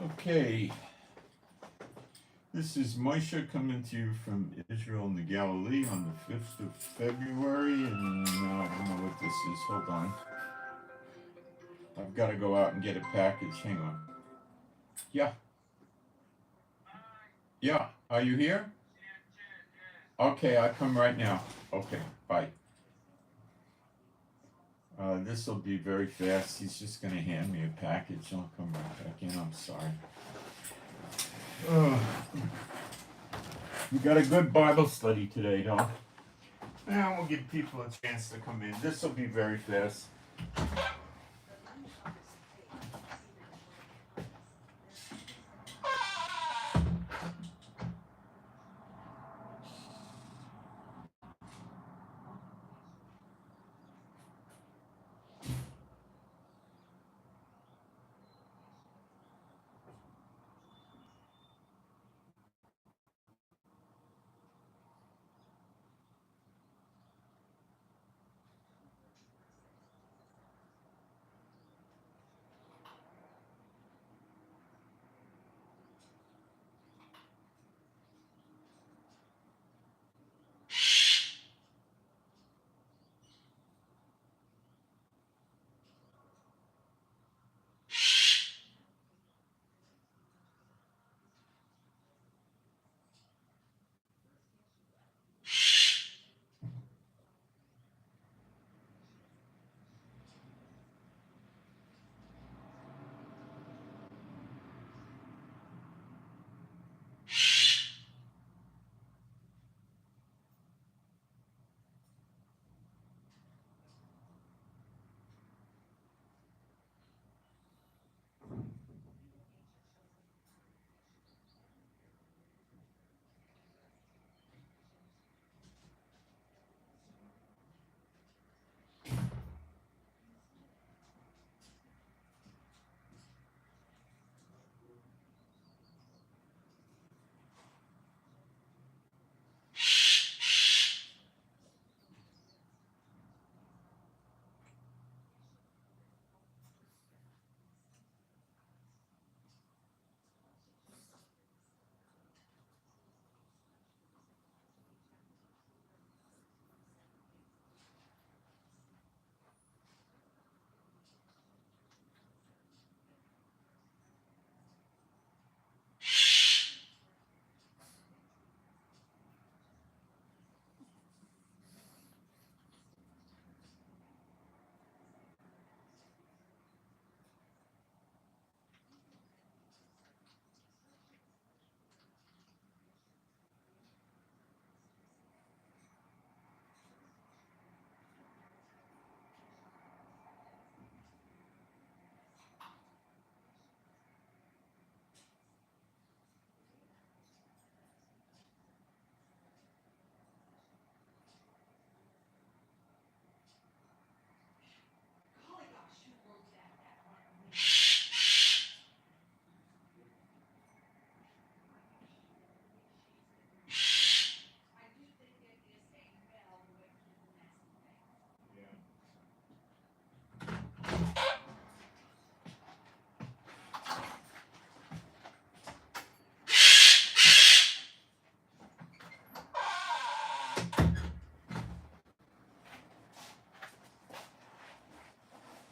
Okay, this is Moshe coming to you from Israel and the Galilee on the 5th of February, and I don't know what this is. Hold on. I've got to go out and get a package. Hang on. Yeah. Yeah. Are you here? Okay, I'll come right now. Okay, bye. This will be very fast. He's just going to hand me a package. I'll come right back in. I'm sorry. We got a good Bible study today, though. And we'll give people a chance to come in. This will be very fast.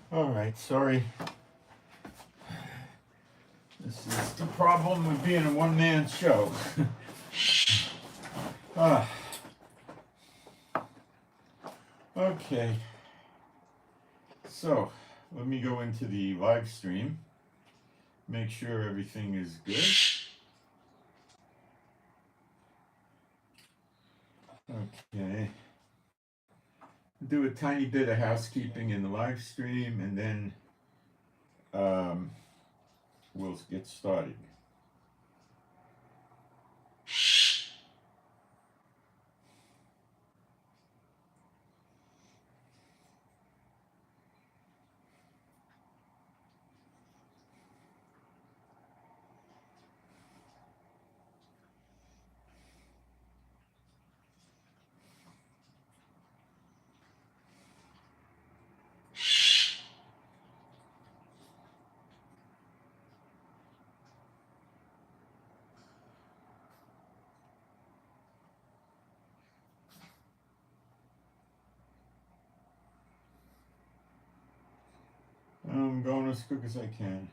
All right, sorry. This is the problem with being a one-man show. Okay. So, let me go into the live stream. Make sure everything is good. Okay. Do a tiny bit of housekeeping in the live stream, and then we'll get started. I'm going as quick as I can.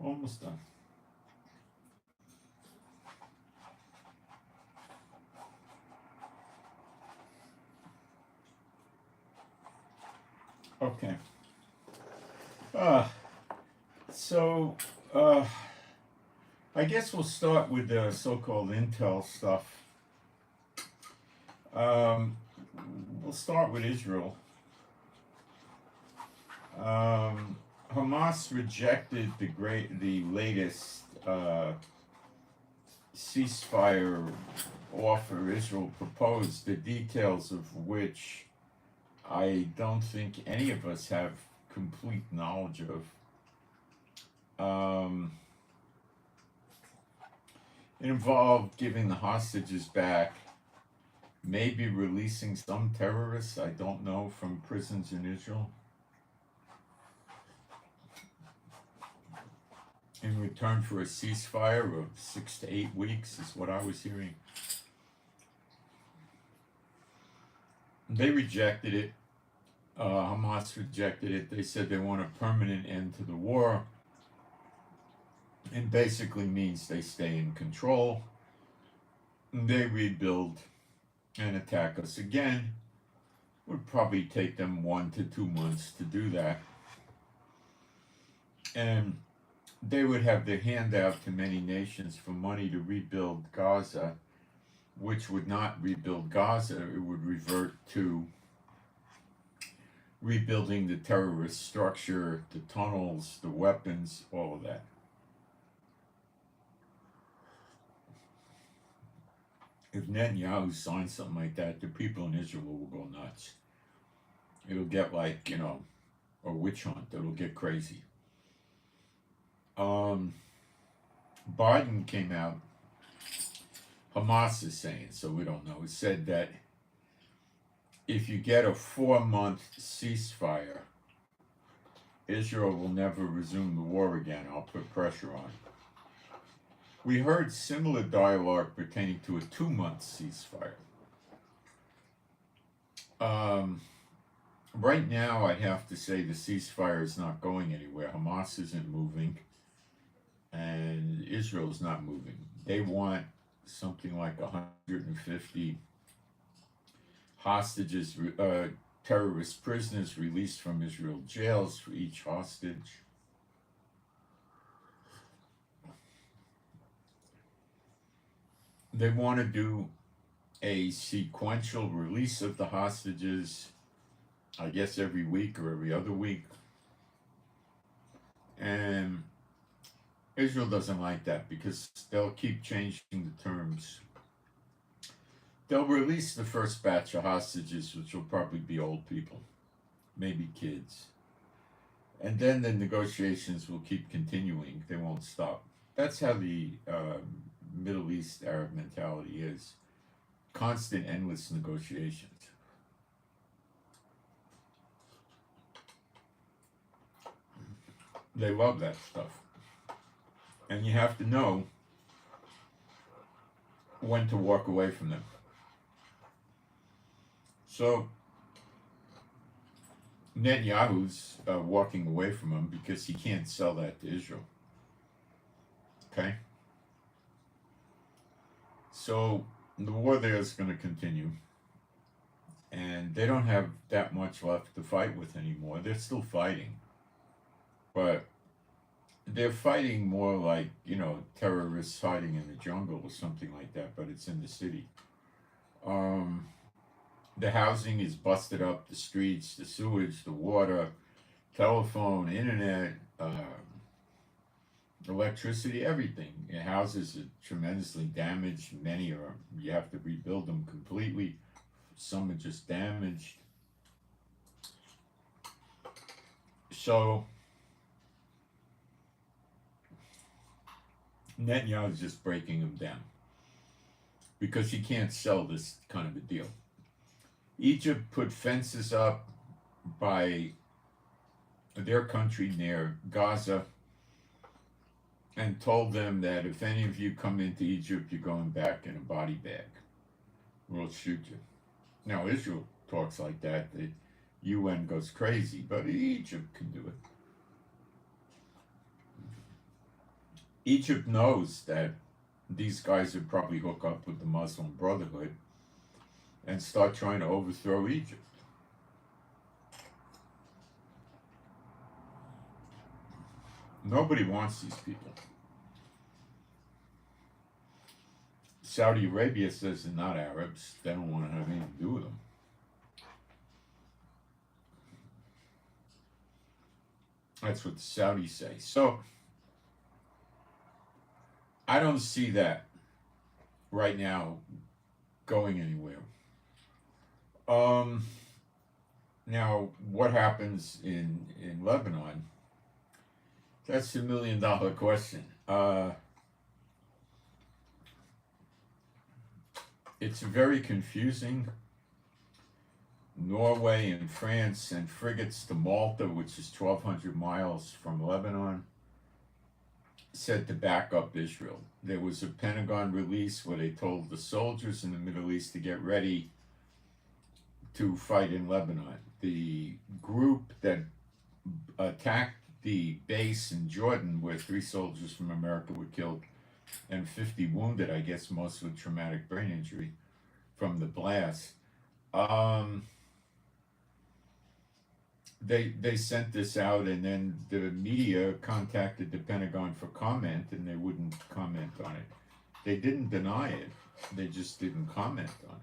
Almost done. Okay. So, I guess we'll start with the so-called intel stuff. We'll start with Israel. Hamas rejected the latest ceasefire offer Israel proposed, the details of which I don't think any of us have complete knowledge of. It involved giving the hostages back, maybe releasing some terrorists, I don't know, from prisons in Israel, in return for a ceasefire of 6 to 8 weeks, is what I was hearing. They rejected it. Hamas rejected it. They said they want a permanent end to the war. It basically means they stay in control. They rebuild and attack us again. Would probably take them 1 to 2 months to do that. And they would have their hand out to many nations for money to rebuild Gaza, which would not rebuild Gaza. It would revert to rebuilding the terrorist structure, the tunnels, the weapons, all of that. If Netanyahu signs something like that, the people in Israel will go nuts. It'll get like, a witch hunt. It'll get crazy. Biden came out, Hamas is saying, so we don't know, he said that if you get a 4-month ceasefire, Israel will never resume the war again. I'll put pressure on. We heard similar dialogue pertaining to a 2-month ceasefire. Right now, I'd have to say the ceasefire is not going anywhere. Hamas isn't moving, and Israel's not moving. They want something like 150 hostages, terrorist prisoners released from Israel jails for each hostage. They want to do a sequential release of the hostages, I guess every week or every other week. And Israel doesn't like that because they'll keep changing the terms. They'll release the first batch of hostages, which will probably be old people, maybe kids. And then the negotiations will keep continuing. They won't stop. That's how the Middle East Arab mentality is. Constant, endless negotiations. They love that stuff. And you have to know when to walk away from them. So Netanyahu's walking away from them because he can't sell that to Israel. Okay? So the war there is going to continue. And they don't have that much left to fight with anymore. They're still fighting. But they're fighting more like, terrorists fighting in the jungle or something like that, but it's in the city. The housing is busted up, the streets, the sewage, the water, telephone, internet, electricity, everything. Houses are tremendously damaged. Many are, you have to rebuild them completely. Some are just damaged. So Netanyahu is just breaking them down because he can't sell this kind of a deal. Egypt put fences up by their country near Gaza and told them that if any of you come into Egypt, you're going back in a body bag. We'll shoot you. Now, Israel talks like that. The UN goes crazy, but Egypt can do it. Egypt knows that these guys would probably hook up with the Muslim Brotherhood and start trying to overthrow Egypt. Nobody wants these people. Saudi Arabia says they're not Arabs. They don't want to have anything to do with them. That's what the Saudis say. So, I don't see that right now going anywhere. Now, what happens in Lebanon? That's $1 million question. It's very confusing. Norway and France sent frigates to Malta, which is 1,200 miles from Lebanon, said to back up Israel. There was a Pentagon release where they told the soldiers in the Middle East to get ready to fight in Lebanon. The group that attacked the base in Jordan, where 3 soldiers from America were killed and 50 wounded, I guess most with traumatic brain injury from the blast, they sent this out, and then the media contacted the Pentagon for comment, and they wouldn't comment on it. They didn't deny it, they just didn't comment on it.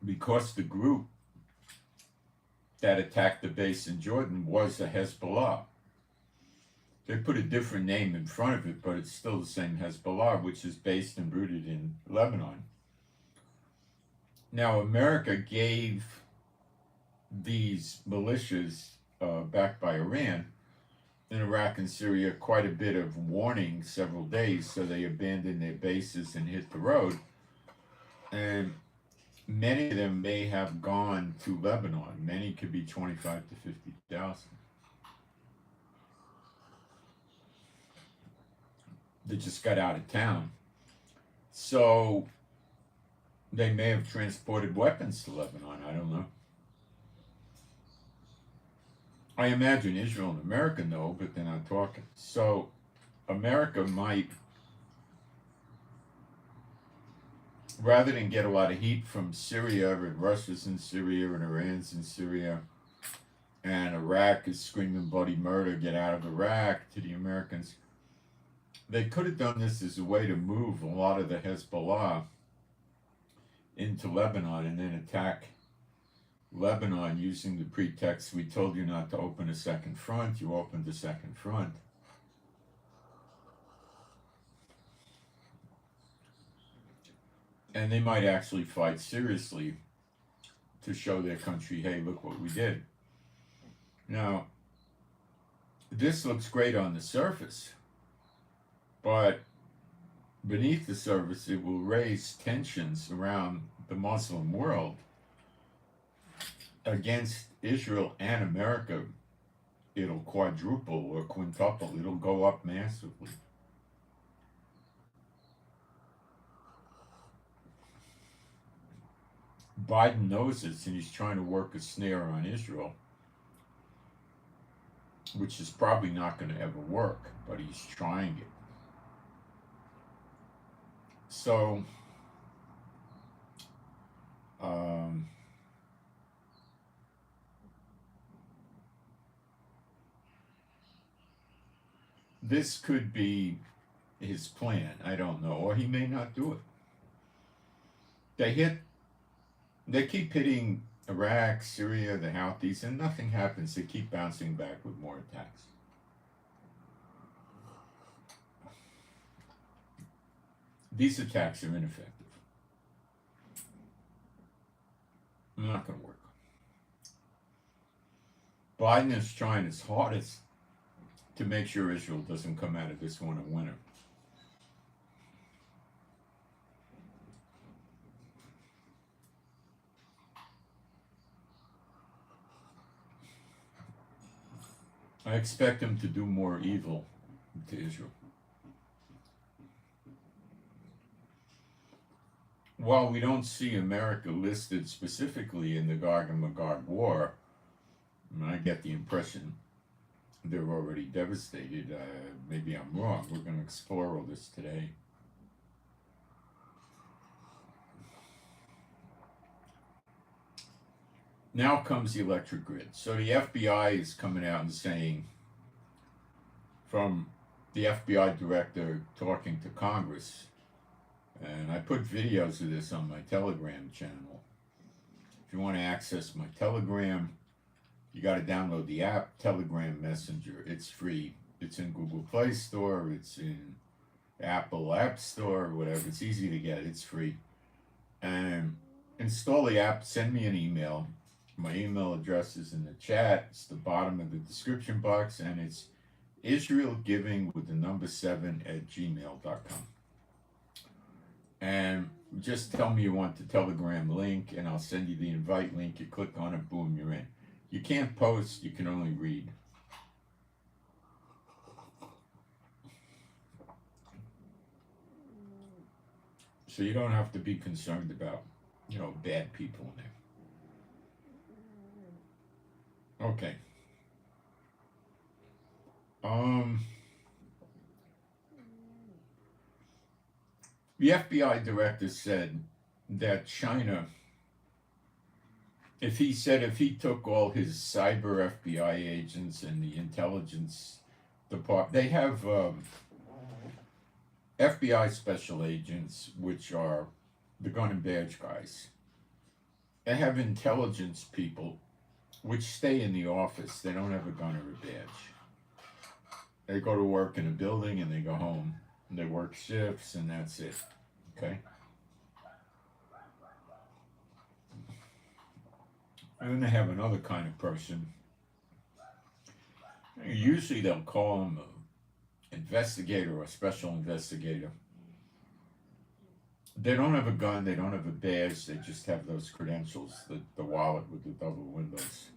Because the group that attacked the base in Jordan was the Hezbollah. They put a different name in front of it, but it's still the same Hezbollah, which is based and rooted in Lebanon. Now, America gave these militias backed by Iran in Iraq and Syria quite a bit of warning, several days, so they abandoned their bases and hit the road. And many of them may have gone to Lebanon. Many could be 25 to 50,000. They just got out of town. So they may have transported weapons to Lebanon. I don't know. I imagine Israel and America know, but they're not talking. So America might, rather than get a lot of heat from Syria, and Russia's in Syria, and Iran's in Syria, and Iraq is screaming bloody murder, get out of Iraq, to the Americans, they could have done this as a way to move a lot of the Hezbollah into Lebanon and then attack Lebanon using the pretext, we told you not to open a second front, you opened a second front. And they might actually fight seriously to show their country, hey, look what we did. Now, this looks great on the surface, but beneath the surface, it will raise tensions around the Muslim world against Israel and America. It'll quadruple or quintuple. It'll go up massively. Biden knows this, and he's trying to work a snare on Israel, which is probably not going to ever work, but he's trying it. So, this could be his plan. I don't know, or he may not do it. They keep hitting Iraq, Syria, the Houthis, and nothing happens. They keep bouncing back with more attacks. These attacks are ineffective. Not going to work. Biden is trying his hardest to make sure Israel doesn't come out of this one a winner. I expect him to do more evil to Israel. While we don't see America listed specifically in the Gog and Magog war, I get the impression they're already devastated. Maybe I'm wrong. We're going to explore all this today. Now comes the electric grid. So the FBI is coming out and saying, from the FBI director talking to Congress, and I put videos of this on my Telegram channel. If you want to access my Telegram, you got to download the app, Telegram Messenger. It's free. It's in Google Play Store. It's in Apple App Store, whatever. It's easy to get. It's free. And install the app. Send me an email. My email address is in the chat. It's the bottom of the description box. And it's israelgiving7@gmail.com. And just tell me you want the Telegram link, and I'll send you the invite link. You click on it, boom, you're in. You can't post, you can only read. So you don't have to be concerned about, bad people in there. Okay. The FBI director said that China, if he took all his cyber FBI agents and the intelligence department, they have FBI special agents, which are the gun and badge guys. They have intelligence people, which stay in the office. They don't have a gun or a badge. They go to work in a building and they go home. And they work shifts and that's it. Okay? And then they have another kind of person. Usually they'll call them an investigator or a special investigator. They don't have a gun, they don't have a badge, they just have those credentials, the wallet with the double windows.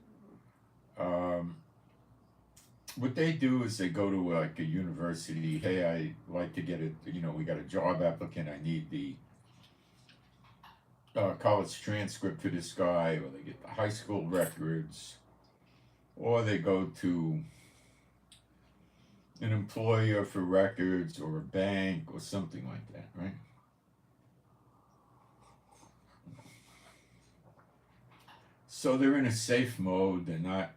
What they do is they go to like a university. Hey, I like to get we got a job applicant. I need the college transcript for this guy, or they get the high school records, or they go to an employer for records or a bank or something like that, right? So they're in a safe mode. They're not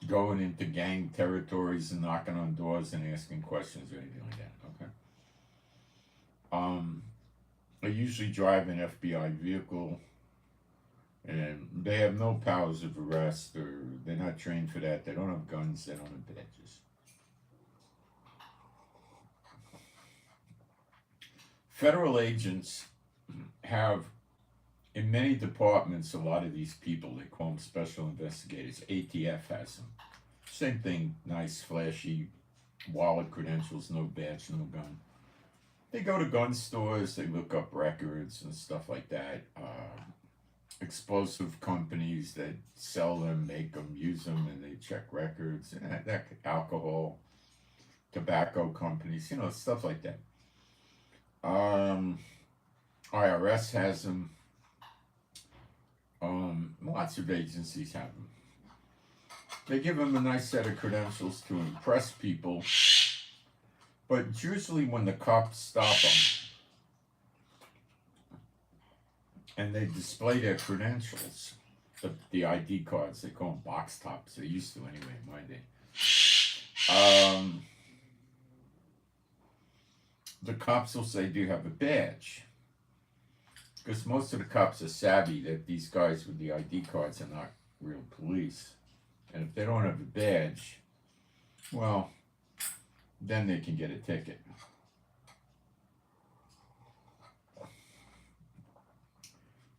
going into gang territories and knocking on doors and asking questions or anything like that, okay? They usually drive an FBI vehicle, and they have no powers of arrest, or they're not trained for that. They don't have guns, they don't have badges. Federal agents have, in many departments, a lot of these people, they call them special investigators. ATF has them. Same thing, nice, flashy wallet credentials, no badge, no gun. They go to gun stores, they look up records and stuff like that. Explosive companies that sell them, make them, use them, and they check records. And that alcohol, tobacco companies, stuff like that. IRS has them. Lots of agencies have them. They give them a nice set of credentials to impress people, but usually when the cops stop them and they display their credentials, the ID cards, they call them box tops. They used to anyway in my day. The cops will say, "Do you have a badge?" Because most of the cops are savvy that these guys with the ID cards are not real police. And if they don't have a badge, well, then they can get a ticket.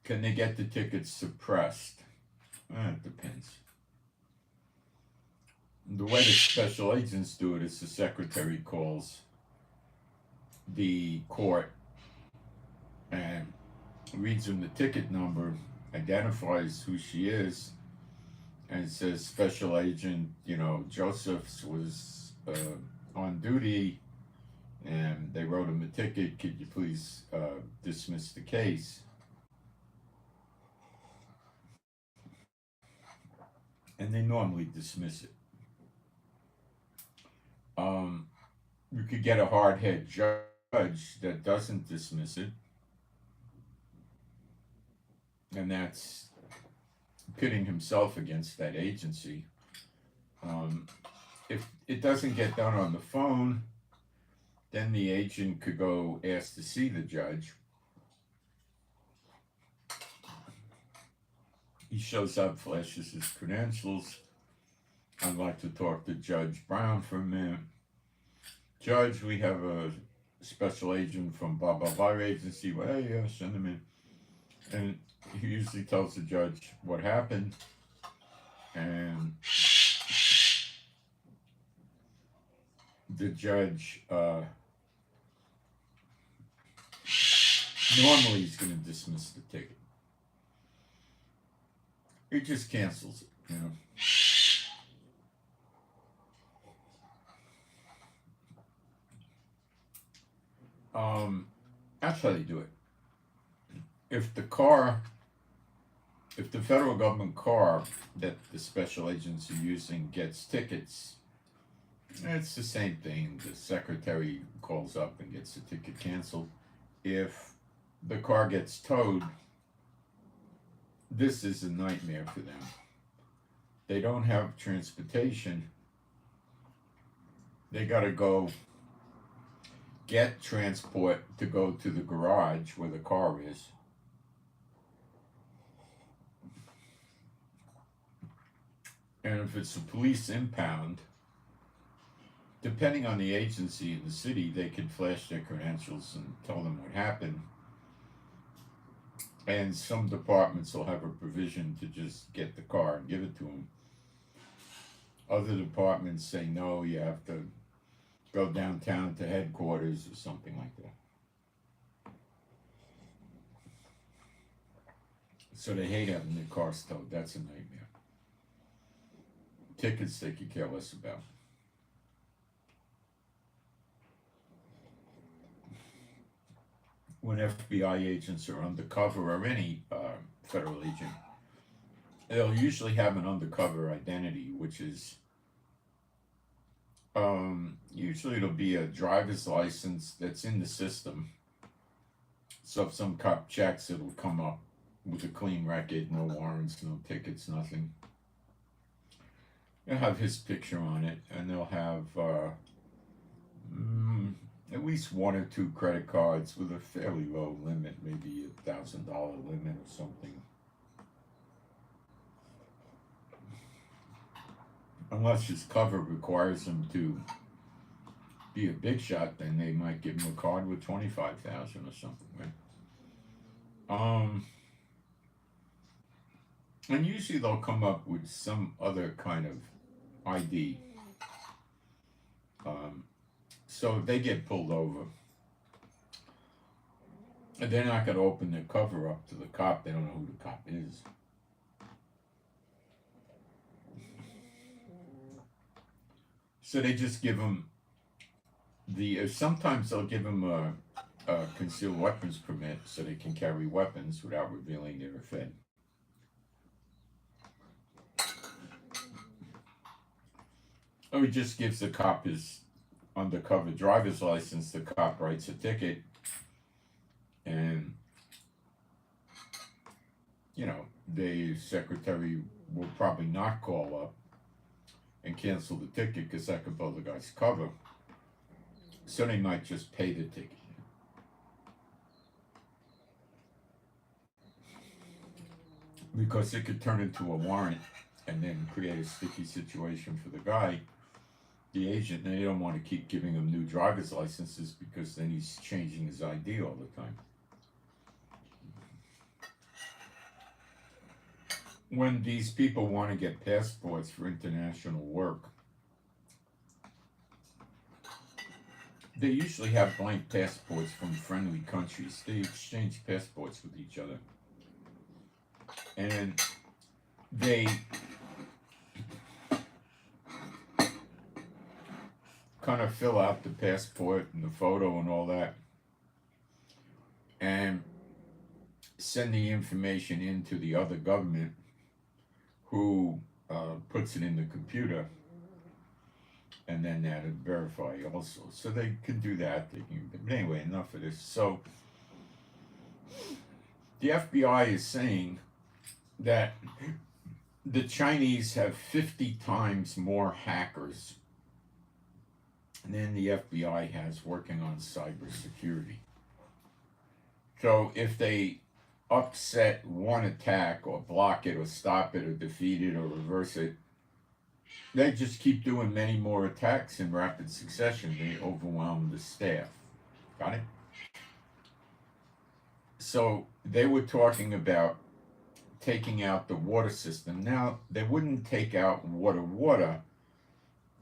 Can they get the tickets suppressed? It depends. The way the special agents do it is the secretary calls the court and reads them the ticket number, identifies who she is, and says Special Agent, Josephs was on duty, and they wrote him a ticket. Could you please dismiss the case? And they normally dismiss it. You could get a hard-head judge that doesn't dismiss it, and that's pitting himself against that agency. If it doesn't get done on the phone, then the agent could go ask to see the judge. He shows up, flashes his credentials. I'd like to talk to Judge Brown for a minute. Judge, we have a special agent from blah, blah, blah agency. Well, hey, yeah, send him in. And he usually tells the judge what happened. And the judge, normally he's going to dismiss the ticket. He just cancels it, That's how they do it. If the federal government car that the special agents are using gets tickets, it's the same thing. The secretary calls up and gets the ticket canceled. If the car gets towed, this is a nightmare for them. They don't have transportation. They gotta go get transport to go to the garage where the car is. And if it's a police impound, depending on the agency in the city, they could flash their credentials and tell them what happened. And some departments will have a provision to just get the car and give it to them. Other departments say, no, you have to go downtown to headquarters or something like that. So they hate having their cars towed. That's a nightmare. Tickets they could care less about. When FBI agents are undercover, or any federal agent, they'll usually have an undercover identity, which is usually it'll be a driver's license that's in the system. So if some cop checks, it'll come up with a clean record, no warrants, no tickets, nothing. They'll have his picture on it, and they'll have at least 1 or 2 credit cards with a fairly low limit, maybe $1,000 limit or something. Unless his cover requires him to be a big shot, then they might give him a card with 25,000 or something, right? And usually they'll come up with some other kind of ID. So if they get pulled over, they're not going to open their cover up to the cop. They don't know who the cop is. So they just give them sometimes they'll give them a concealed weapons permit so they can carry weapons without revealing their offense. Or he just gives the cop his undercover driver's license. The cop writes a ticket, and the secretary will probably not call up and cancel the ticket because that could blow the guy's cover. So they might just pay the ticket. because it could turn into a warrant and then create a sticky situation for the guy, the agent, and they don't want to keep giving him new driver's licenses because then he's changing his ID all the time. When these people want to get passports for international work, they usually have blank passports from friendly countries. They exchange passports with each other. And they kind of fill out the passport and the photo and all that and send the information into the other government who puts it in the computer, and then that'll verify also. So they can do that. But anyway, enough of this. So the FBI is saying that the Chinese have 50 times more hackers than the FBI has working on cybersecurity. So if they upset one attack or block it or stop it or defeat it or reverse it, they just keep doing many more attacks in rapid succession. They overwhelm the staff. Got it? So they were talking about taking out the water system. Now, they wouldn't take out water.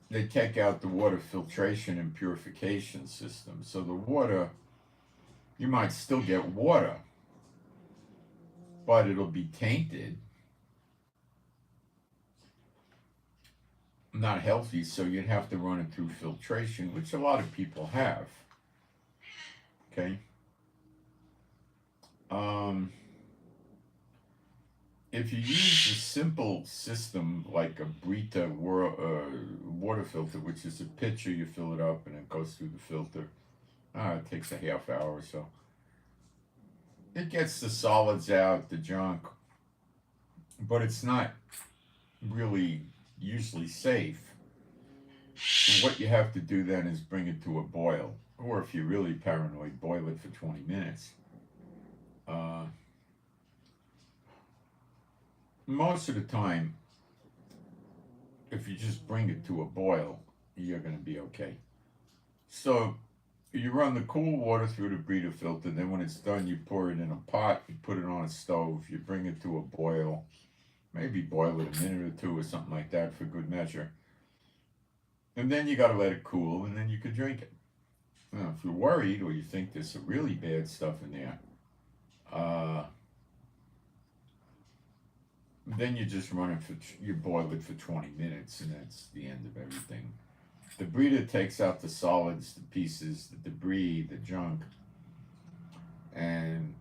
They take out the water filtration and purification system. So the water, you might still get water, but it'll be tainted, not healthy, so you'd have to run it through filtration, which a lot of people have. Okay? If you use a simple system like a Brita water filter, which is a pitcher, you fill it up and it goes through the filter. It takes a half hour or so. It gets the solids out, the junk, but it's not really usually safe. And what you have to do then is bring it to a boil, or if you're really paranoid, boil it for 20 minutes. Most of the time, if you just bring it to a boil, you're going to be okay. So you run the cool water through the Brita filter, then when it's done, you pour it in a pot, you put it on a stove, you bring it to a boil, maybe boil it a minute or two or something like that for good measure. And then you got to let it cool, and then you could drink it. Now, if you're worried or you think there's some really bad stuff in there, then you just run it you boil it for 20 minutes, and that's the end of everything. The Brita takes out the solids, the pieces, the debris, the junk, and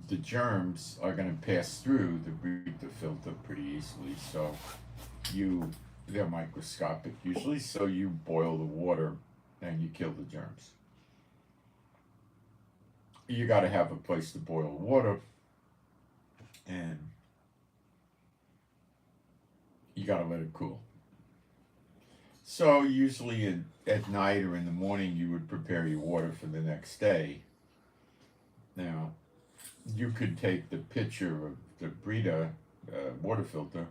the germs are going to pass through the Brita filter pretty easily. So they're microscopic usually, so you boil the water and you kill the germs. You got to have a place to boil water, and you got to let it cool. So usually at night or in the morning, you would prepare your water for the next day. Now, you could take the pitcher of the Brita water filter,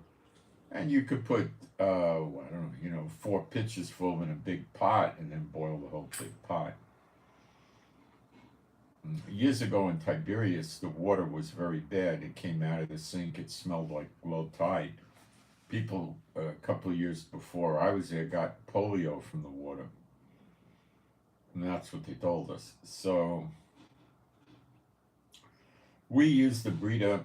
and you could put, 4 pitchers full in a big pot, and then boil the whole big pot. Years ago in Tiberias, the water was very bad. It came out of the sink. It smelled like low tide. People, a couple of years before I was there, got polio from the water. And that's what they told us. So we used the Brita,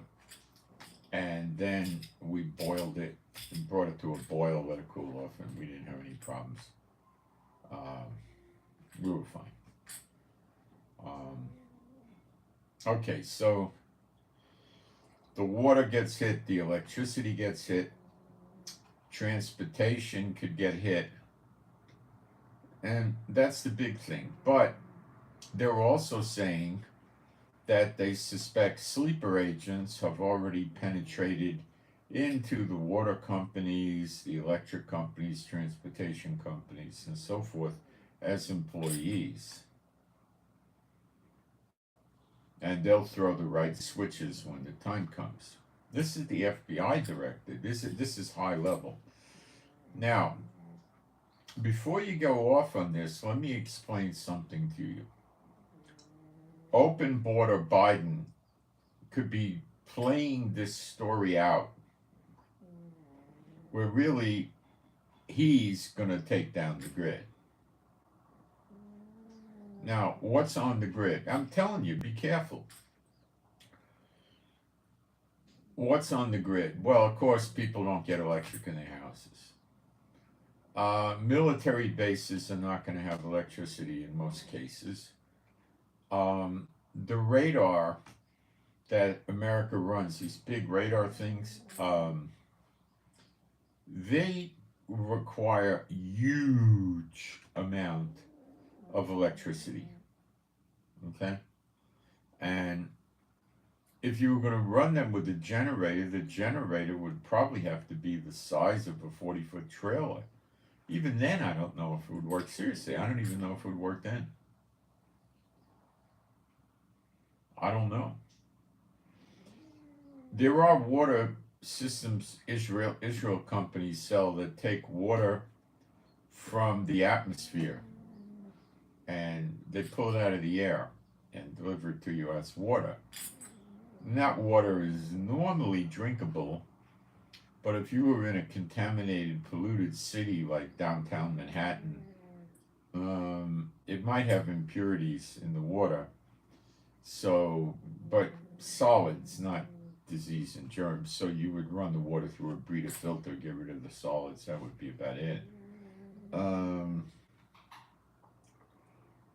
and then we boiled it and brought it to a boil, let it cool off, and we didn't have any problems. We were fine. Okay, so the water gets hit, the electricity gets hit, transportation could get hit, and that's the big thing. But they're also saying that they suspect sleeper agents have already penetrated into the water companies, the electric companies, transportation companies, and so forth as employees. And they'll throw the right switches when the time comes. This is the FBI director. This is high level. Now, before you go off on this, let me explain something to you. Open border Biden could be playing this story out where really he's going to take down the grid. Now, what's on the grid? I'm telling you, be careful. What's on the grid? Well, of course, people don't get electric in their houses. Military bases are not going to have electricity in most cases. The radar that America runs, these big radar things, they require huge amount of electricity. Okay? And if you were going to run them with the generator would probably have to be the size of a 40-foot trailer. Even then, I don't know if it would work. Seriously, I don't even know if it would work then. I don't know. There are water systems Israel companies sell that take water from the atmosphere and they pull it out of the air and deliver it to you as water. And that water is normally drinkable, but if you were in a contaminated, polluted city like downtown Manhattan, it might have impurities in the water. So, but solids, not disease and germs. So you would run the water through a breeder filter, get rid of the solids. That would be about it.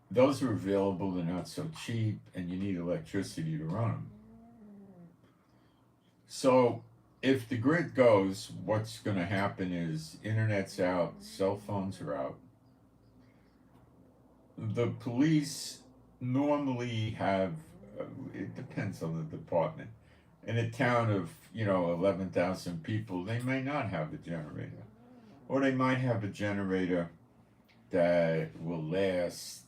Those are available. They're not so cheap, and you need electricity to run them. So if the grid goes, what's going to happen is internet's out, cell phones are out. The police normally have, it depends on the department. In a town of, 11,000 people, they may not have a generator. Or they might have a generator that will last,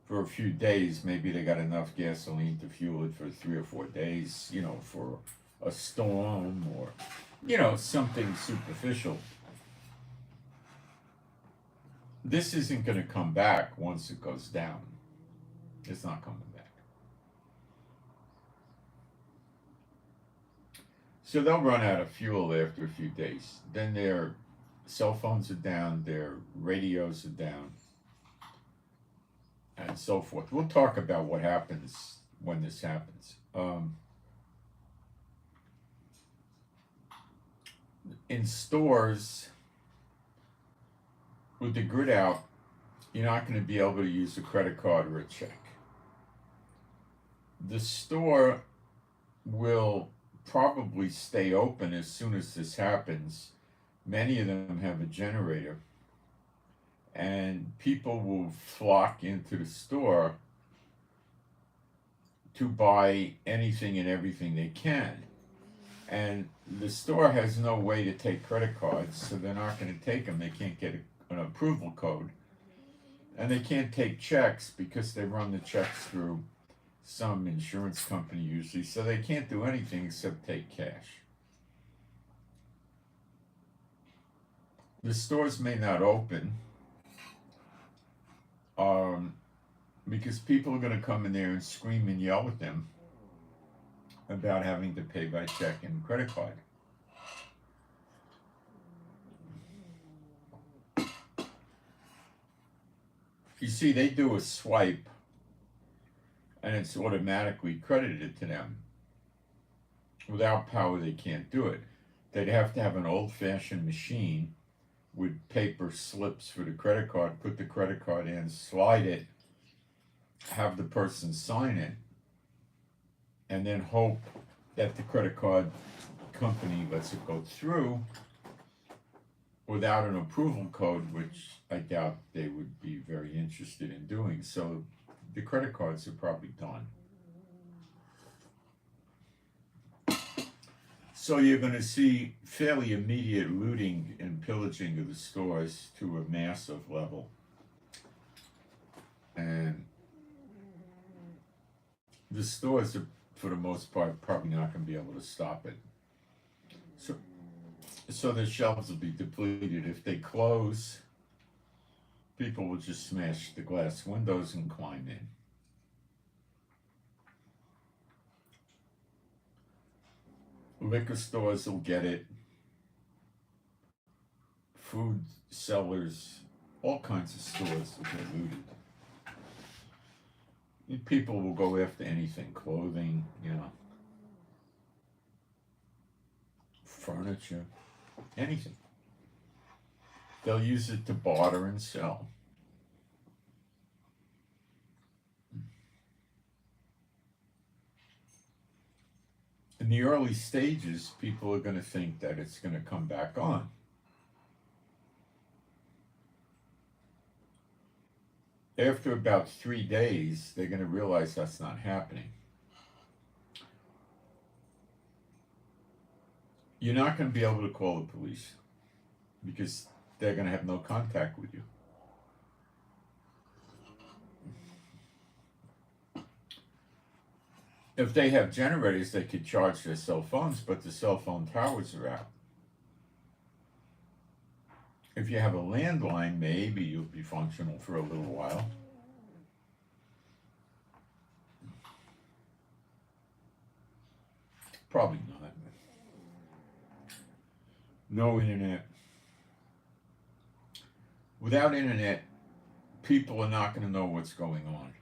for a few days. Maybe they got enough gasoline to fuel it for 3 or 4 days, for a storm or, something superficial. This isn't going to come back once it goes down. It's not coming back. So they'll run out of fuel after a few days. Then their cell phones are down, their radios are down, and so forth. We'll talk about what happens when this happens. In stores, with the grid out, you're not going to be able to use a credit card or a check. The store will probably stay open as soon as this happens. Many of them have a generator, and people will flock into the store to buy anything and everything they can. And the store has no way to take credit cards, so they're not going to take them. They can't get an approval code. And they can't take checks because they run the checks through some insurance company usually, so they can't do anything except take cash. The stores may not open because people are going to come in there and scream and yell at them about having to pay by check and credit card. You see, they do a swipe and it's automatically credited to them. Without power, they can't do it. They'd have to have an old-fashioned machine with paper slips for the credit card, put the credit card in, slide it, have the person sign it, and then hope that the credit card company lets it go through without an approval code, which I doubt they would be very interested in doing. So the credit cards are probably done. So you're going to see fairly immediate looting and pillaging of the stores to a massive level. And the stores are for the most part, probably not going to be able to stop it. So the shelves will be depleted. If they close, people will just smash the glass windows and climb in. Liquor stores will get it. Food sellers, all kinds of stores will get looted. People will go after anything, clothing, furniture, anything. They'll use it to barter and sell. In the early stages, people are going to think that it's going to come back on. After about 3 days, they're going to realize that's not happening. You're not going to be able to call the police because they're going to have no contact with you. If they have generators, they could charge their cell phones, but the cell phone towers are out. If you have a landline, maybe you'll be functional for a little while. Probably not. No internet. Without internet, people are not going to know what's going on.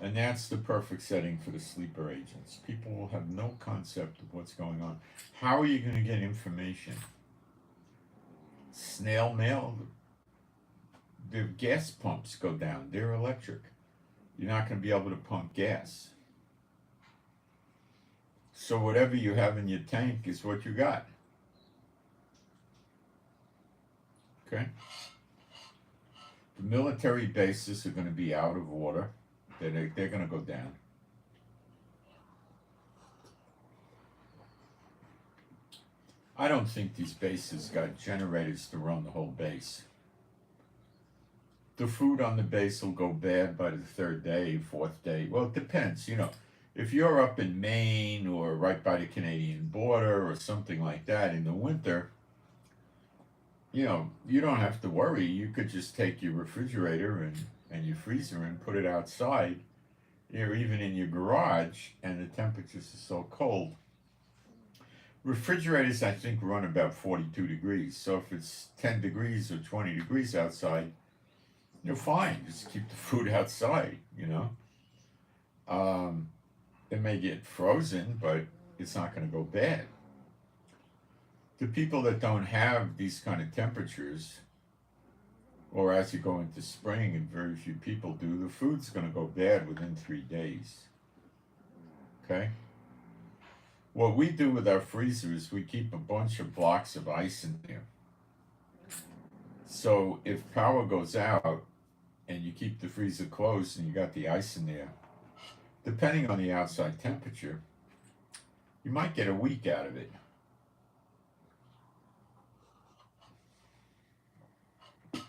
And that's the perfect setting for the sleeper agents. People will have no concept of what's going on. How are you going to get information? Snail mail? The gas pumps go down. They're electric. You're not going to be able to pump gas. So whatever you have in your tank is what you got. Okay? The military bases are going to be out of order. They're going to go down. I don't think these bases got generators to run the whole base. The food on the base will go bad by the 3rd day, 4th day. Well, it depends, If you're up in Maine or right by the Canadian border or something like that in the winter, you don't have to worry. You could just take your refrigerator and your freezer and put it outside, or even in your garage, and the temperatures are so cold. Refrigerators, I think, run about 42 degrees. So if it's 10 degrees or 20 degrees outside, you're fine. Just keep the food outside, It may get frozen, but it's not going to go bad. The people that don't have these kind of temperatures, or as you go into spring, and very few people do, the food's going to go bad within 3 days. Okay? What we do with our freezer is we keep a bunch of blocks of ice in there. So if power goes out and you keep the freezer closed and you got the ice in there, depending on the outside temperature, you might get a week out of it.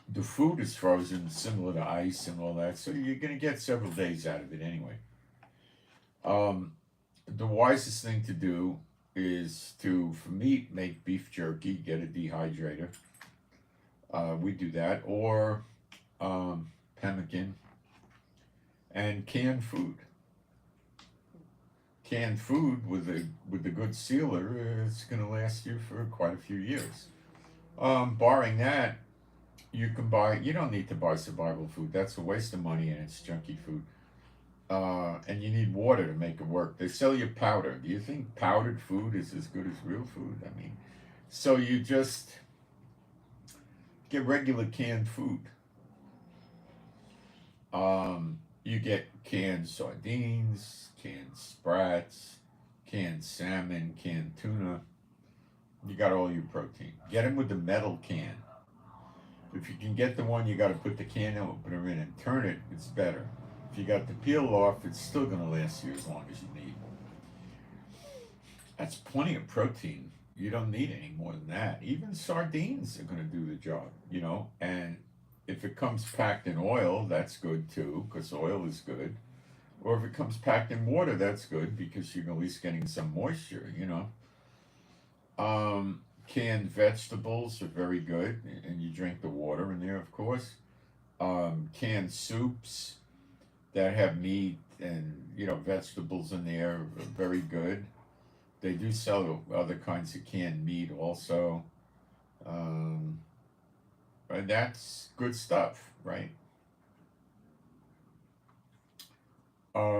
The food is frozen, similar to ice and all that, so you're going to get several days out of it anyway. The wisest thing to do is to, for meat, make beef jerky, get a dehydrator. We do that, or pemmican, and canned food. Canned food with a good sealer, it's going to last you for quite a few years. Barring that, you don't need to buy survival food. That's a waste of money and it's junky food. And you need water to make it work. They sell you powder. Do you think powdered food is as good as real food? So you just get regular canned food. You get canned sardines, canned sprats, canned salmon, canned tuna. You got all your protein. Get them with the metal can. If you can get the one you got to put the can opener in and turn it, it's better. If you got the peel off, it's still going to last you as long as you need. That's plenty of protein. You don't need any more than that. Even sardines are going to do the job, And if it comes packed in oil, that's good too, because oil is good. Or if it comes packed in water, that's good because you're at least getting some moisture, Canned vegetables are very good, and you drink the water in there, of course. Canned soups that have meat and vegetables in there are very good. They do sell other kinds of canned meat also, um, and that's good stuff, right?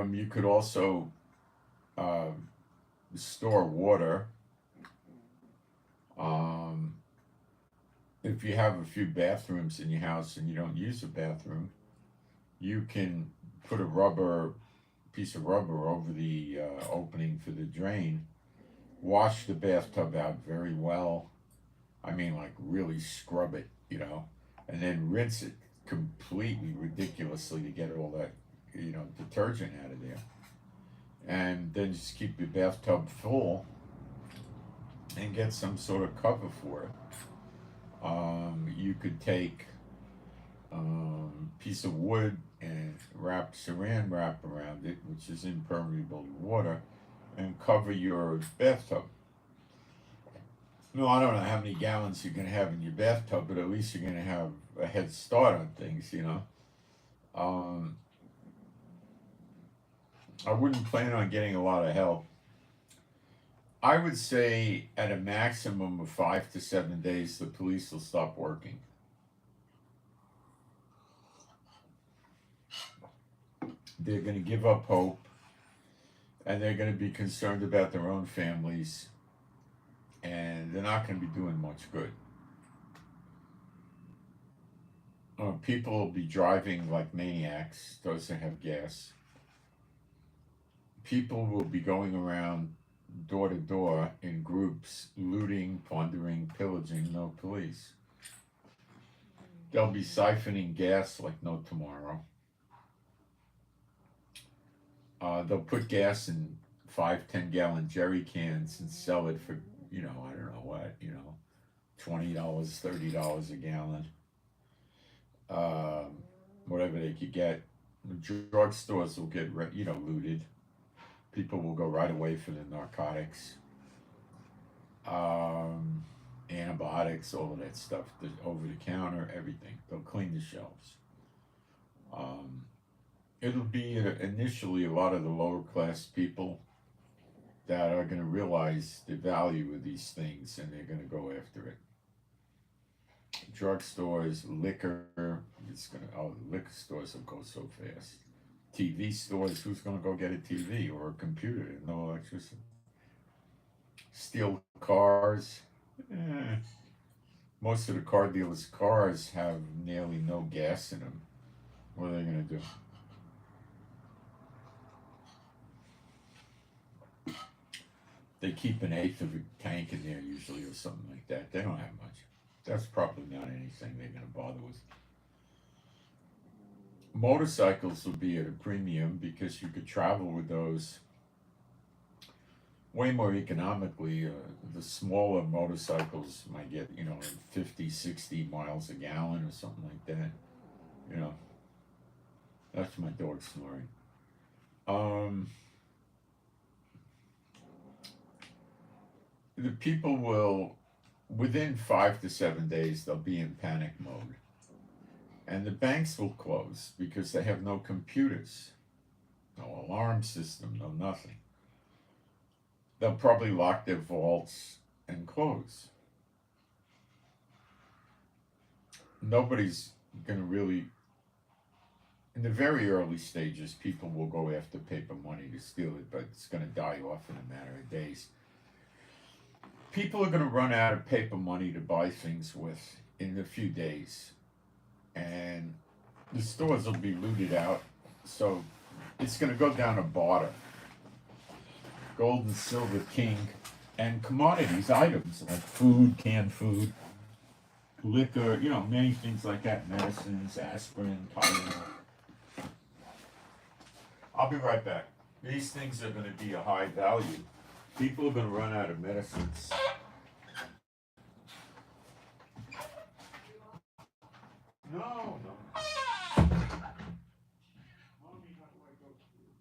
You could also um, store water. Um, if you have a few bathrooms in your house and you don't use a bathroom, you can put a rubber piece of rubber over the opening for the drain. Wash the bathtub out very well. I mean, like really scrub it, and then rinse it completely ridiculously to get all that, detergent out of there. And then just keep your bathtub full and get some sort of cover for it. You could take piece of wood and wrap saran wrap around it, which is impermeable to water, and cover your bathtub. No, I don't know how many gallons you're going to have in your bathtub, but at least you're going to have a head start on things. Um, I wouldn't plan on getting a lot of help. I would say at a maximum of 5 to 7 days, the police will stop working. They're going to give up hope, and they're going to be concerned about their own families, and they're not going to be doing much good. People will be driving like maniacs, those that have gas. People will be going around door to door in groups, looting, plundering, pillaging, no police. They'll be siphoning gas like no tomorrow. They'll put gas in 5, 10 gallon jerry cans and sell it for, I don't know what, $20, $30 a gallon. Whatever they could get. Drugstores will get, looted. People will go right away for the narcotics, antibiotics, all of that stuff, the over the counter, everything. They'll clean the shelves. It'll be initially a lot of the lower class people that are going to realize the value of these things, and they're going to go after it. Drugstores, liquor, liquor stores will go so fast. TV stores, who's going to go get a TV or a computer? No electricity. Steal cars. Most of the car dealers' cars have nearly no gas in them. What are they going to do? They keep an eighth of a tank in there usually or something like that. They don't have much. That's probably not anything they're going to bother with. Motorcycles will be at a premium because you could travel with those way more economically. The smaller motorcycles might get, 50, 60 miles a gallon or something like that. That's my dog snoring. The people will, within 5 to 7 days, they'll be in panic mode. And the banks will close because they have no computers, no alarm system, no nothing. They'll probably lock their vaults and close. Nobody's going to really, in the very early stages, people will go after paper money to steal it, but it's going to die off in a matter of days. People are going to run out of paper money to buy things with in a few days. And the stores will be looted out, so it's going to go down to barter. Gold and silver king, and commodities, items like food, canned food, liquor, many things like that, medicines, aspirin, Tylenol. I'll be right back. These things are going to be a high value. People are going to run out of medicines. No. Mommy, how do I go through?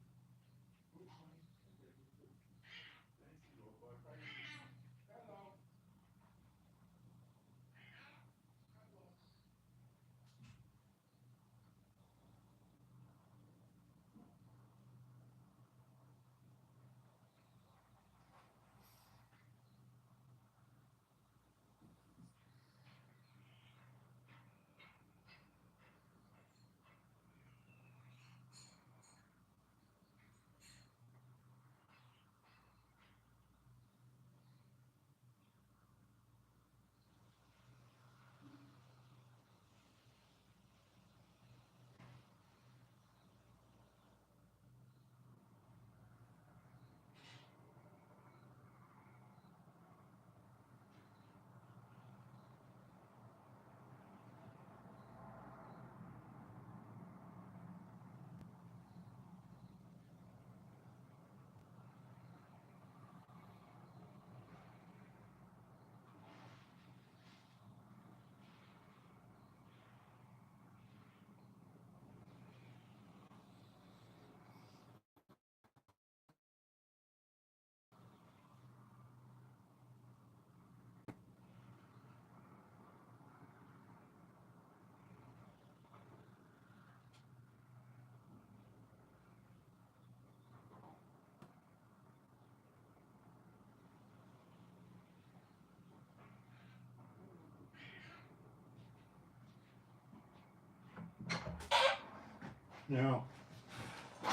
Now,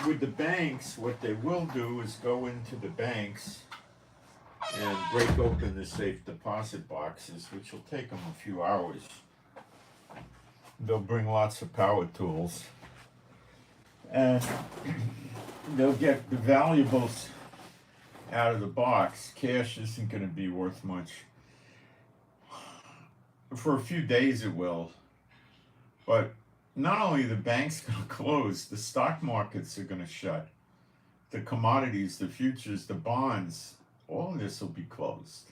with the banks, what they will do is go into the banks and break open the safe deposit boxes, which will take them a few hours. They'll bring lots of power tools, and they'll get the valuables out of the box. Cash isn't going to be worth much. For a few days it will, but not only the banks going to close, the stock markets are going to shut. The commodities, the futures, the bonds, all of this will be closed.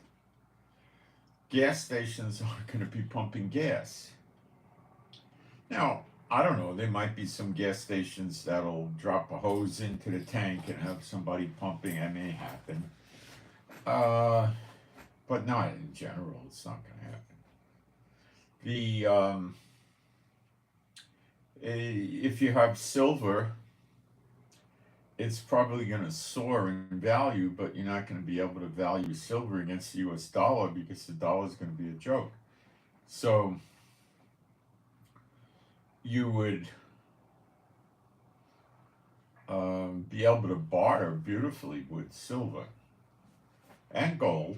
Gas stations aren't going to be pumping gas. Now, I don't know, there might be some gas stations that'll drop a hose into the tank and have somebody pumping. That may happen. But not in general, it's not going to happen. If you have silver, it's probably going to soar in value, but you're not going to be able to value silver against the US dollar because the dollar is going to be a joke. So you would be able to barter beautifully with silver and gold.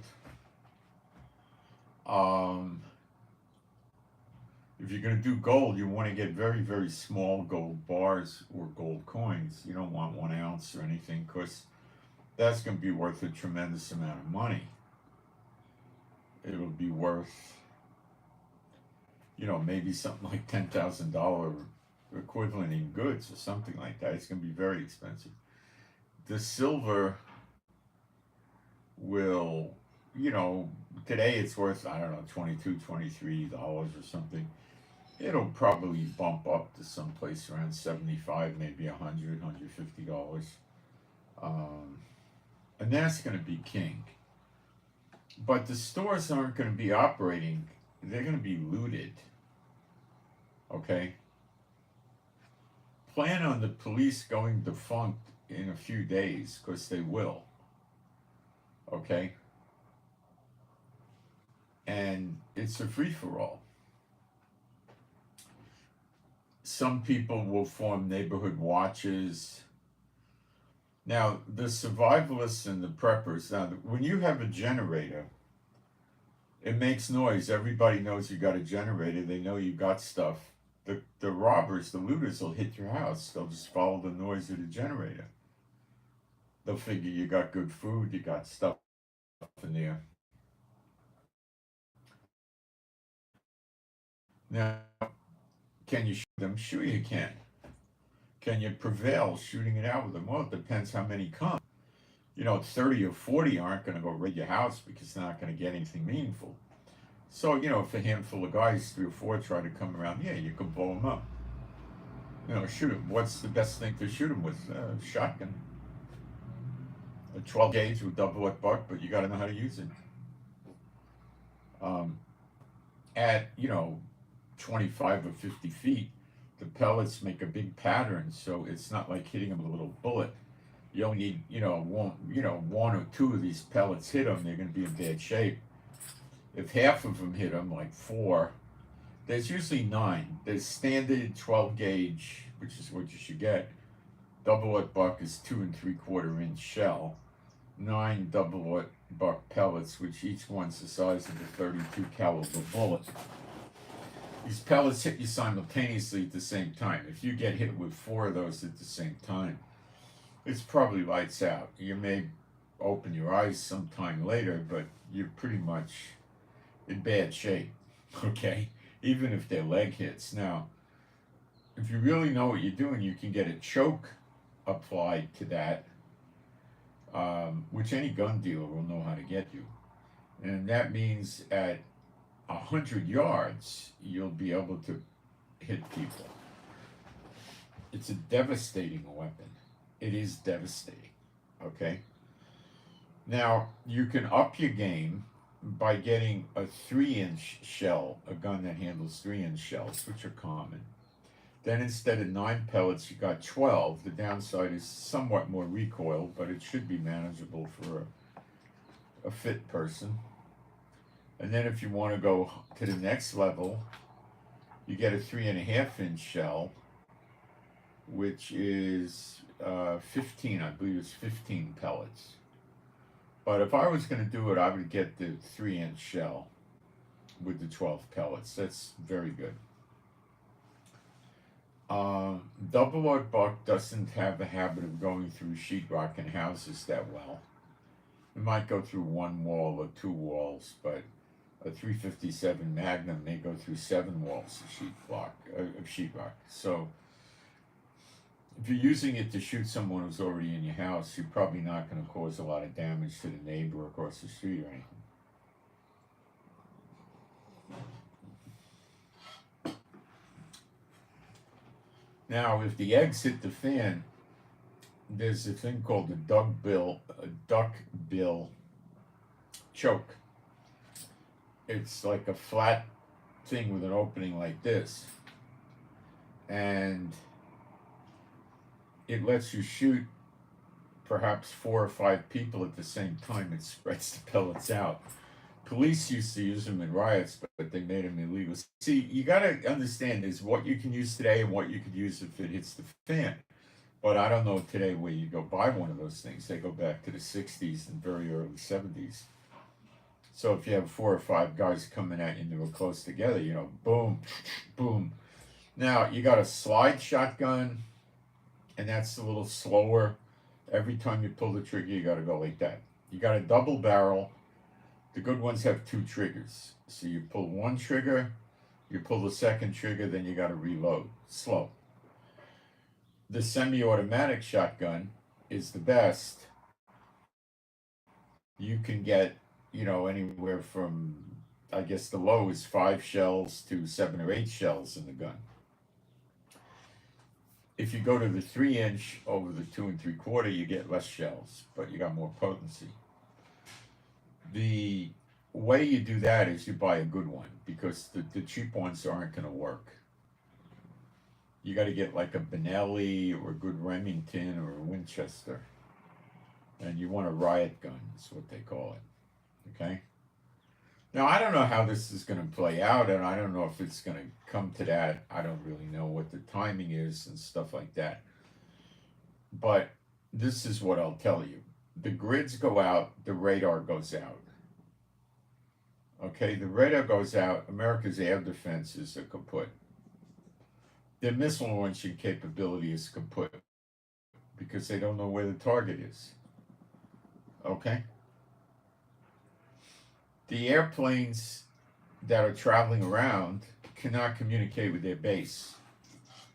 If you're going to do gold, you want to get very, very small gold bars or gold coins. You don't want 1 ounce or anything, because that's going to be worth a tremendous amount of money. It'll be worth, maybe something like $10,000 equivalent in goods or something like that. It's going to be very expensive. The silver will, today it's worth, I don't know, $22, $23 or something. It'll probably bump up to someplace around $75, maybe $100, $150. And that's going to be king. But the stores aren't going to be operating. They're going to be looted. Okay? Plan on the police going defunct in a few days, because they will. Okay? And it's a free-for-all. Some people will form neighborhood watches. Now, the survivalists and the preppers, now, when you have a generator, it makes noise. Everybody knows you got a generator. They know you got stuff. The robbers, the looters will hit your house. They'll just follow the noise of the generator. They'll figure you got good food, you got stuff in there. Now, can you shoot them? Sure you can. Can you prevail shooting it out with them? Well, it depends how many come. 30 or 40 aren't going to go raid your house because they're not going to get anything meaningful. So, if a handful of guys, 3 or 4, try to come around, yeah, you can blow them up. Shoot them. What's the best thing to shoot them with? Shotgun. A 12 gauge with double-aught buck, but you got to know how to use it. At, 25 or 50 feet, the pellets make a big pattern, so it's not like hitting them with a little bullet. You only need, one or 2 of these pellets hit them, they're going to be in bad shape. If half of them hit them, like 4, there's usually 9. There's standard 12 gauge, which is what you should get. Double-aught buck is 2 3/4 inch shell. 9 double-aught buck pellets, which each one's the size of a 32 caliber bullet. These pellets hit you simultaneously at the same time. If you get hit with 4 of those at the same time, it's probably lights out. You may open your eyes sometime later, but you're pretty much in bad shape, okay? Even if they're leg hits. Now, if you really know what you're doing, you can get a choke applied to that, which any gun dealer will know how to get you. And that means at 100 yards, you'll be able to hit people. It's a devastating weapon. It is devastating, okay? Now, you can up your game by getting a 3-inch shell, a gun that handles 3-inch shells, which are common. Then instead of 9 pellets, you got 12. The downside is somewhat more recoil, but it should be manageable for a fit person. And then if you want to go to the next level, you get a 3.5-inch shell which is 15, I believe it's 15 pellets. But if I was going to do it, I would get the 3-inch shell with the 12 pellets. That's very good. Double wood buck doesn't have the habit of going through sheetrock in houses that well. It might go through one wall or two walls, but a 357 Magnum may go through 7 walls of sheetrock. So if you're using it to shoot someone who's already in your house, you're probably not going to cause a lot of damage to the neighbor across the street or anything. Now, if the eggs hit the fan, there's a thing called the duck bill choke. It's like a flat thing with an opening like this, and it lets you shoot perhaps 4 or 5 people at the same time. It spreads the pellets out. Police used to use them in riots, but they made them illegal. See, you got to understand is what you can use today and what you could use if it hits the fan. But I don't know today where you go buy one of those things. They go back to the 60s and very early 70s. So if you have 4 or 5 guys coming at you and they were close together, you know, boom, boom. Now, you got a slide shotgun, and that's a little slower. Every time you pull the trigger, you got to go like that. You got a double barrel. The good ones have 2 triggers. So you pull one trigger, you pull the second trigger, then you got to reload. Slow. The semi-automatic shotgun is the best. You can get, you know, anywhere from, I guess the low is 5 shells to 7 or 8 shells in the gun. If you go to the 3-inch over the 2 3/4, you get less shells, but you got more potency. The way you do that is you buy a good one, because the cheap ones aren't going to work. You got to get like a Benelli or a good Remington or a Winchester. And you want a riot gun, is what they call it. Okay? Now, I don't know how this is going to play out, and I don't know if it's going to come to that. I don't really know what the timing is and stuff like that. But this is what I'll tell you. The grids go out, the radar goes out. Okay, the radar goes out, America's air defenses are kaput. Their missile launching capability is kaput because they don't know where the target is. Okay? The airplanes that are traveling around cannot communicate with their base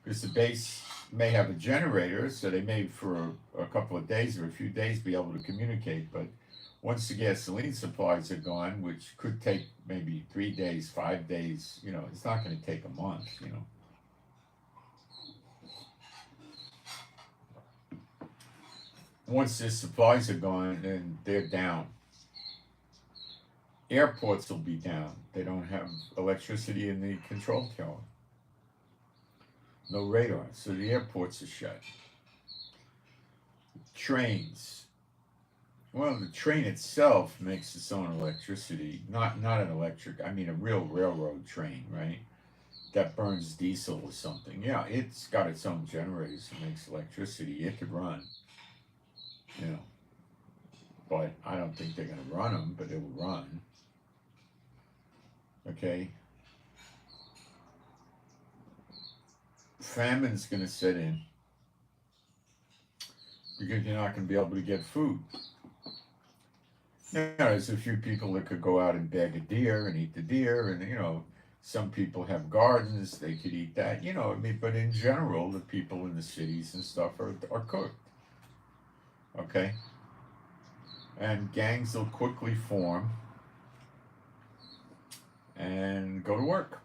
because the base may have a generator, so they may for a couple of days or a few days be able to communicate, but once the gasoline supplies are gone, which could take maybe 3 days, 5 days, you know, it's not going to take a month, you know. Once the supplies are gone, then they're down. Airports will be down. They don't have electricity in the control tower. No radar, so the airports are shut. Trains. Well, the train itself makes its own electricity. Not an electric, I mean a real railroad train, right? That burns diesel or something. Yeah, it's got its own generators that makes electricity. It could run, you know. But I don't think they're going to run them, but it will run. Okay. Famine's going to set in because you're not going to be able to get food. Now, there's a few people that could go out and bag a deer and eat the deer, and, you know, some people have gardens, they could eat that, you know, I mean, but in general, the people in the cities and stuff are cooked. Okay? And gangs will quickly form and go to work.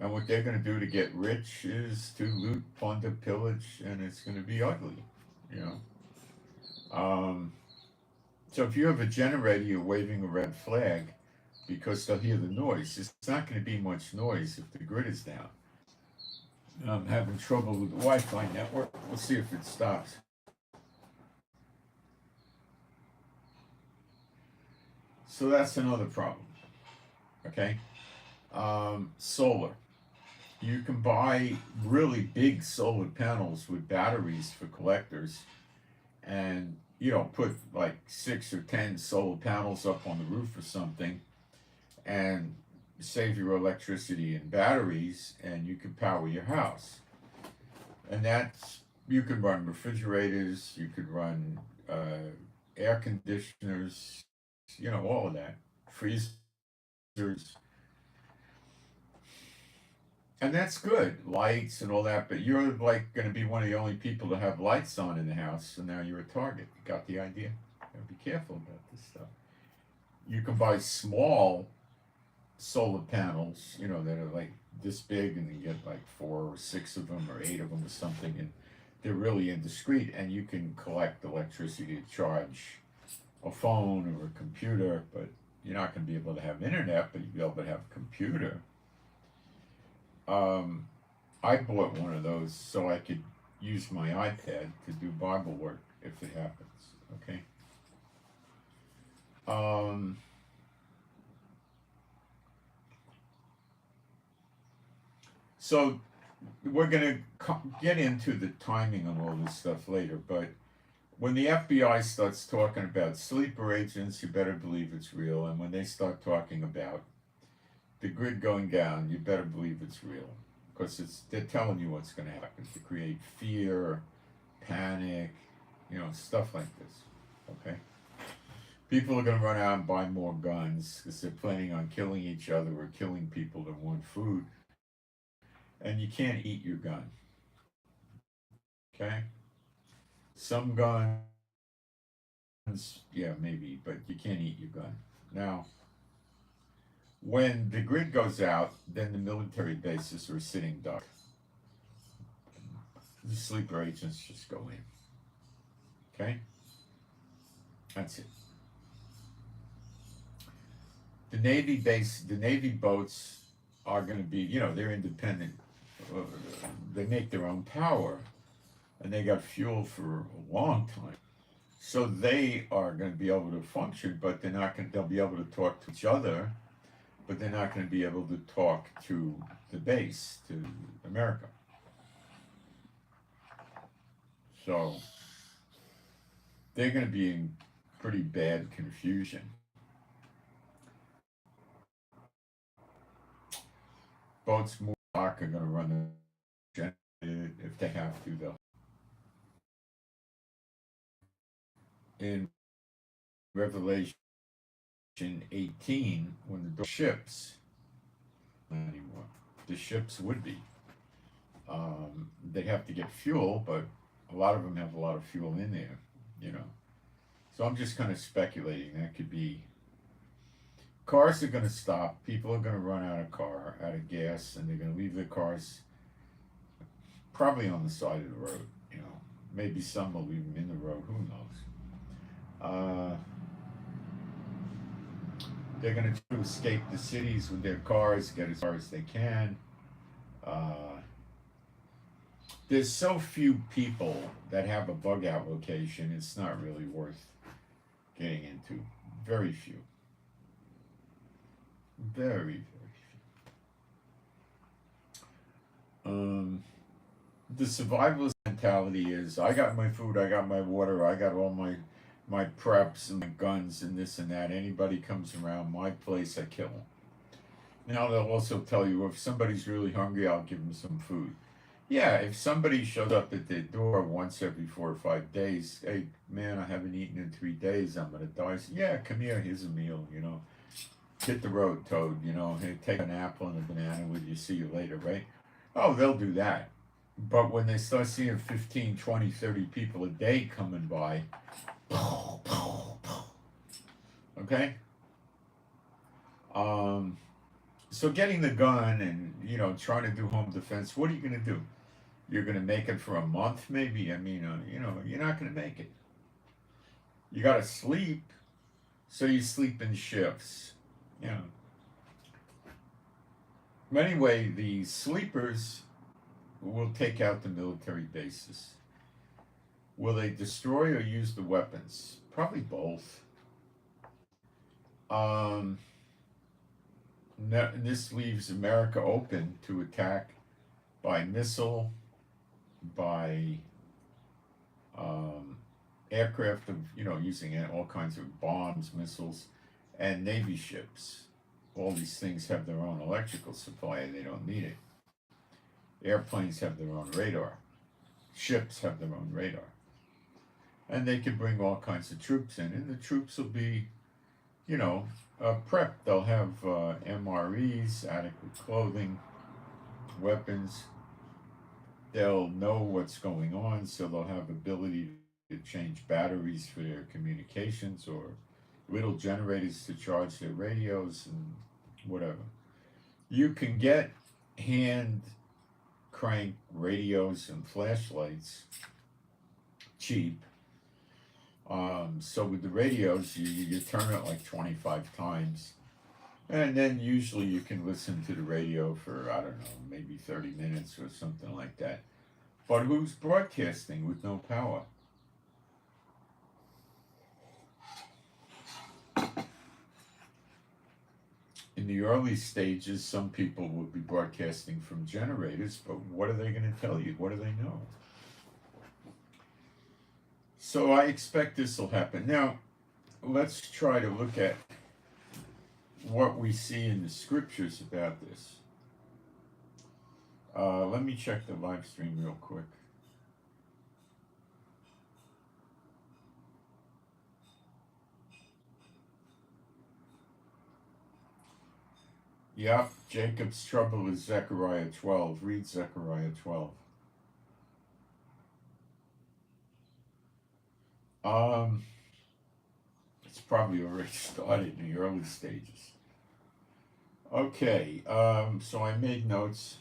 And what they're going to do to get rich is to loot, plunder, pillage, and it's going to be ugly, you know. So if you have a generator, you're waving a red flag because they'll hear the noise. It's not going to be much noise if the grid is down. I'm having trouble with the Wi-Fi network. We'll see if it stops. So that's another problem. Okay? Solar. You can buy really big solar panels with batteries for collectors, and put like 6 or 10 solar panels up on the roof or something, and save your electricity and batteries, and you can power your house. And that's, you could run refrigerators, you could run air conditioners, all of that, freezers, and that's good, lights and all that. But you're like going to be one of the only people to have lights on in the house, so now you're a target. You got the idea? Gotta be careful about this stuff. You can buy small solar panels, that are like this big, and you get like 4 or 6 of them or 8 of them or something, and they're really indiscreet, and you can collect electricity to charge a phone or a computer, but you're not going to be able to have internet, but you'll be able to have a computer. I bought one of those so I could use my iPad to do Bible work if it happens. Okay. So we're going to get into the timing on all this stuff later, but when the FBI starts talking about sleeper agents, you better believe it's real. And when they start talking about the grid going down, you better believe it's real, because they're telling you what's going to happen to create fear, panic, stuff like this. Okay. People are going to run out and buy more guns because they're planning on killing each other or killing people that want food. And you can't eat your gun. Okay? Some guns, yeah, maybe, but you can't eat your gun. Now, when the grid goes out, then the military bases are sitting duck. The sleeper agents just go in. Okay? That's it. The Navy boats are going to be, they're independent. They make their own power, and they got fuel for a long time. So they are going to be able to function, but they'll be able to talk to each other, but they're not going to be able to talk to the base, to America. So they're going to be in pretty bad confusion. Boats more are going to run the if they have to, though. In Revelation 18, when the ships anymore, the ships would be. They have to get fuel, but a lot of them have a lot of fuel in there, So I'm just kind of speculating. That could be. Cars are going to stop. People are going to run out of gas, and they're going to leave their cars probably on the side of the road. Maybe some will leave them in the road. Who knows? They're going to try to escape the cities with their cars, get as far as they can. There's so few people that have a bug out location, it's not really worth getting into. Very few. Very, very few. The survivalist mentality is, I got my food, I got my water, I got all my preps and my guns and this and that. Anybody comes around my place, I kill them. Now they'll also tell you, if somebody's really hungry, I'll give them some food. Yeah, if somebody shows up at their door once every 4 or 5 days, hey man, I haven't eaten in 3 days, I'm gonna die. So, yeah, come here, here's a meal, Hit the road, Toad, hey, take an apple and a banana with you, see you later, right? Oh, they'll do that. But when they start seeing 15, 20, 30 people a day coming by, okay? So getting the gun and, trying to do home defense, what are you going to do? You're going to make it for a month, maybe? I mean, you're not going to make it. You got to sleep, so you sleep in shifts. Anyway, the sleepers will take out the military bases. Will they destroy or use the weapons? Probably both. This leaves America open to attack by missile, by um, aircraft of, using all kinds of bombs, missiles, and Navy ships. All these things have their own electrical supply and they don't need it. Airplanes have their own radar. Ships have their own radar. And they can bring all kinds of troops in, and the troops will be, prepped. They'll have MREs, adequate clothing, weapons. They'll know what's going on, so they'll have ability to change batteries for their communications or little generators to charge their radios and whatever. You can get hand crank radios and flashlights cheap. So with the radios, you turn it like 25 times. And then usually you can listen to the radio for, I don't know, maybe 30 minutes or something like that. But who's broadcasting with no power? In the early stages, some people would be broadcasting from generators, but what are they going to tell you? What do they know? So I expect this will happen. Now, let's try to look at what we see in the scriptures about this. Let me check the live stream real quick. Yep, Jacob's trouble is Zechariah 12. Read Zechariah 12. It's probably already started in the early stages. Okay, so I made notes.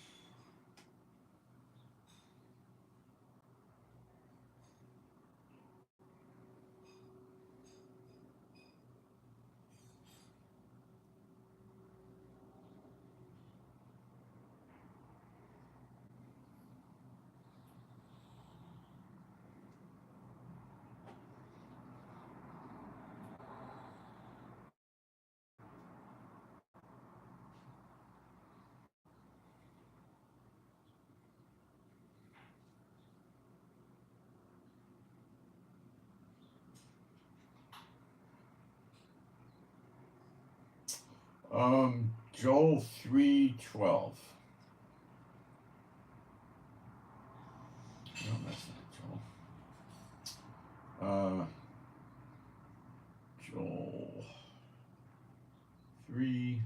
Joel 3:12. No, that's not Joel. Joel 3:12.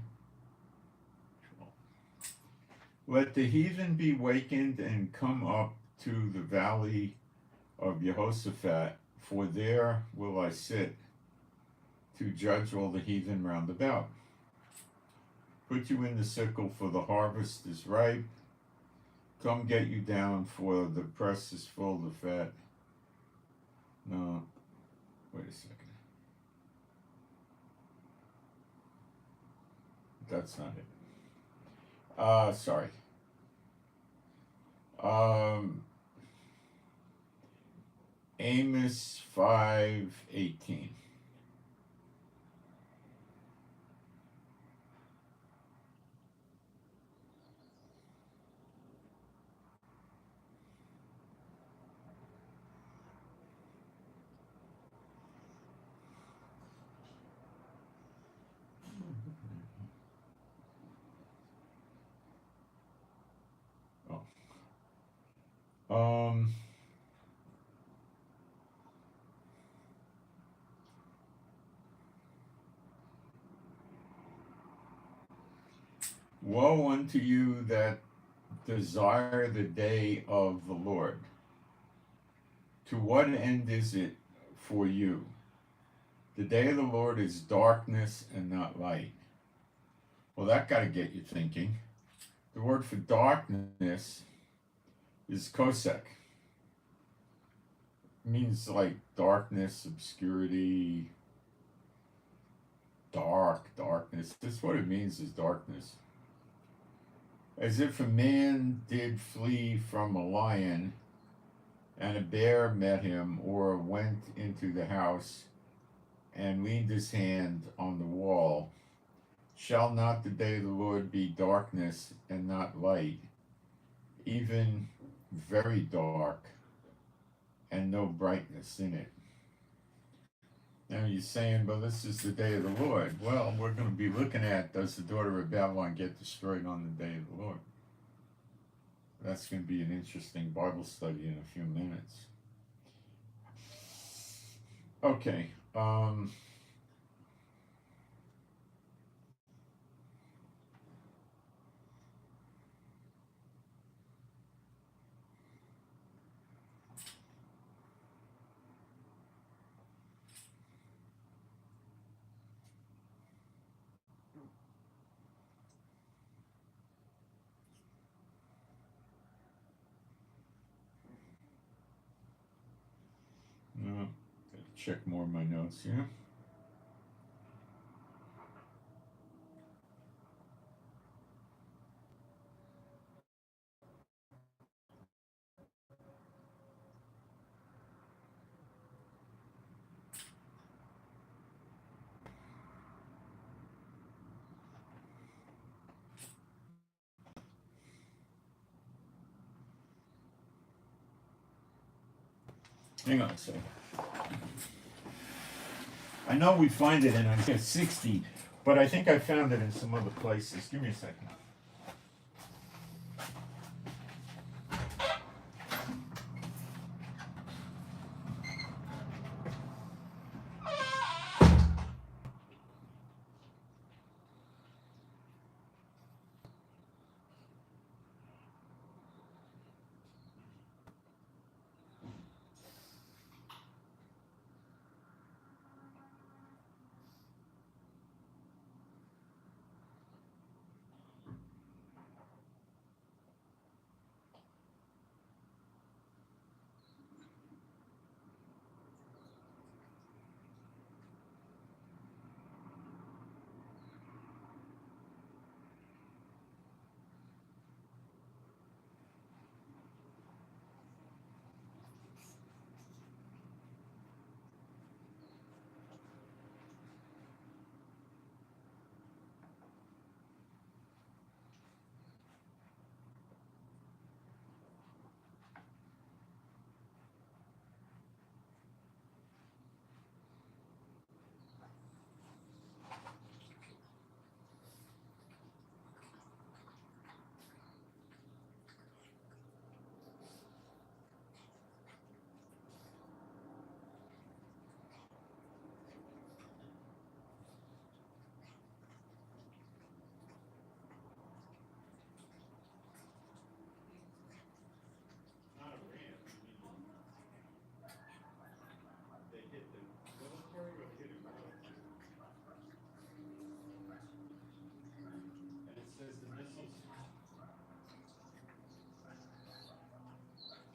Let the heathen be wakened and come up to the valley of Jehoshaphat, for there will I sit to judge all the heathen round about. Put you in the sickle, for the harvest is ripe. Come get you down, for the press is full of fat. No, wait a second. That's not it. Sorry. Amos 5:18. Woe unto you that desire the day of the Lord. To what end is it for you? The day of the Lord is darkness and not light. Well, that got to get you thinking. The word for darkness is kosek. It means like darkness, obscurity, darkness. That's what it means, is darkness. As if a man did flee from a lion, and a bear met him, or went into the house and leaned his hand on the wall. Shall not the day of the Lord be darkness and not light? even very dark, and no brightness in it. Now you're saying, well, this is the day of the Lord. Well, we're going to be looking at, does the daughter of Babylon get destroyed on the day of the Lord? That's going to be an interesting Bible study in a few minutes. Okay. Gotta check more of my notes here. Hang on a second. I know we find it in Isaiah 60, but I think I found it in some other places. Give me a second.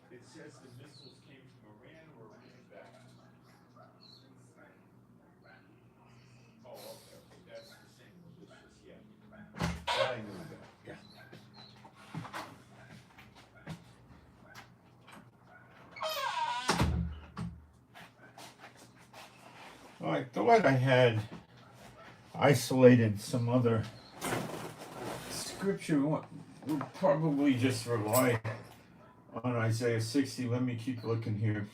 It says the missiles came from Iran or Iran back. Oh, okay. That's the same militias, yeah. That I knew that, yeah. Well, I thought I had isolated some other scripture. We'll probably just rely on Isaiah 60. Let me keep looking here.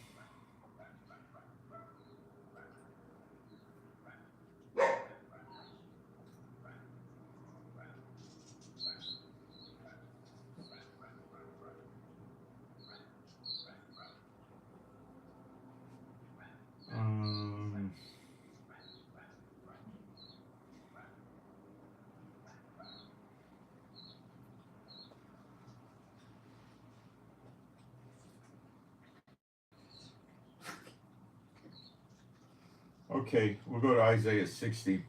Okay, we'll go to Isaiah 60,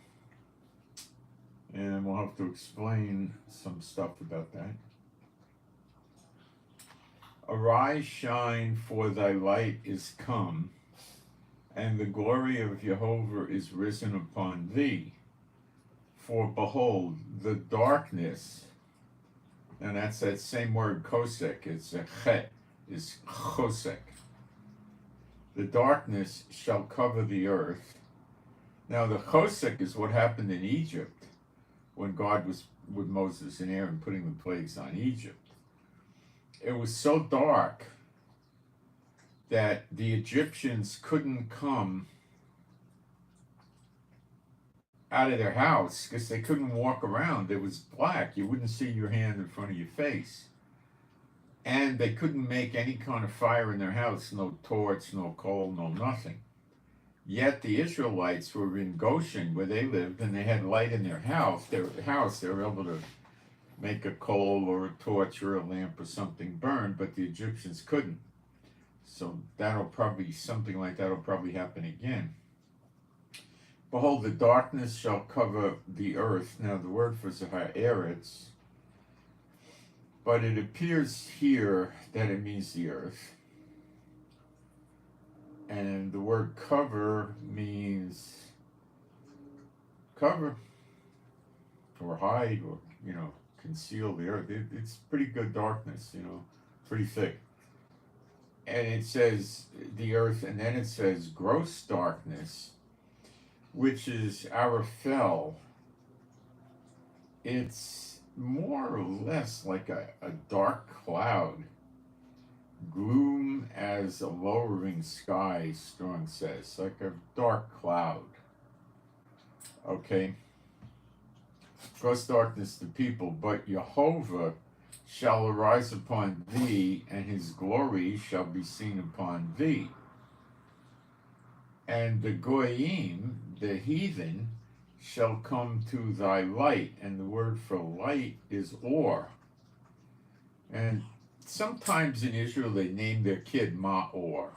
and we'll have to explain some stuff about that. Arise, shine, for thy light is come, and the glory of Jehovah is risen upon thee. For behold, the darkness, and that's that same word kosek, it's a chet, is chosek. The darkness shall cover the earth. Now the chosek is what happened in Egypt when God was with Moses and Aaron putting the plagues on Egypt. it was so dark that the Egyptians couldn't come out of their house because they couldn't walk around. It was black. You wouldn't see your hand in front of your face. And they couldn't make any kind of fire in their house, no torch, no coal, no nothing. Yet the Israelites were in Goshen where they lived, and they had light in their house. They were able to make a coal or a torch or a lamp or something burn, but the Egyptians couldn't. So something like that will probably happen again. Behold, the darkness shall cover the earth. Now the word for Eretz, but it appears here that it means the earth. And the word cover means cover or hide or, conceal the earth. It's pretty good darkness, pretty thick. And it says the earth, and then it says gross darkness, which is Arafel. It's more or less like a dark cloud. Gloom as a lowering sky, Strong says, like a dark cloud. Okay. Gross darkness to people, but Jehovah shall arise upon thee, and his glory shall be seen upon thee. And the Goyim, the heathen, shall come to thy light. And the word for light is or. And sometimes in Israel they name their kid Ma'or.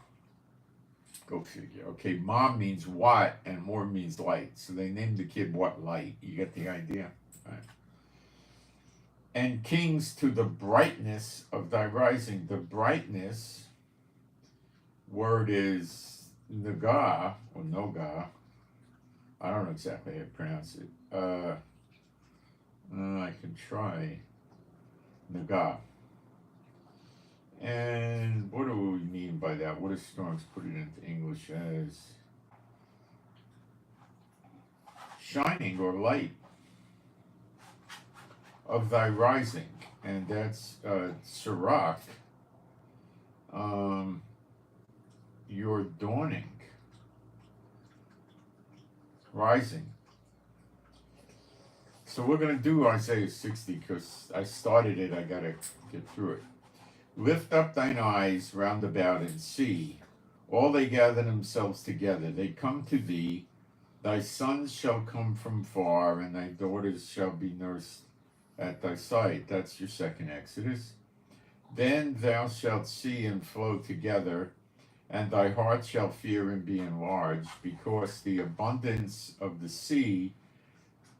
Go figure. Okay, Ma means what, and Or means light. So they named the kid what light. You get the idea? Right. And kings to the brightness of thy rising. The brightness word is Naga, or Noga. I don't know exactly how to pronounce it. I can try. Naga. And what do we mean by that? What does Strong's put it into English as? Shining or light of thy rising. And that's Sirach. Your dawning. Rising. So we're going to do Isaiah 60 because I started it. I got to get through it. Lift up thine eyes round about and see. All they gather themselves together. They come to thee. Thy sons shall come from far, and thy daughters shall be nursed at thy sight. That's your second Exodus. Then thou shalt see and flow together, and thy heart shall fear and be enlarged, because the abundance of the sea,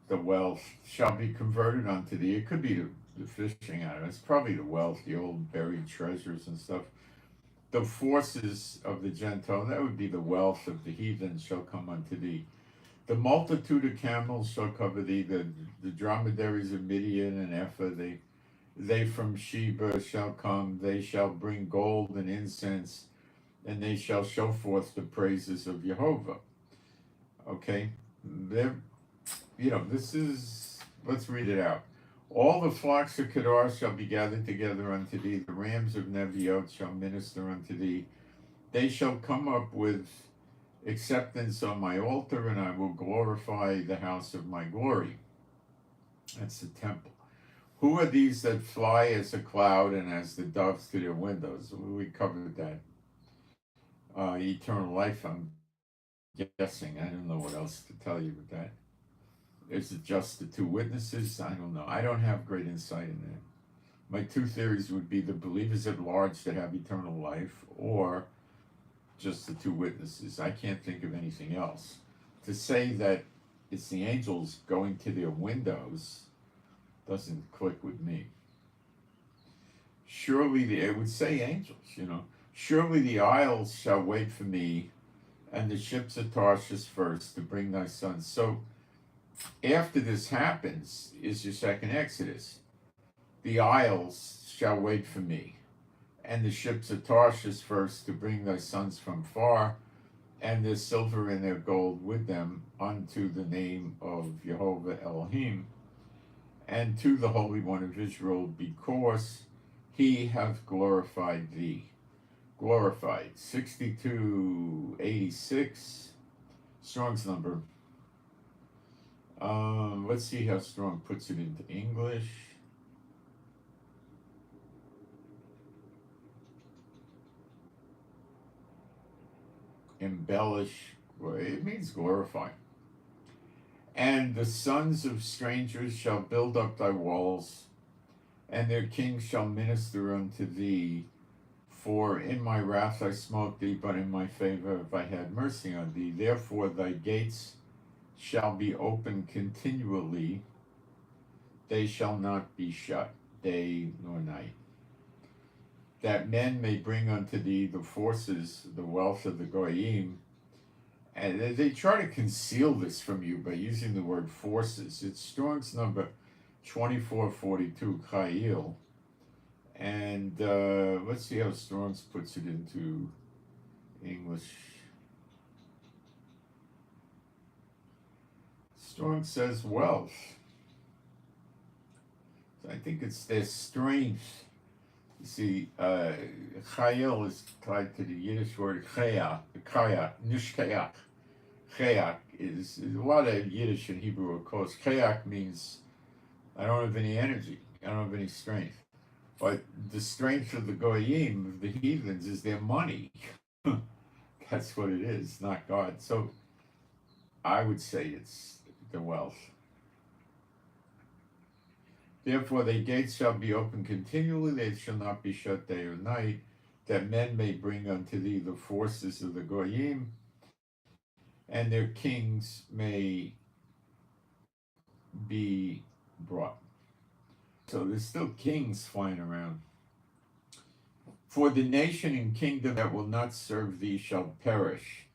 the wealth, shall be converted unto thee. It could be the fishing out of it. It's probably the wealth, the old buried treasures and stuff. The forces of the Gentile, that would be the wealth of the heathen, shall come unto thee. The multitude of camels shall cover thee, the dromedaries of Midian and Ephah, they from Sheba shall come, they shall bring gold and incense, and they shall show forth the praises of Jehovah. Okay? This is, let's read it out. All the flocks of Kedar shall be gathered together unto thee, the rams of Neviot shall minister unto thee. They shall come up with acceptance on my altar, and I will glorify the house of my glory. That's the temple. Who are these that fly as a cloud and as the doves to their windows? We covered that. Eternal life, I'm guessing. I don't know what else to tell you with that. Is it just the two witnesses? I don't know. I don't have great insight in that. My two theories would be the believers at large that have eternal life, or just the two witnesses. I can't think of anything else. To say that it's the angels going to their windows doesn't click with me. Surely, it would say angels, Surely the isles shall wait for me, and the ships of Tarshish first to bring thy sons. So, after this happens is your second Exodus. The isles shall wait for me, and the ships of Tarshish first to bring thy sons from far, and their silver and their gold with them unto the name of Jehovah Elohim, and to the Holy One of Israel, because he hath glorified thee. Glorified. 6286, Strong's number. Let's see how Strong puts it into English. Embellish, it means glorify. And the sons of strangers shall build up thy walls, and their kings shall minister unto thee. For in my wrath I smote thee, but in my favor have I had mercy on thee. Therefore thy gates shall be open continually, they shall not be shut, day nor night. That men may bring unto thee the forces, the wealth of the Goyim. And they try to conceal this from you by using the word forces. It's Strong's number 2442, Chayil. And let's see how Strong's puts it into English. Strong says wealth. So I think it's their strength. You see, Chayil is tied to the Yiddish word chaya, nishkayak. Chayak is a lot of Yiddish and Hebrew, of course. Chayak means I don't have any energy, I don't have any strength. But the strength of the Goyim, of the heathens, is their money. That's what it is, not God. So I would say it's the wealth. Therefore thy gates shall be open continually, they shall not be shut day or night, that men may bring unto thee the forces of the Goyim, and their kings may be brought. So there's still kings flying around. For the nation and kingdom that will not serve thee shall perish.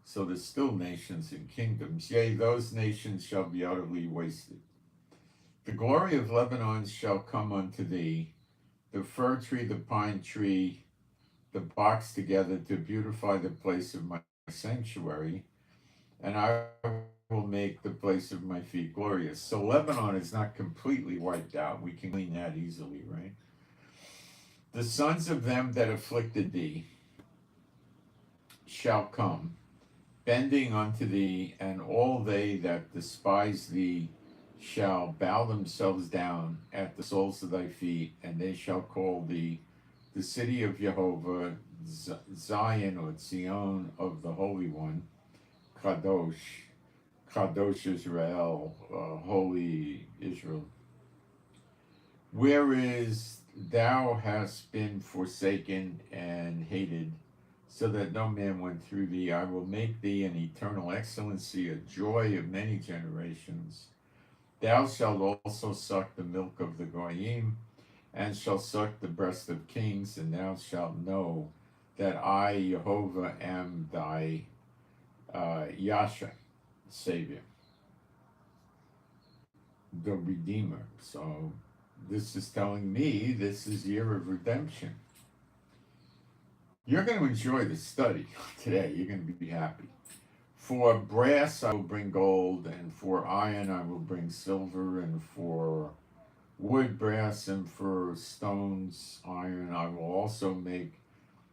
So there's still nations and kingdoms. Yea, those nations shall be utterly wasted. The glory of Lebanon shall come unto thee, the fir tree, the pine tree, the box together to beautify the place of my sanctuary, and I will make the place of my feet glorious. So Lebanon is not completely wiped out. We can clean that easily, right? The sons of them that afflicted thee shall come, bending unto thee, and all they that despise thee shall bow themselves down at the soles of thy feet, and they shall call thee the city of Jehovah, Zion or Zion of the Holy One, Kadosh, Kadosh Israel, Holy Israel. Whereas thou hast been forsaken and hated, so that no man went through thee, I will make thee an eternal excellency, a joy of many generations. Thou shalt also suck the milk of the Goyim, and shalt suck the breast of kings, and thou shalt know that I, Jehovah, am thy Yasha, Savior, the Redeemer. So this is telling me this is year of redemption. You're going to enjoy the study today. You're going to be happy. For brass I will bring gold, and for iron I will bring silver, and for wood, brass, and for stones, iron, I will also make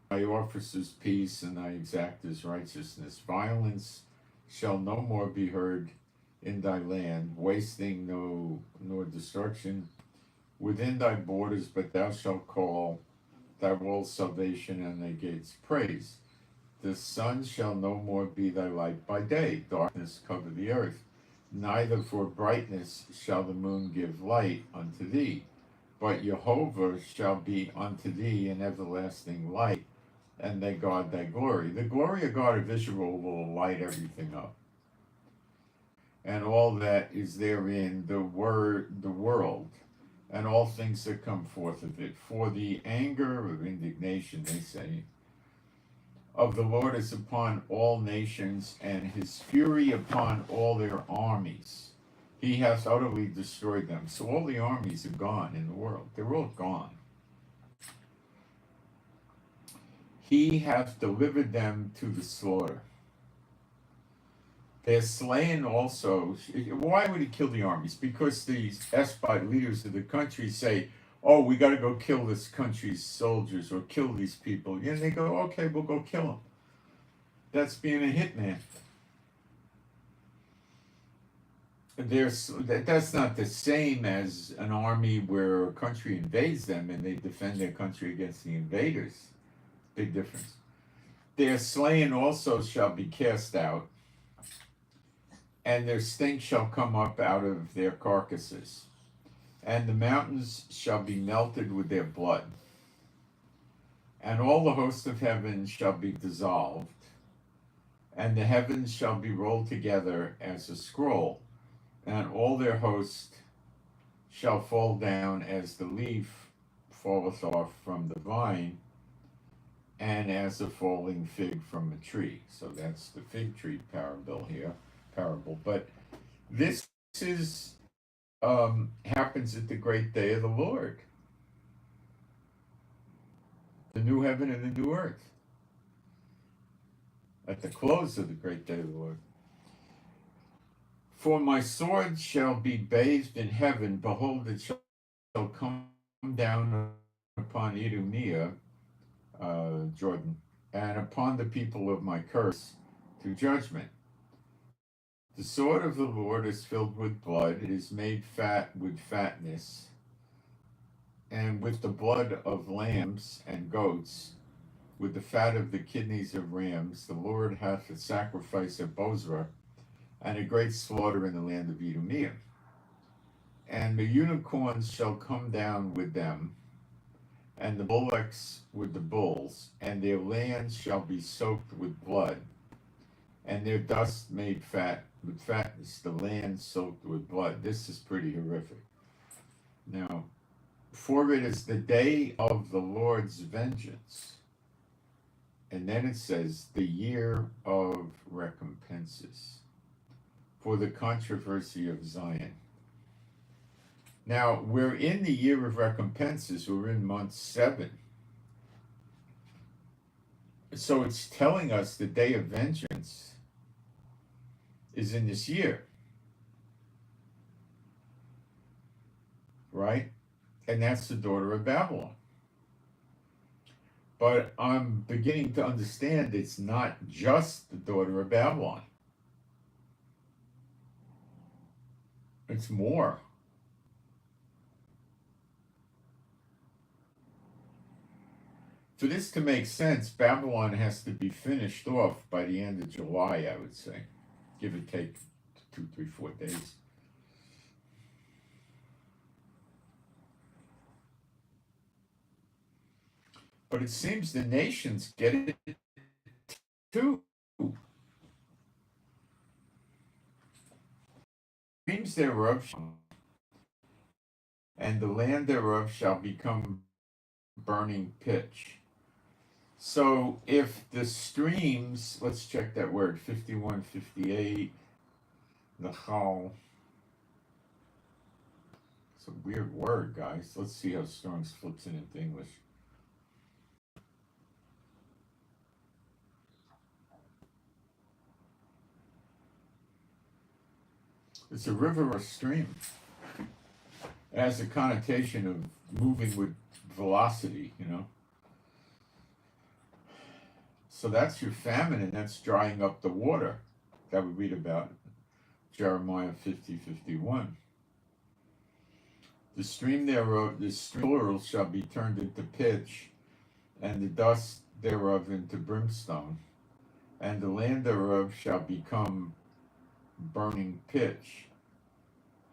thy officers peace, and thy exactors righteousness. Violence shall no more be heard in thy land, wasting nor destruction within thy borders, but thou shalt call thy walls salvation, and thy gates praise. The sun shall no more be thy light by day, darkness cover the earth. Neither for brightness shall the moon give light unto thee, but Jehovah shall be unto thee an everlasting light, and thy God thy glory. The glory of God of Israel will light everything up, and all that is therein, the world, and all things that come forth of it. For the anger of indignation, they say, of the Lord is upon all nations, and his fury upon all their armies. He hath utterly destroyed them. So all the armies are gone in the world. They're all gone. He hath delivered them to the slaughter. They're slain also. Why would he kill the armies? Because these expire leaders of the country say, oh, we got to go kill this country's soldiers or kill these people. And they go, okay, we'll go kill them. That's being a hitman. That's not the same as an army where a country invades them and they defend their country against the invaders. Big difference. Their slain also shall be cast out, and their stink shall come up out of their carcasses, and the mountains shall be melted with their blood, and all the host of heaven shall be dissolved, and the heavens shall be rolled together as a scroll, and all their host shall fall down as the leaf falleth off from the vine, and as a falling fig from a tree. So that's the fig tree parable here. But this is happens at the great day of the Lord, the new heaven and the new earth, at the close of the great day of the Lord. For my sword shall be bathed in heaven, behold, it shall come down upon Idumea, Jordan, and upon the people of my curse to judgment. The sword of the Lord is filled with blood, it is made fat with fatness, and with the blood of lambs and goats, with the fat of the kidneys of rams, the Lord hath a sacrifice of Bozrah, and a great slaughter in the land of Idumea. And the unicorns shall come down with them, and the bullocks with the bulls, and their lands shall be soaked with blood, and their dust made fat with fatness, the land soaked with blood. This is pretty horrific. Now, for it is the day of the Lord's vengeance. And then it says, the year of recompenses, for the controversy of Zion. Now, we're in the year of recompenses. We're in month 7. So it's telling us the day of vengeance is in this year. Right? And that's the daughter of Babylon. But I'm beginning to understand it's not just the daughter of Babylon. It's more. For this to make sense, Babylon has to be finished off by the end of July, I would say. Give or take 2, 3, 4 days. But it seems the nations get it too. Streams thereof, and the land thereof shall become burning pitch. So if the streams, let's check that word, 5158, Nahal. It's a weird word, guys. Let's see how Strong's flips it into English. It's a river or stream. It has a connotation of moving with velocity, you know. So that's your famine, and that's drying up the water that we read about Jeremiah 50:51. The stream thereof, the plural, shall be turned into pitch, and the dust thereof into brimstone, and the land thereof shall become burning pitch.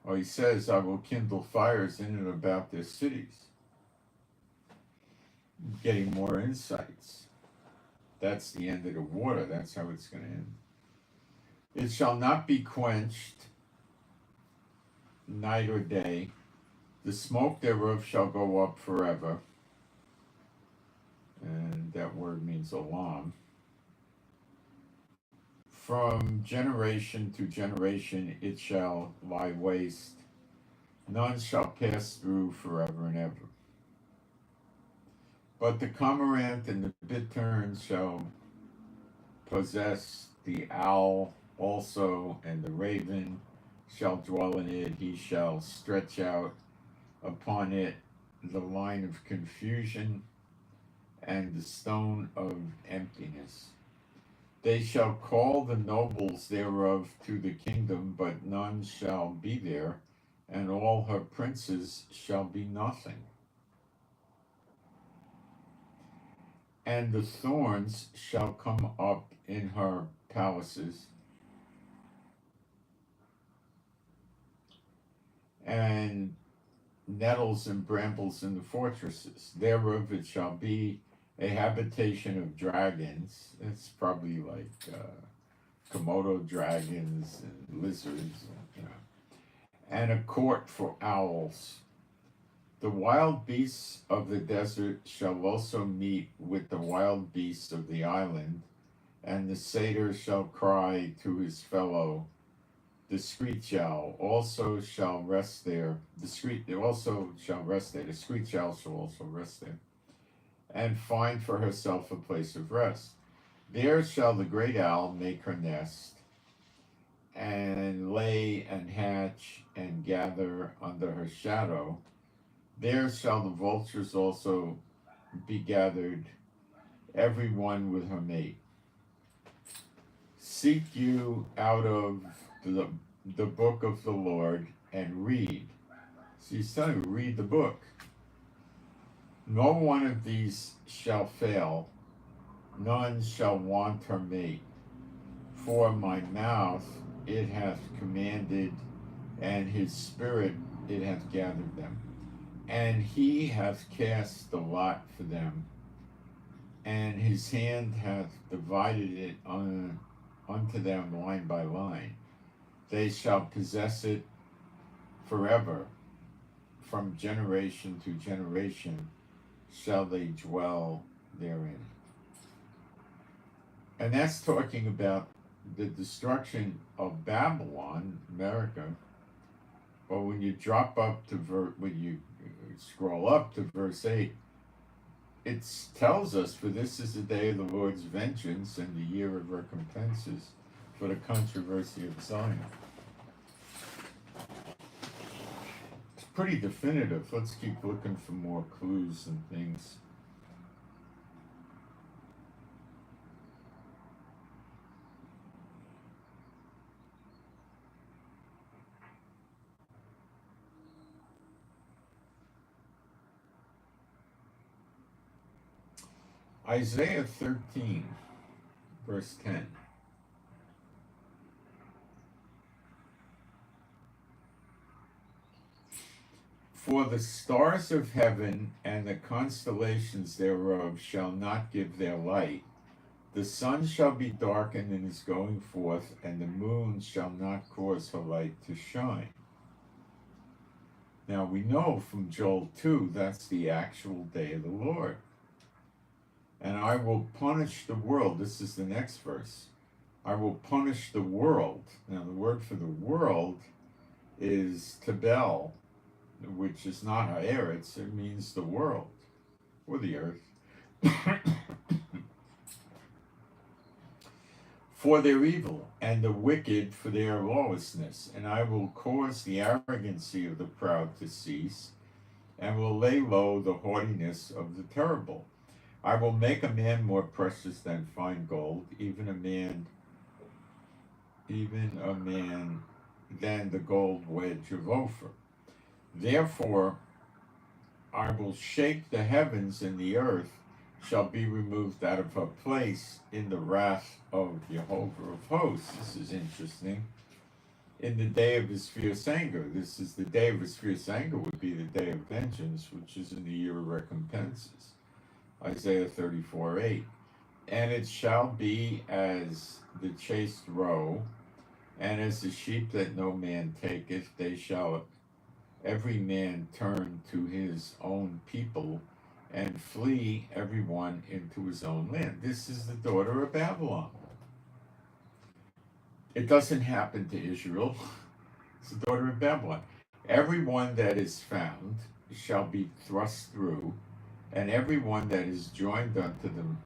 Or he says, I will kindle fires in and about their cities. Getting more insights. That's the end of the water. That's how it's going to end. It shall not be quenched night or day. The smoke thereof shall go up forever. And that word means alarm. From generation to generation it shall lie waste. None shall pass through forever and ever. But the cormorant and the bittern shall possess the owl also, and the raven shall dwell in it. He shall stretch out upon it the line of confusion, and the stone of emptiness. They shall call the nobles thereof to the kingdom, but none shall be there, and all her princes shall be nothing. And the thorns shall come up in her palaces, and nettles and brambles in the fortresses. Thereof it shall be a habitation of dragons. It's probably like Komodo dragons and lizards, and a court for owls. The wild beasts of the desert shall also meet with the wild beasts of the island, and the satyr shall cry to his fellow. The screech owl also shall rest there. The screech also shall rest there. The screech owl shall also rest there, and find for herself a place of rest. There shall the great owl make her nest, and lay and hatch and gather under her shadow. There shall the vultures also be gathered, every one with her mate. Seek you out of the book of the Lord and read. So he's telling you, read the book. No one of these shall fail, none shall want her mate. For my mouth it hath commanded, and his spirit it hath gathered them. And he hath cast the lot for them, and his hand hath divided it unto them line by line. They shall possess it forever, from generation to generation shall they dwell therein. And that's talking about the destruction of Babylon, America. But when you drop up to when you scroll up to verse 8, it tells us, for this is the day of the Lord's vengeance and the year of recompenses for the controversy of Zion. It's pretty definitive. Let's keep looking for more clues and things. Isaiah 13, verse 10. For the stars of heaven and the constellations thereof shall not give their light. The sun shall be darkened in his going forth, and the moon shall not cause her light to shine. Now we know from Joel 2 that's the actual day of the Lord. And I will punish the world. This is the next verse. I will punish the world. Now the word for the world is Tabel, which is not Haaretz. It means the world, or the earth. For their evil, and the wicked for their lawlessness. And I will cause the arrogancy of the proud to cease, and will lay low the haughtiness of the terrible. I will make a man more precious than fine gold, even a man than the gold wedge of Ophir. Therefore, I will shake the heavens, and the earth shall be removed out of her place in the wrath of Jehovah of hosts. This is interesting. In the day of his fierce anger. This is the day of his fierce anger would be the day of vengeance, which is in the year of recompenses. Isaiah 34:8. And it shall be as the chased roe, and as the sheep that no man taketh, they shall every man turn to his own people, and flee every one into his own land. This is the daughter of Babylon. It doesn't happen to Israel. It's the daughter of Babylon. Everyone that is found shall be thrust through, and every one that is joined unto them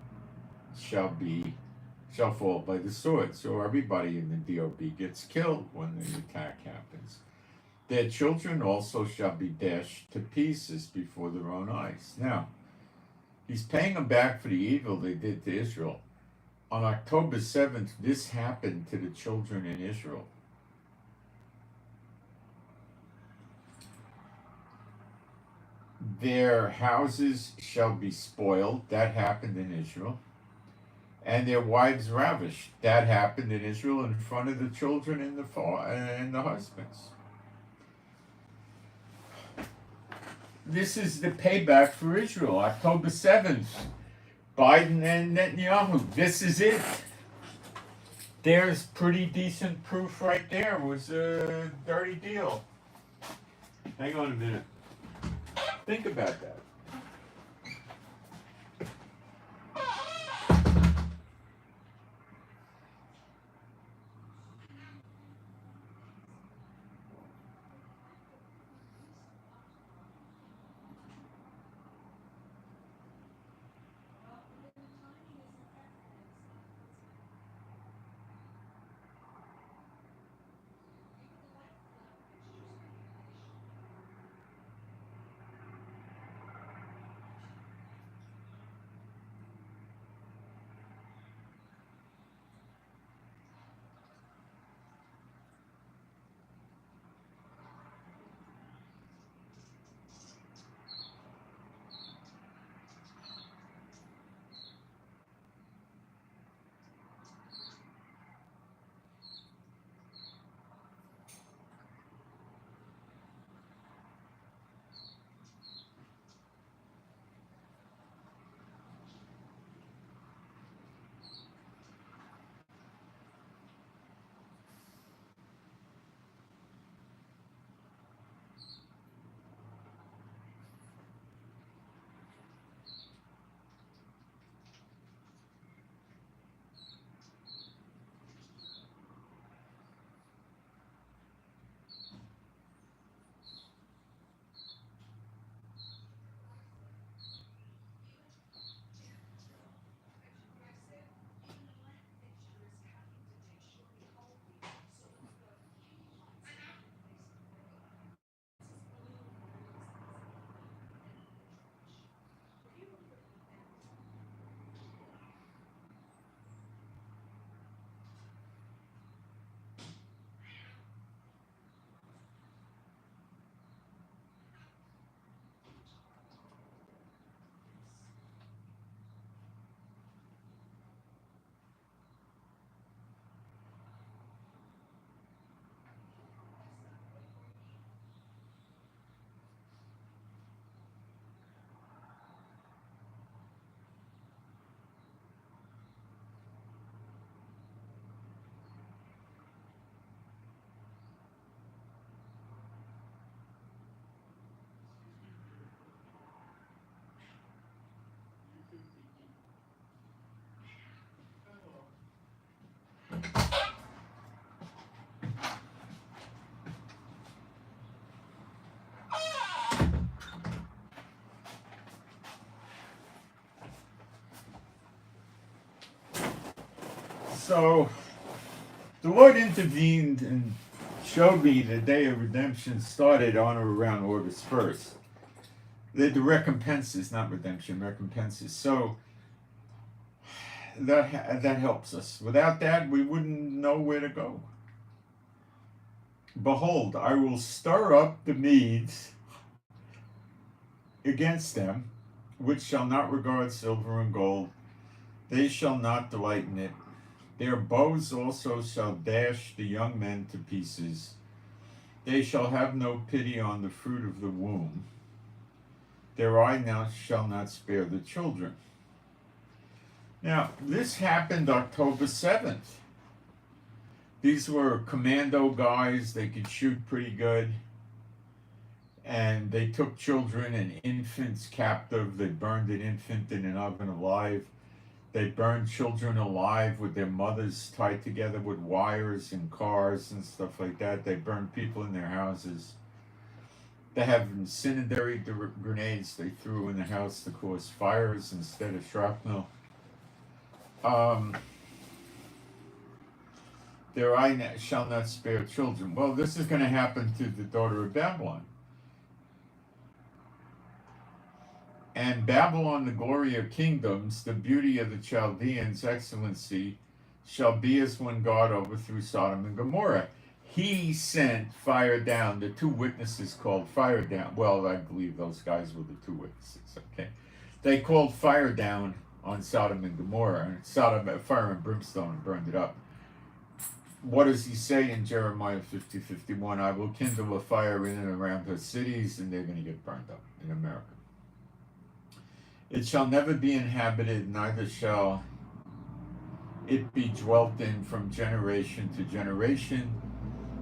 shall fall by the sword. So everybody in the DOB gets killed when the attack happens. Their children also shall be dashed to pieces before their own eyes. Now, he's paying them back for the evil they did to Israel. On October 7th, this happened to the children in Israel. Their houses shall be spoiled. That happened in Israel. And their wives ravished. That happened in Israel in front of the children and the husbands. This is the payback for Israel. October 7th. Biden and Netanyahu. This is it. There's pretty decent proof right there. It was a dirty deal. Hang on a minute. Think about that. So, the Lord intervened and showed me the day of redemption started on or around August 1st. The recompenses, not redemption, recompenses. So, that helps us. Without that, we wouldn't know where to go. Behold, I will stir up the Medes against them, which shall not regard silver and gold. They shall not delight in it. Their bows also shall dash the young men to pieces. They shall have no pity on the fruit of the womb. Their eye now shall not spare the children. Now, this happened October 7th. These were commando guys. They could shoot pretty good. And they took children and infants captive. They burned an infant in an oven alive. They burned children alive with their mothers tied together with wires in cars and stuff like that. They burned people in their houses. They have incendiary grenades they threw in the house to cause fires instead of shrapnel. their eye shall not spare children. Well, this is going to happen to the daughter of Babylon. And Babylon, the glory of kingdoms, the beauty of the Chaldeans' excellency, shall be as when God overthrew Sodom and Gomorrah. He sent fire down, the two witnesses called fire down. Well, I believe those guys were the two witnesses, okay? They called fire down on Sodom and Gomorrah, and Sodom, fire and brimstone, and burned it up. What does he say in Jeremiah 50:51? I will kindle a fire in and around her cities, and they're going to get burned up in America. It shall never be inhabited, neither shall it be dwelt in from generation to generation.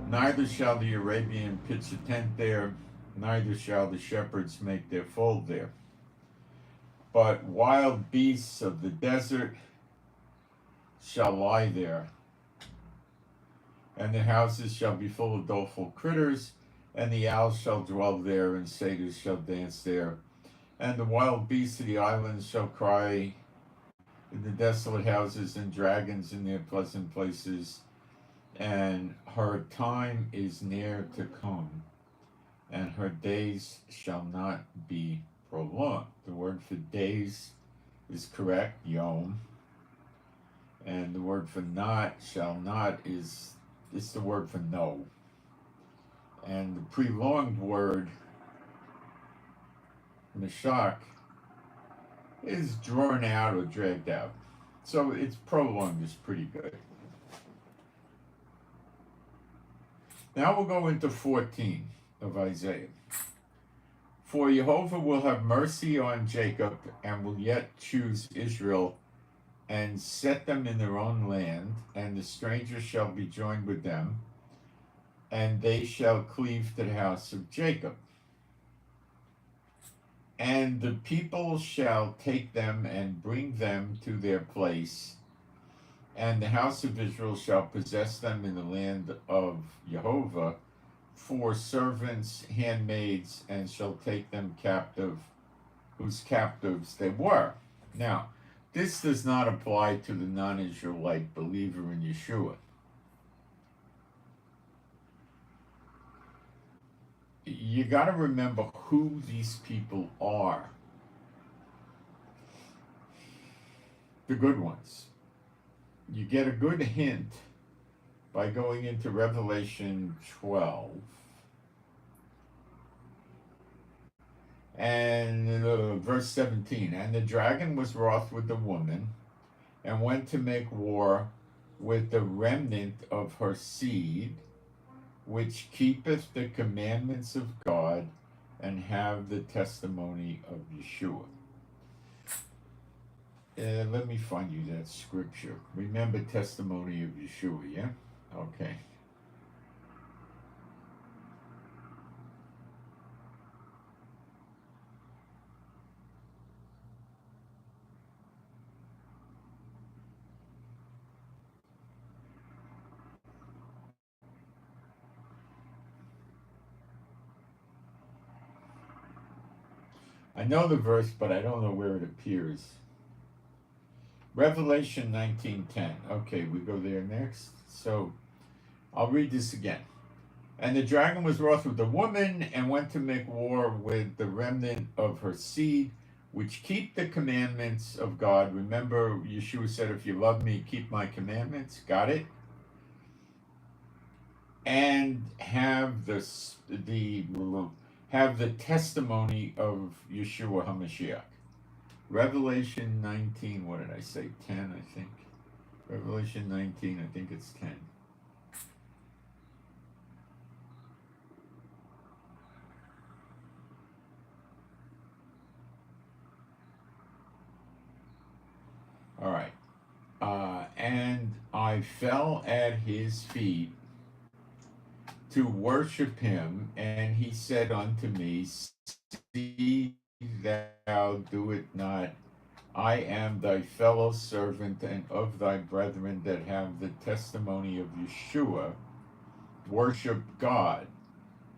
Neither shall the Arabian pitch a tent there, neither shall the shepherds make their fold there. But wild beasts of the desert shall lie there, and the houses shall be full of doleful critters, and the owls shall dwell there, and satyrs shall dance there. And the wild beasts of the islands shall cry in the desolate houses, and dragons in their pleasant places. And her time is near to come, and her days shall not be prolonged. The word for days is correct, yom. And the word for not, shall not, is the word for no. And the prolonged word, meshach, is drawn out or dragged out. So it's prolonged is pretty good. Now we'll go into 14 of Isaiah. For Jehovah will have mercy on Jacob, and will yet choose Israel, and set them in their own land, and the stranger shall be joined with them, and they shall cleave to the house of Jacob. And the people shall take them and bring them to their place, and the house of Israel shall possess them in the land of Jehovah for servants, handmaids, and shall take them captive, whose captives they were. Now, this does not apply to the non-Israelite believer in Yeshua. You got to remember who these people are. The good ones. You get a good hint by going into Revelation 12 and verse 17. And the dragon was wroth with the woman, and went to make war with the remnant of her seed, which keepeth the commandments of God, and have the testimony of Yeshua. Let me find you that scripture. Remember testimony of Yeshua, yeah? Okay. I know the verse, but I don't know where it appears. Revelation 19:10. Okay, we go there next. So I'll read this again. And the dragon was wroth with the woman, and went to make war with the remnant of her seed, which keep the commandments of God. Remember, Yeshua said, if you love me, keep my commandments. Got it? And have the testimony of Yeshua HaMashiach. Revelation 19, what did I say? 10, I think. Revelation 19, I think it's 10. All right. And I fell at his feet to worship him, and he said unto me, see thou do it not. I am thy fellow servant, and of thy brethren that have the testimony of Yeshua. Worship God.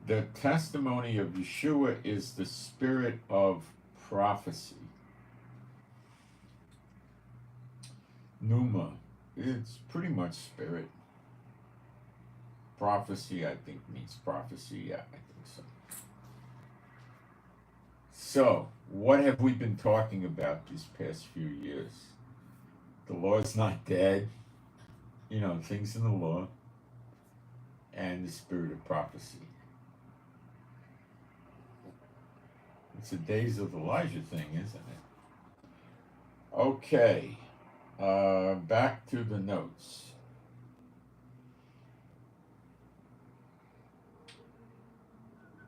The testimony of Yeshua is the spirit of prophecy. Pneuma. It's pretty much spirit. Prophecy, I think, means prophecy. Yeah, I think so. So, what have we been talking about these past few years? The law is not dead, things in the law, and the spirit of prophecy. It's the days of Elijah thing, isn't it? Okay, back to the notes.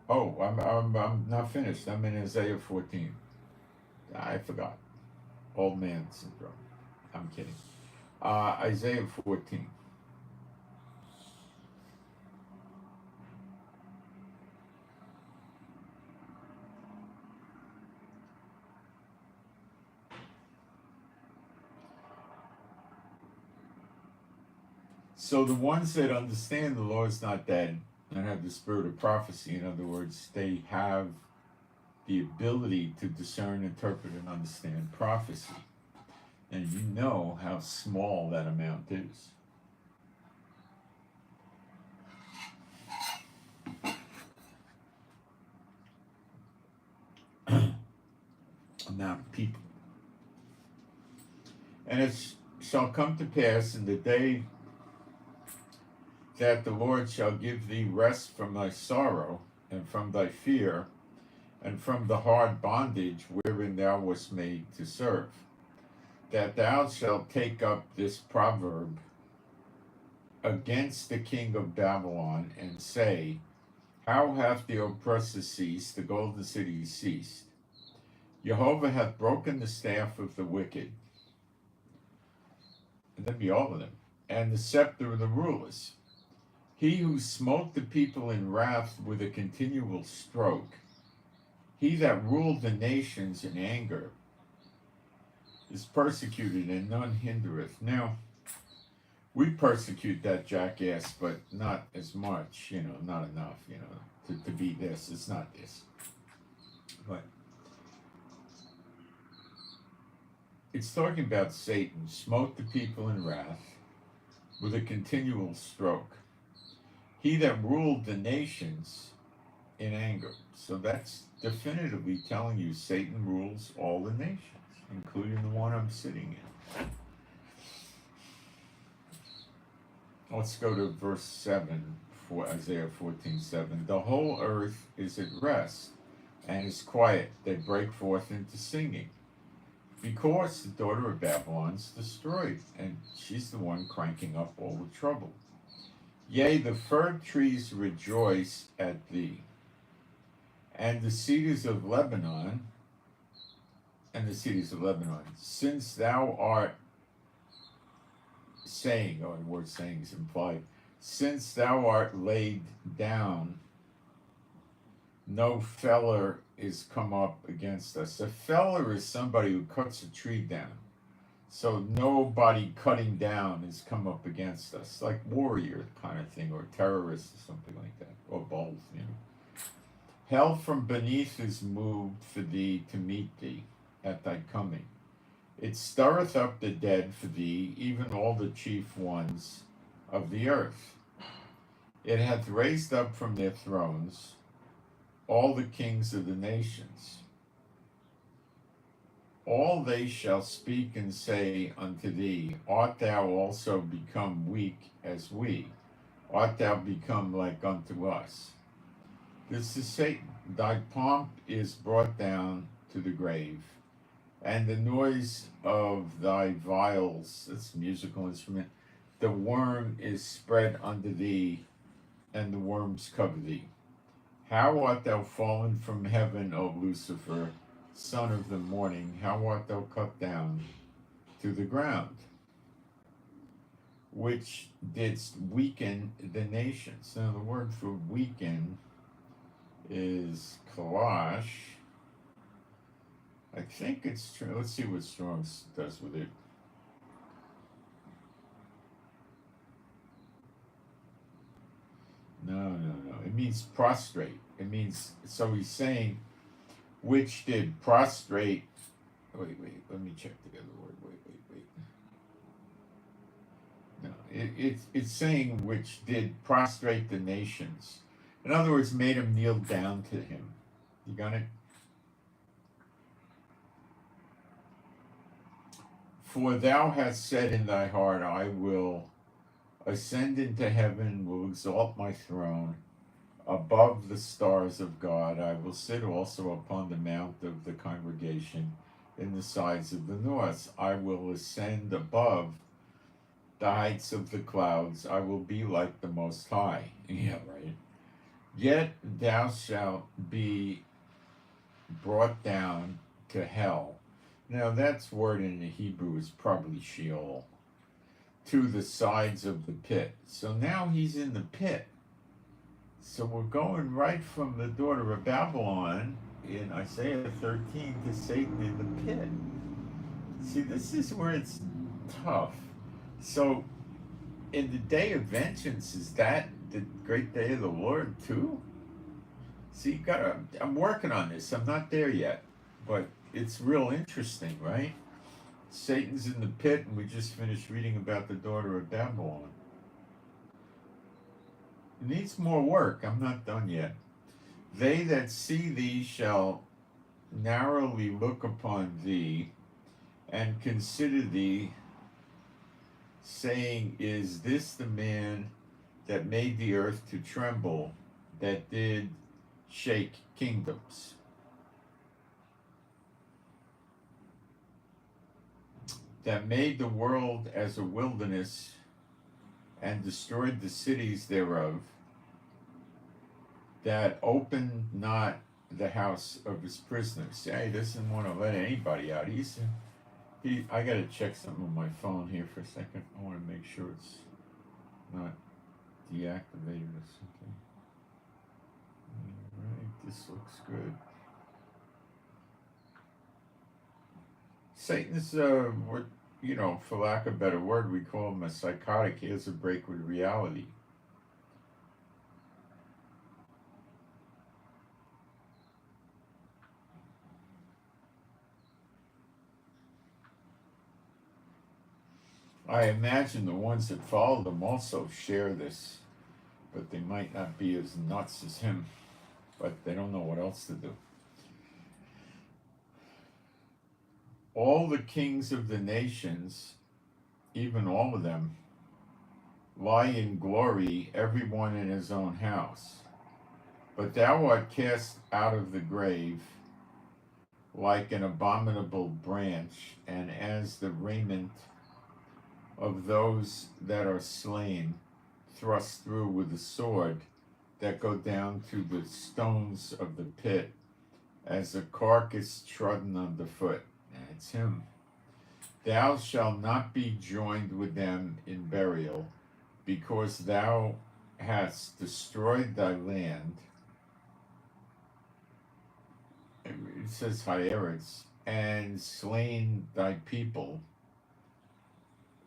Oh, I'm not finished. I'm in Isaiah 14. I forgot. Old man syndrome. I'm kidding. Isaiah 14. So the ones that understand the law is not dead and have the spirit of prophecy, in other words, they have the ability to discern, interpret, and understand prophecy. And you know how small that amount is. Amount of people. And it shall come to pass in the day that the Lord shall give thee rest from thy sorrow, and from thy fear, and from the hard bondage wherein thou wast made to serve, that thou shalt take up this proverb against the king of Babylon, and say, how hath the oppressor ceased, the golden city ceased? Jehovah hath broken the staff of the wicked, and then be all of them, and the scepter of the rulers. He who smote the people in wrath with a continual stroke, he that ruled the nations in anger, is persecuted, and none hindereth. Now, we persecute that jackass, but not as much, not enough, to be this. It's not this. But it's talking about Satan smote the people in wrath with a continual stroke. He that ruled the nations in anger. So that's definitively telling you Satan rules all the nations, including the one I'm sitting in. Let's go to verse 7 for Isaiah 14:7. The whole earth is at rest and is quiet. They break forth into singing, because the daughter of Babylon's destroyed, and she's the one cranking up all the trouble. Yea, the fir trees rejoice at thee, and the cedars of Lebanon, since thou art saying, or the word saying is implied, since thou art laid down, no feller is come up against us. A feller is somebody who cuts a tree down. So nobody cutting down has come up against us, like warrior kind of thing, or terrorist or something like that, or both, Hell from beneath is moved for thee to meet thee at thy coming. It stirreth up the dead for thee, even all the chief ones of the earth. It hath raised up from their thrones all the kings of the nations. All they shall speak and say unto thee, art thou also become weak as we? Art thou become like unto us? This is Satan. Thy pomp is brought down to the grave, and the noise of thy viols, that's a musical instrument, the worm is spread unto thee, and the worms cover thee. How art thou fallen from heaven, O Lucifer, son of the morning? How art thou cut down to the ground, which didst weaken the nations? Now the word for weaken is kalash. I think it's true. Let's see what Strong's does with it. No. It means prostrate. It means, so he's saying, which did prostrate. Wait. Let me check the other word. Wait. No, It's saying which did prostrate the nations. In other words, made them kneel down to him. You got it? For thou hast said in thy heart, I will ascend into heaven, will exalt my throne above the stars of God. I will sit also upon the mount of the congregation in the sides of the north. I will ascend above the heights of the clouds. I will be like the Most High. Yeah, right. Yet thou shalt be brought down to hell. Now that's word in the Hebrew is probably Sheol. To the sides of the pit. So now he's in the pit. So we're going right from the daughter of Babylon in Isaiah 13 to Satan in the pit. See, this is where it's tough. So in the day of vengeance, is that the great day of the Lord too? See, I'm working on this. I'm not there yet. But it's real interesting, right? Satan's in the pit, and we just finished reading about the daughter of Babylon. It needs more work. I'm not done yet. They that see thee shall narrowly look upon thee and consider thee, saying, is this the man that made the earth to tremble, that did shake kingdoms? That made the world as a wilderness and destroyed the cities thereof, that opened not the house of his prisoners. Yeah, he doesn't want to let anybody out. I got to check something on my phone here for a second. I want to make sure it's not deactivated or something. All right, this looks good. Satan's, for lack of a better word, we call him a psychotic. He has a break with reality. I imagine the ones that follow them also share this, but they might not be as nuts as him, but they don't know what else to do. All the kings of the nations, even all of them, lie in glory, every one in his own house. But thou art cast out of the grave like an abominable branch, and as the raiment of those that are slain, thrust through with the sword, that go down to the stones of the pit, as a carcass trodden underfoot. That's him. Thou shalt not be joined with them in burial, because thou hast destroyed thy land. It says Haaretz, and slain thy people.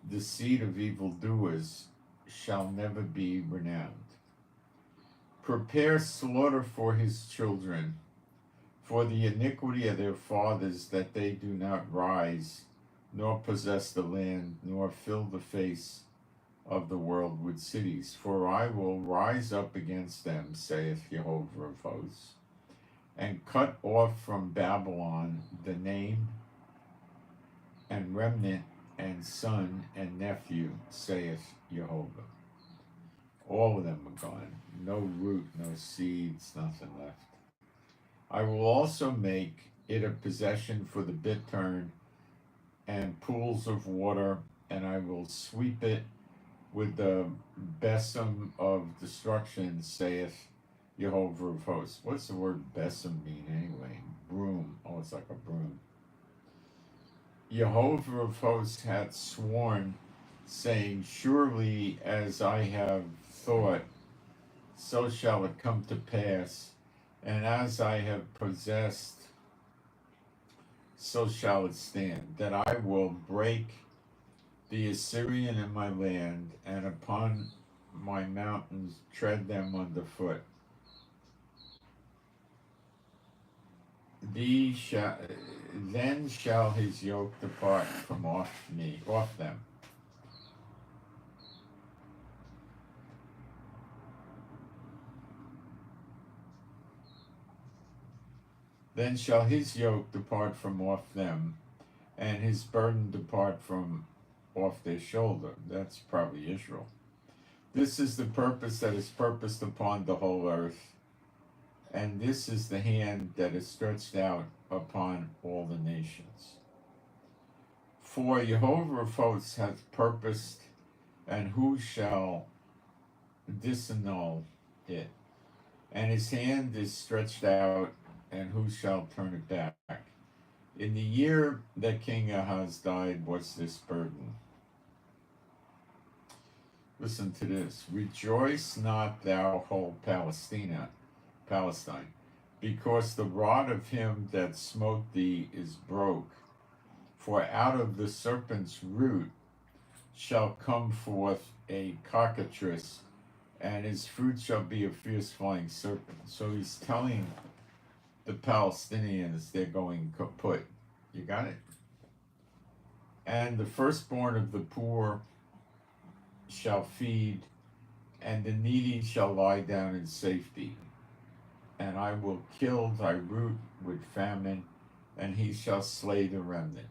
The seed of evildoers shall never be renowned. Prepare slaughter for his children, for the iniquity of their fathers, that they do not rise, nor possess the land, nor fill the face of the world with cities. For I will rise up against them, saith Jehovah of hosts, and cut off from Babylon the name and remnant and son and nephew, saith Jehovah. All of them are gone. No root, no seeds, nothing left. I will also make it a possession for the bittern and pools of water, and I will sweep it with the besom of destruction, saith Jehovah of hosts. What's the word besom mean anyway? Broom. Oh, it's like a broom. Jehovah of hosts hath sworn, saying, surely as I have thought, so shall it come to pass, and as I have possessed, so shall it stand, that I will break the Assyrian in my land, and upon my mountains tread them underfoot. Then shall his yoke depart from off them, Then shall his yoke depart from off them, and his burden depart from off their shoulder. That's probably Israel. This is the purpose that is purposed upon the whole earth, and this is the hand that is stretched out upon all the nations. For Jehovah of hosts hath purposed, and who shall disannul it? And his hand is stretched out, and who shall turn it back? In the year that King Ahaz died was this burden. Listen to this. Rejoice not thou whole Palestine, because the rod of him that smote thee is broke. For out of the serpent's root shall come forth a cockatrice, and his fruit shall be a fierce flying serpent. So he's telling the Palestinians they're going kaput. You got it? And the firstborn of the poor shall feed, and the needy shall lie down in safety. And I will kill thy root with famine, and he shall slay the remnant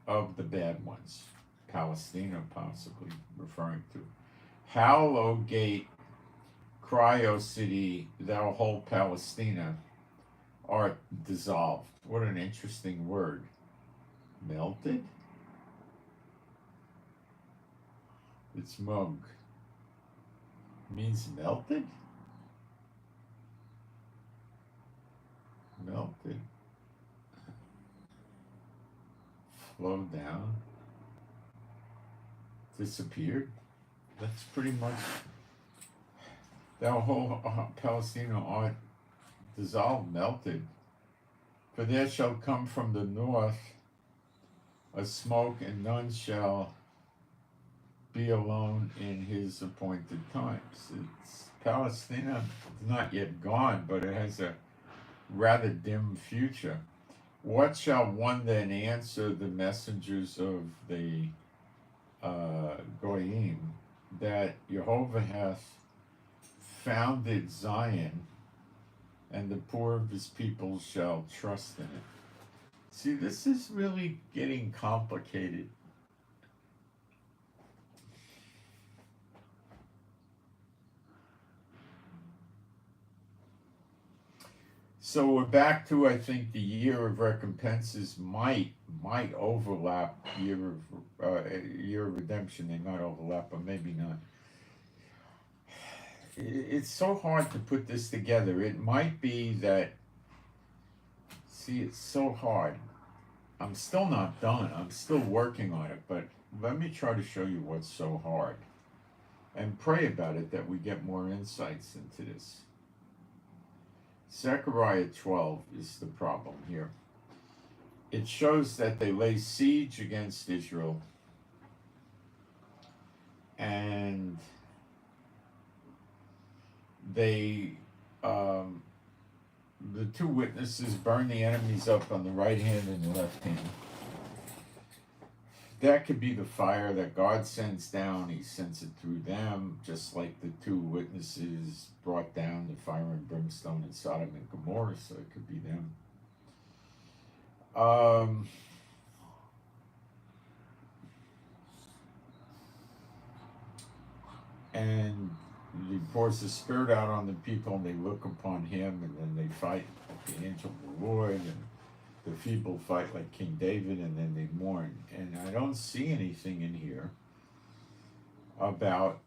of the bad ones. Palestina, possibly referring to. Howl, O gate, cry, O city, thou whole Palestina art dissolved. What an interesting word. Melted? It's mug. Means melted? Melted. Flowed down. Disappeared. That's pretty much. Thou whole Palestina art dissolved, melted. For there shall come from the north a smoke, and none shall be alone in his appointed times. Palestina is not yet gone, but it has a rather dim future. What shall one then answer the messengers of the Goyim, that Jehovah hath founded Zion, and the poor of his people shall trust in it? See, this is really getting complicated. So we're back to, I think, the year of recompenses might overlap year of redemption. They might overlap, but maybe not. It's so hard to put this together. It might be that. See, it's so hard. I'm still not done. I'm still working on it, but let me try to show you what's so hard, and pray about it that we get more insights into this. Zechariah 12 is the problem here. It shows that they lay siege against Israel, and they, the two witnesses burn the enemies up on the right hand and the left hand. That could be the fire that God sends down. He sends it through them, just like the two witnesses brought down the fire and brimstone in Sodom and Gomorrah, so it could be them. And he pours the Spirit out on the people, and they look upon him, and then they fight like the angel of the Lord, and the feeble fight like King David, and then they mourn. And I don't see anything in here about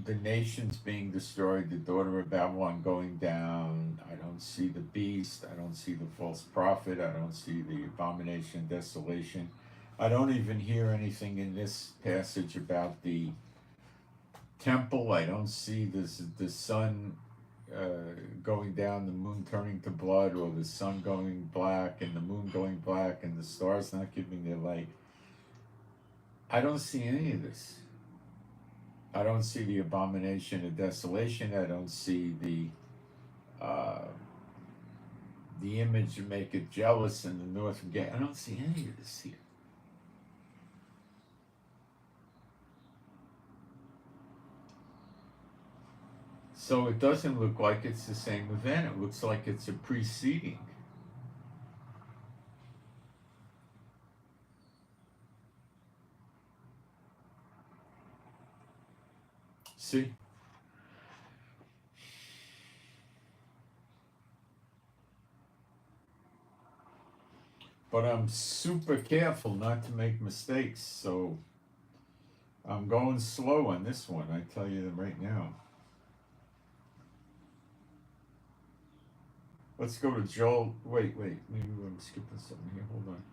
the nations being destroyed, the daughter of Babylon going down. I don't see the beast. I don't see the false prophet. I don't see the abomination, desolation. I don't even hear anything in this passage about the temple. I don't see the sun going down, the moon turning to blood, or the sun going black and the moon going black and the stars not giving their light. I don't see any of this. I don't see the abomination of desolation. I don't see the image to make it jealous in the northern gate. I don't see any of this here. So it doesn't look like it's the same event. It looks like it's a preceding See? But I'm super careful not to make mistakes, so I'm going slow on this one, I tell you that right now. Let's go to Joel. Wait, maybe I'm skipping something here. Hold on.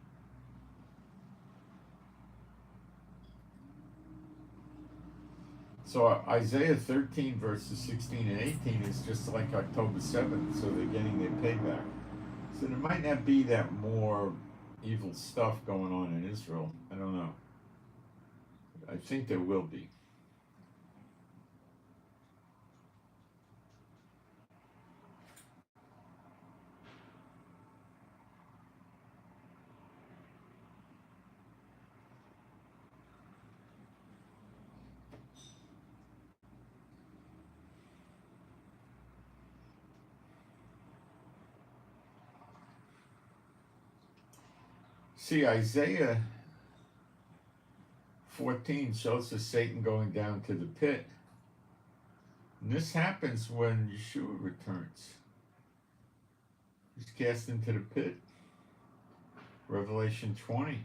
So Isaiah 13 verses 16 and 18 is just like October 7th, so they're getting their payback. So there might not be that more evil stuff going on in Israel. I don't know. I think there will be. See, Isaiah 14 shows us Satan going down to the pit. And this happens when Yeshua returns. He's cast into the pit. Revelation 20.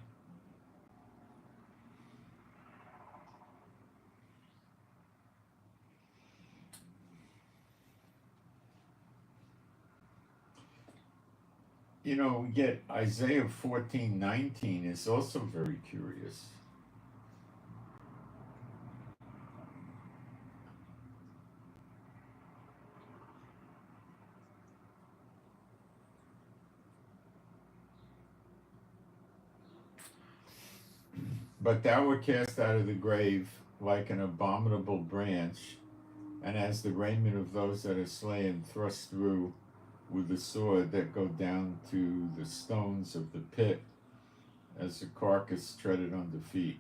You know, we get Isaiah 14:19 is also very curious. But thou wert cast out of the grave like an abominable branch, and as the raiment of those that are slain thrust through with the sword that go down to the stones of the pit, as a carcass treaded under feet.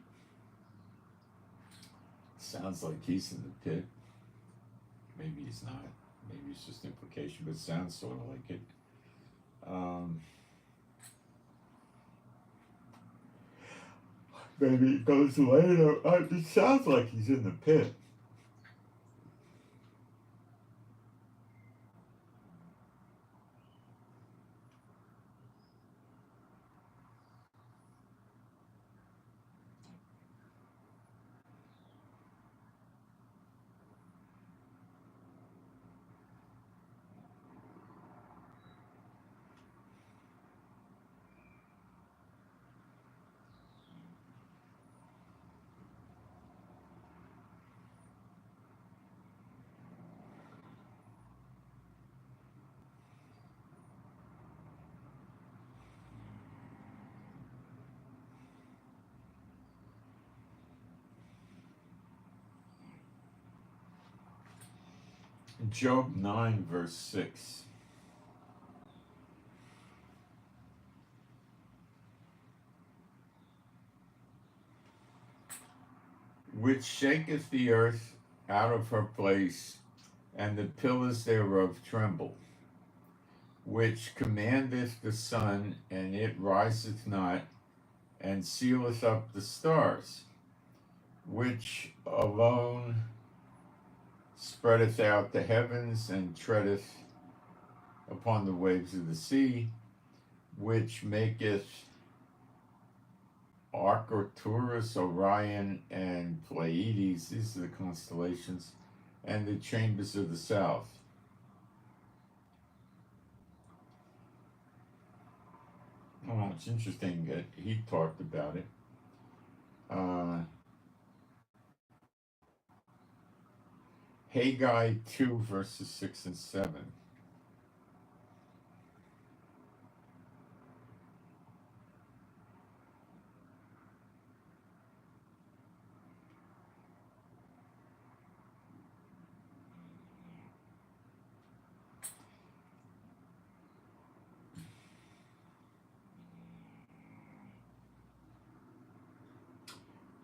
Sounds like he's in the pit. Maybe he's not. Maybe it's just implication, but it sounds sort of like it. Maybe it goes later. It sounds like he's in the pit. Job 9 verse 6. Which shaketh the earth out of her place, and the pillars thereof tremble. Which commandeth the sun, and it riseth not, and sealeth up the stars. Which alone spreadeth out the heavens, and treadeth upon the waves of the sea. Which maketh Arcturus, Orion, and Pleiades, these are the constellations, and the chambers of the south. Oh, it's interesting that he talked about it. Haggai 2 verses 6 and 7.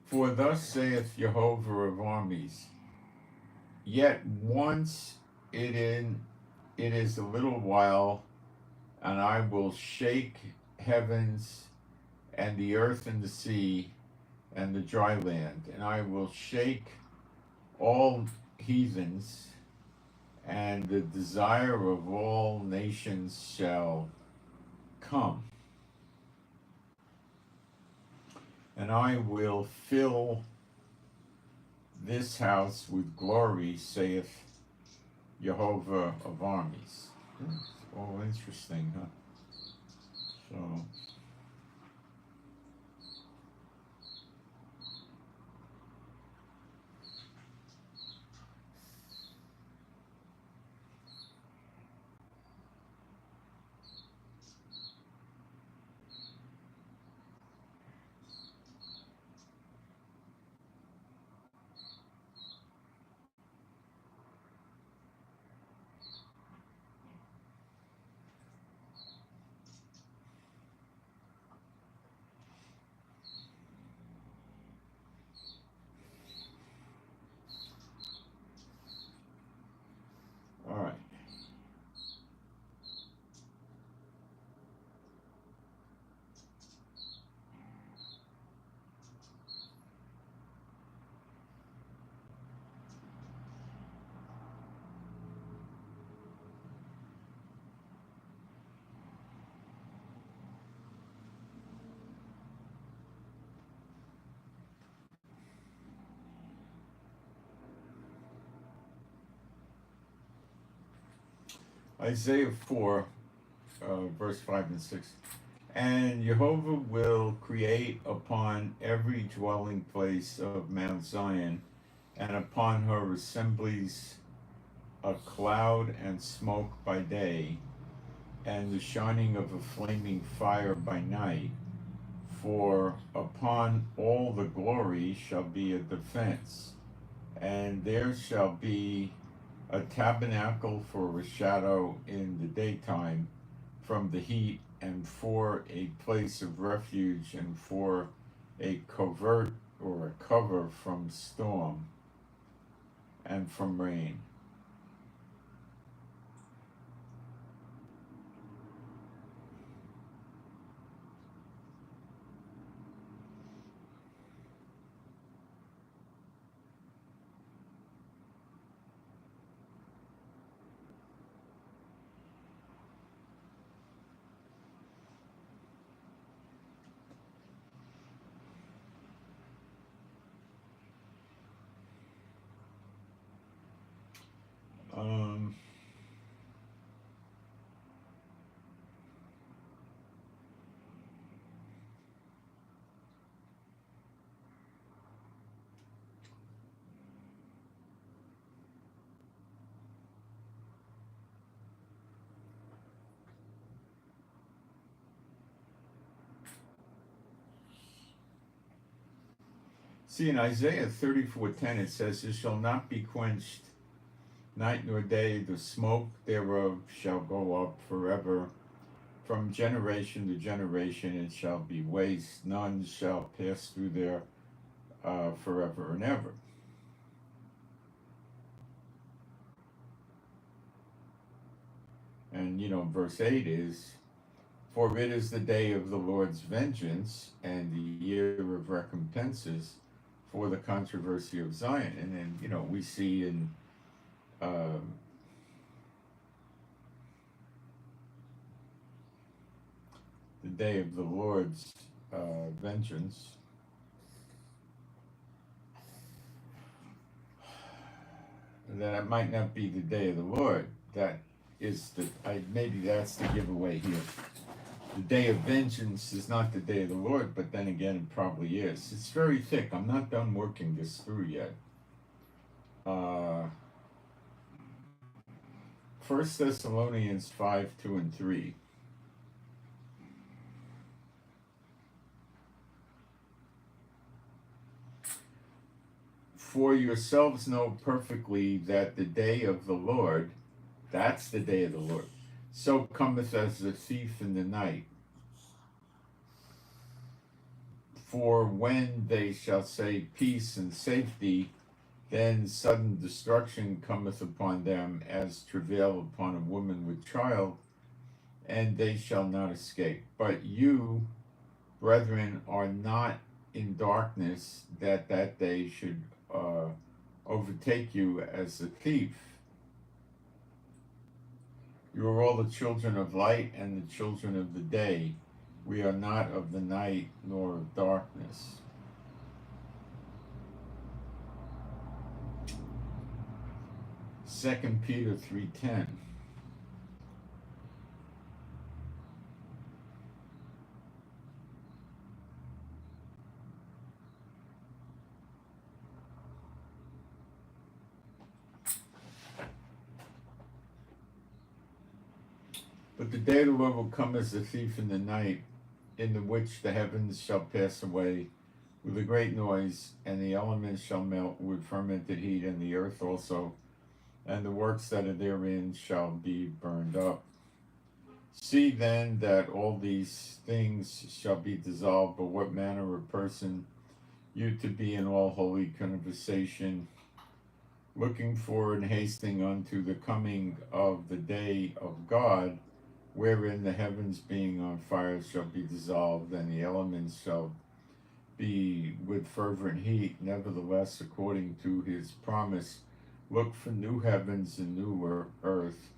For thus saith Jehovah of armies, yet once it is a little while, and I will shake heavens and the earth and the sea and the dry land, and I will shake all heathens, and the desire of all nations shall come. And I will fill this house with glory, saith Jehovah of armies. It's all interesting, huh? So, all right. Isaiah 4, verse 5 and 6. And Jehovah will create upon every dwelling place of Mount Zion, and upon her assemblies, a cloud and smoke by day, and the shining of a flaming fire by night. For upon all the glory shall be a defense, and there shall be a tabernacle for a shadow in the daytime from the heat, and for a place of refuge, and for a covert or a cover from storm and from rain. Um, See, in Isaiah 34:10 it says, "It shall not be quenched night nor day, the smoke thereof shall go up forever. From generation to generation it shall be waste, none shall pass through there forever and ever." And verse 8 is, "For it is the day of the Lord's vengeance, and the year of recompenses for the controversy of Zion." And then, we see in the day of the Lord's vengeance, that it might not be the day of the Lord. That is maybe that's the giveaway here. The day of vengeance is not the day of the Lord, but then again, it probably is. It's very thick. I'm not done working this through yet. 1 Thessalonians 5:2 and 3. "For yourselves know perfectly that the day of the Lord," that's the day of the Lord, "so cometh as a thief in the night. For when they shall say peace and safety, then sudden destruction cometh upon them as travail upon a woman with child, and they shall not escape. But you, brethren, are not in darkness, that day should overtake you as a thief. You are all the children of light and the children of the day. We are not of the night nor of darkness. Second Peter 3:10. But the day of the Lord will come as a thief in the night, in the which the heavens shall pass away with a great noise, and the elements shall melt with fermented heat, and the earth also, and the works that are therein shall be burned up. See then that all these things shall be dissolved, but what manner of person you to be in all holy conversation, looking forward and hasting unto the coming of the day of God, wherein the heavens being on fire shall be dissolved, and the elements shall be with fervent heat. Nevertheless, according to his promise, look for new heavens and new earth,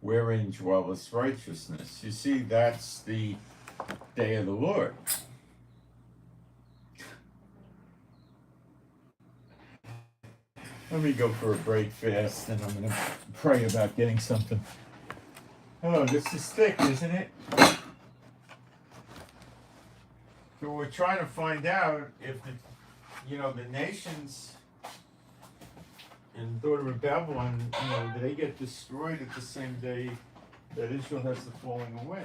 wherein dwelleth righteousness. You see, that's the day of the Lord. Let me go for a break fast, and I'm going to pray about getting something. Oh, this is thick, isn't it? So we're trying to find out if the nations in daughter of Babylon, do they get destroyed at the same day that Israel has the falling away?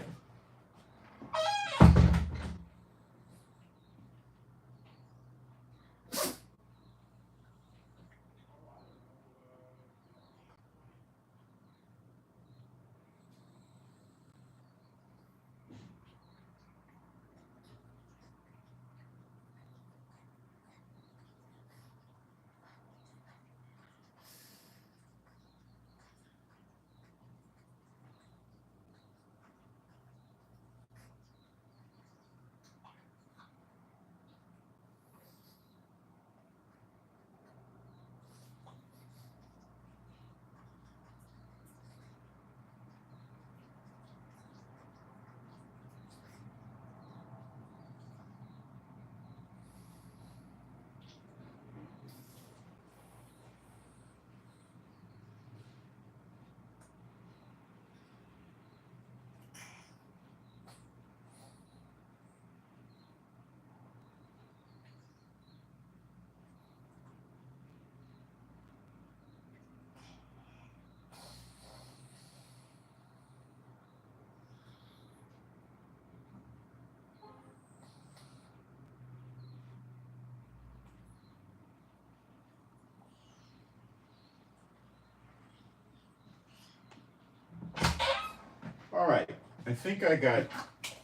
All right, I think I got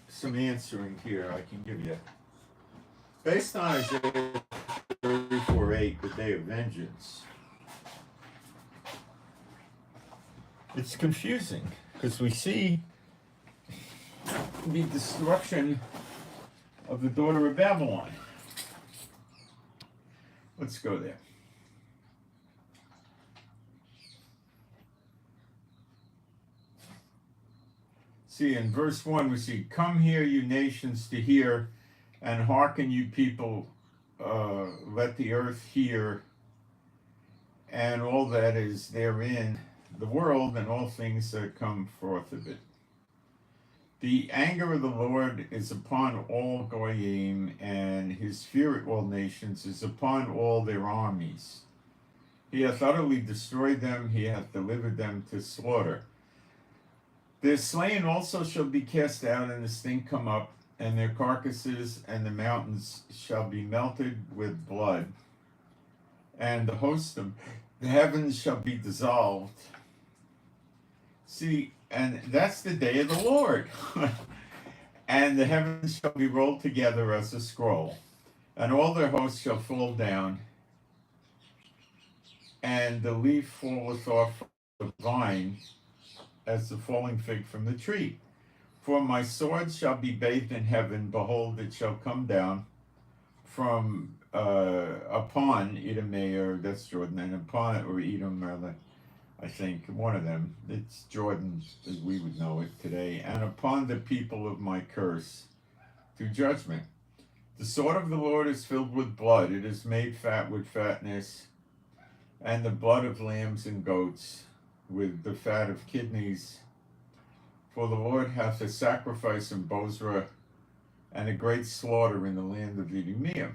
some answering here I can give you. Based on Isaiah 34:8, the day of vengeance, it's confusing because we see the destruction of the daughter of Babylon. Let's go there. See, in verse 1, we see, come here, you nations, to hear, and hearken, you people, let the earth hear, and all that is therein, the world, and all things that come forth of it. The anger of the Lord is upon all goyim, and his fear at all nations is upon all their armies. He hath utterly destroyed them, he hath delivered them to slaughter. Their slain also shall be cast out, and the stink come up, and their carcasses and the mountains shall be melted with blood, and the host of the heavens shall be dissolved. See, and that's the day of the Lord. And the heavens shall be rolled together as a scroll, and all their hosts shall fall down, and the leaf falleth off the vine, as the falling fig from the tree. For my sword shall be bathed in heaven, behold, it shall come down from upon Edomeir, that's Jordan, and upon, or Edom, rather, I think, one of them, it's Jordan as we would know it today, and upon the people of my curse, to judgment. The sword of the Lord is filled with blood, it is made fat with fatness, and the blood of lambs and goats, with the fat of kidneys. For the Lord hath a sacrifice in Bozrah, and a great slaughter in the land of Edomeir.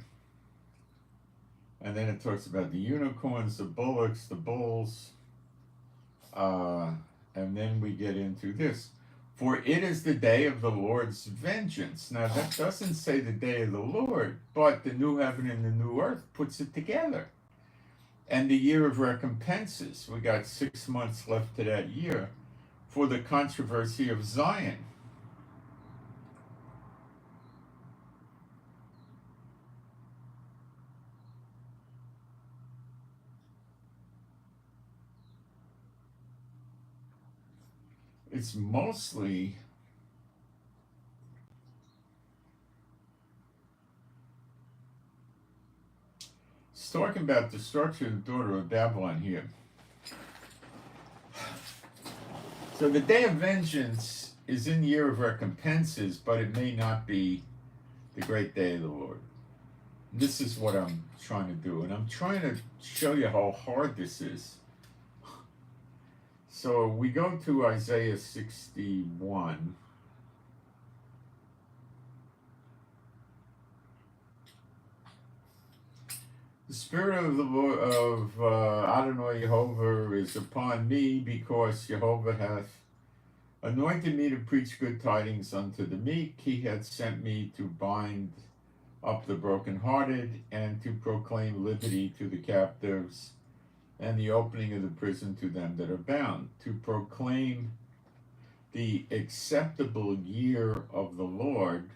And then it talks about the unicorns, the bullocks, the bulls, and then we get into this. For it is the day of the Lord's vengeance. Now that doesn't say the day of the Lord, but the new heaven and the new earth puts it together. And the year of recompenses. We got 6 months left to that year for the controversy of Zion. It's mostly talking about destruction of the daughter of Babylon here. So the day of vengeance is in the year of recompenses, but it may not be the great day of the Lord. This is what I'm trying to do, and I'm trying to show you how hard this is. So we go to Isaiah 61. The Spirit of the Lord of Adonai Jehovah is upon me, because Jehovah hath anointed me to preach good tidings unto the meek. He hath sent me to bind up the brokenhearted, and to proclaim liberty to the captives, and the opening of the prison to them that are bound, to proclaim the acceptable year of the Lord,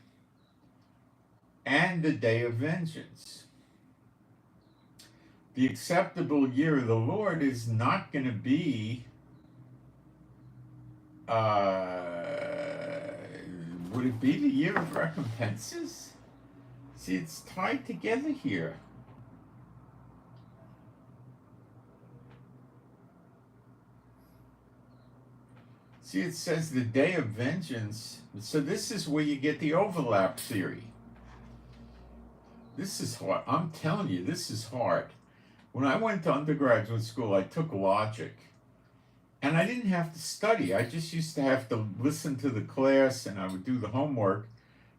and the day of vengeance. The acceptable year of the Lord is not going to be, would it be the year of recompenses? See, it's tied together here. See, it says the day of vengeance. So this is where you get the overlap theory. This is hard. I'm telling you, this is hard. When I went to undergraduate school, I took logic. And I didn't have to study. I just used to have to listen to the class, and I would do the homework,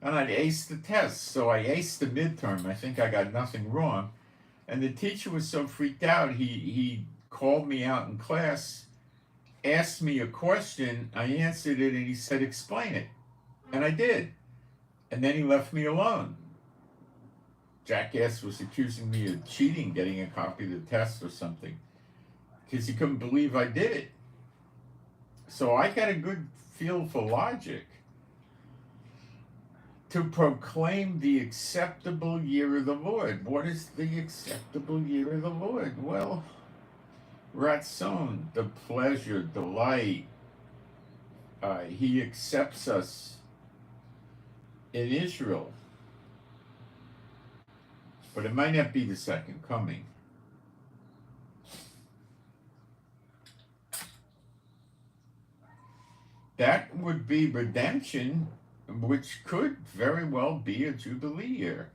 and I'd ace the test. So I aced the midterm. I think I got nothing wrong. And the teacher was so freaked out, he called me out in class, asked me a question, I answered it, and he said, explain it. And I did. And then he left me alone. Jackass was accusing me of cheating, getting a copy of the test or something, because he couldn't believe I did it. So I got a good feel for logic. To proclaim the acceptable year of the Lord. What is the acceptable year of the Lord? Well, Ratzon, the pleasure, delight. He accepts us in Israel. But it might not be the second coming. That would be redemption, which could very well be a Jubilee year.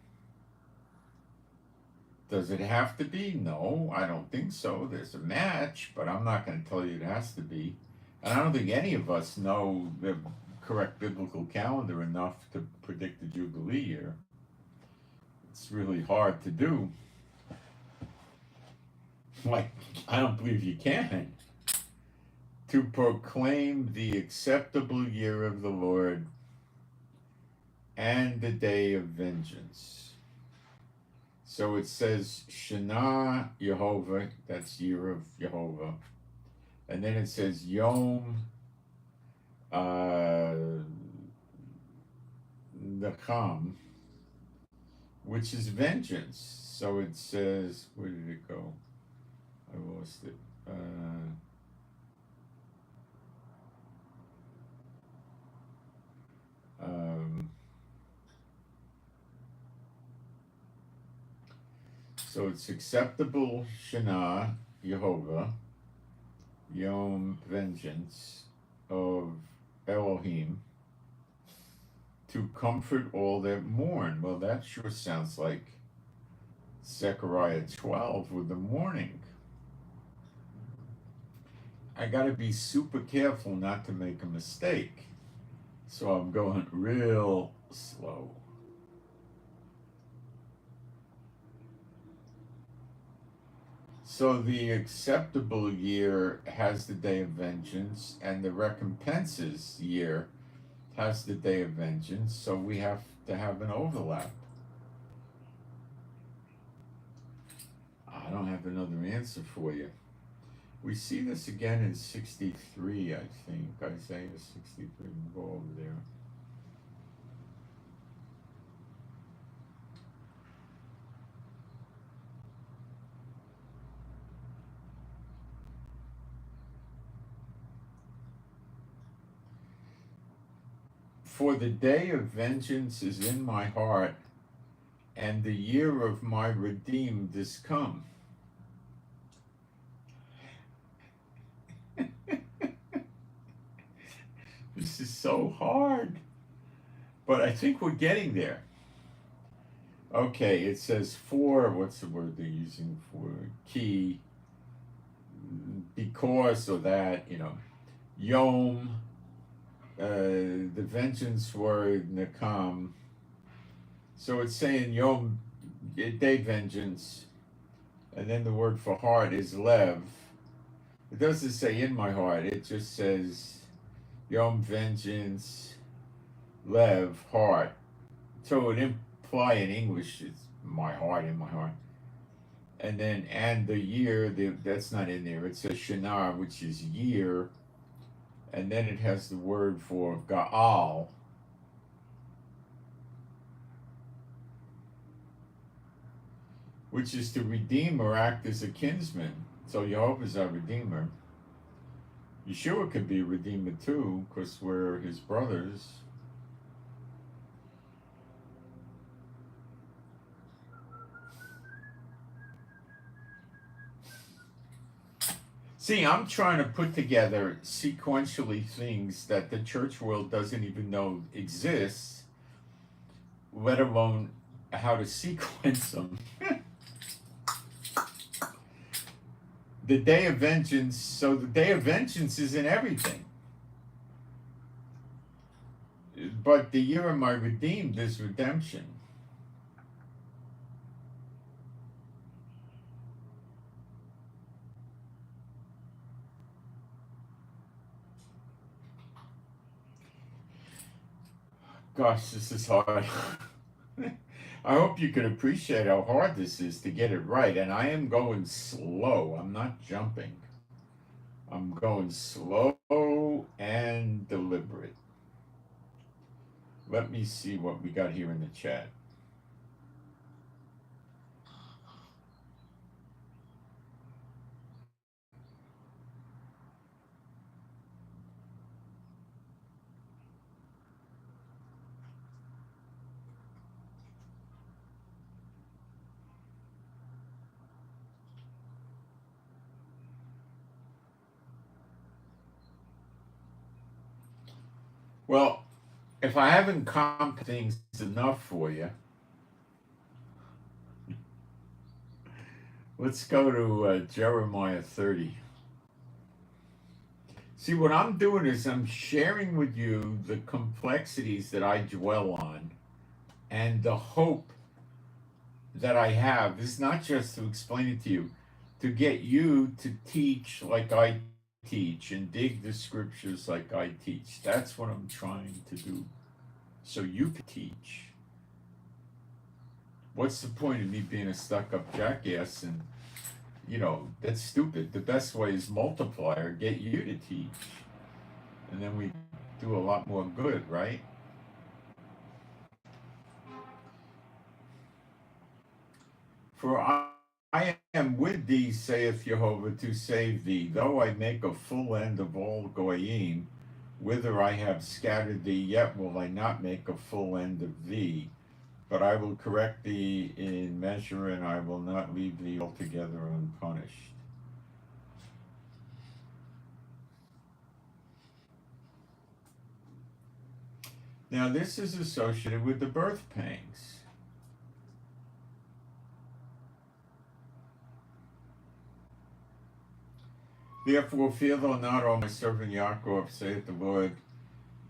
Does it have to be? No, I don't think so. There's a match, but I'm not going to tell you it has to be. And I don't think any of us know the correct biblical calendar enough to predict the Jubilee year. It's really hard to do. Like, I don't believe you can. To proclaim the acceptable year of the Lord and the day of vengeance. So it says Shana Yehovah, that's year of Jehovah. And then it says Yom Nacham, which is vengeance. So it says, where did it go? I lost it. So it's acceptable Shana, Jehovah, Yom, vengeance of Elohim, to comfort all that mourn. Well, that sure sounds like Zechariah 12 with the mourning. I got to be super careful not to make a mistake. So I'm going real slow. So the acceptable year has the day of vengeance, and the recompenses year has the day of vengeance, so we have to have an overlap. I don't have another answer for you. We see this again in 63, I think. Isaiah 63, we'll go over there. For the day of vengeance is in my heart, and the year of my redeemed is come. This is so hard, but I think we're getting there. Okay, it says for, what's the word they're using for key, because or that, Yom, the vengeance word Nakam. So it's saying Yom, day vengeance, and then the word for heart is Lev. It doesn't say in my heart, it just says Yom vengeance, Lev, heart. So it imply in English it's my heart, in my heart. And then, and the year, that's not in there. It says Shana, which is year. And then it has the word for Gaal. Which is to redeem or act as a kinsman. So Jehovah is our redeemer. Yeshua could be a redeemer too, because we're his brothers. See, I'm trying to put together sequentially things that the church world doesn't even know exists, let alone how to sequence them. The day of vengeance, so the day of vengeance is in everything. But the year of my redeemed is redemption. Gosh, this is hard. I hope you can appreciate how hard this is to get it right. And I am going slow. I'm not jumping. I'm going slow and deliberate. Let me see what we got here in the chat. Well, if I haven't comped things enough for you, let's go to Jeremiah 30. See, what I'm doing is I'm sharing with you the complexities that I dwell on, and the hope that I have is not just to explain it to you, to get you to teach like I teach and dig the scriptures like I teach. That's what I'm trying to do, so you can teach. What's the point of me being a stuck-up jackass? And that's stupid. The best way is multiplier, get you to teach, and then we do a lot more good, right? For I am with thee, saith Jehovah, to save thee, though I make a full end of all goyim, whither I have scattered thee, yet will I not make a full end of thee. but I will correct thee in measure, and I will not leave thee altogether unpunished. Now, this is associated with the birth pangs. Therefore, fear thou not, O my servant Yaakov, saith the Lord,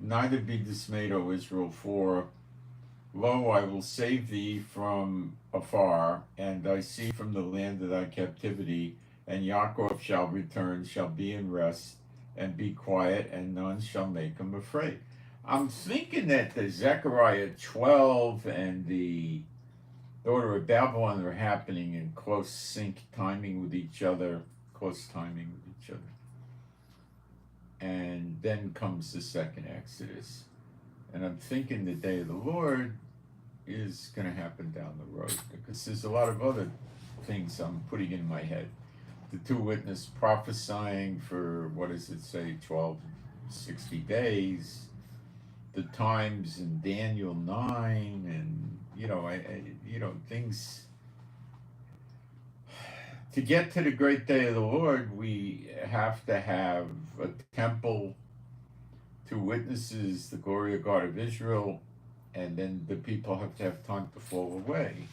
neither be dismayed, O Israel, for lo, I will save thee from afar, and thy seed from the land of thy captivity, and Yaakov shall return, shall be in rest, and be quiet, and none shall make him afraid. I'm thinking that the Zechariah 12 and the daughter of Babylon are happening in close sync timing with each other, and then comes the second Exodus. And I'm thinking the day of the Lord is going to happen down the road, because there's a lot of other things I'm putting in my head. The two witnesses prophesying for, what does it say, 60 days, the times in Daniel 9, and things. To get to the great day of the Lord, we have to have a temple, two witnesses, the glory of God of Israel, and then the people have to have time to fall away.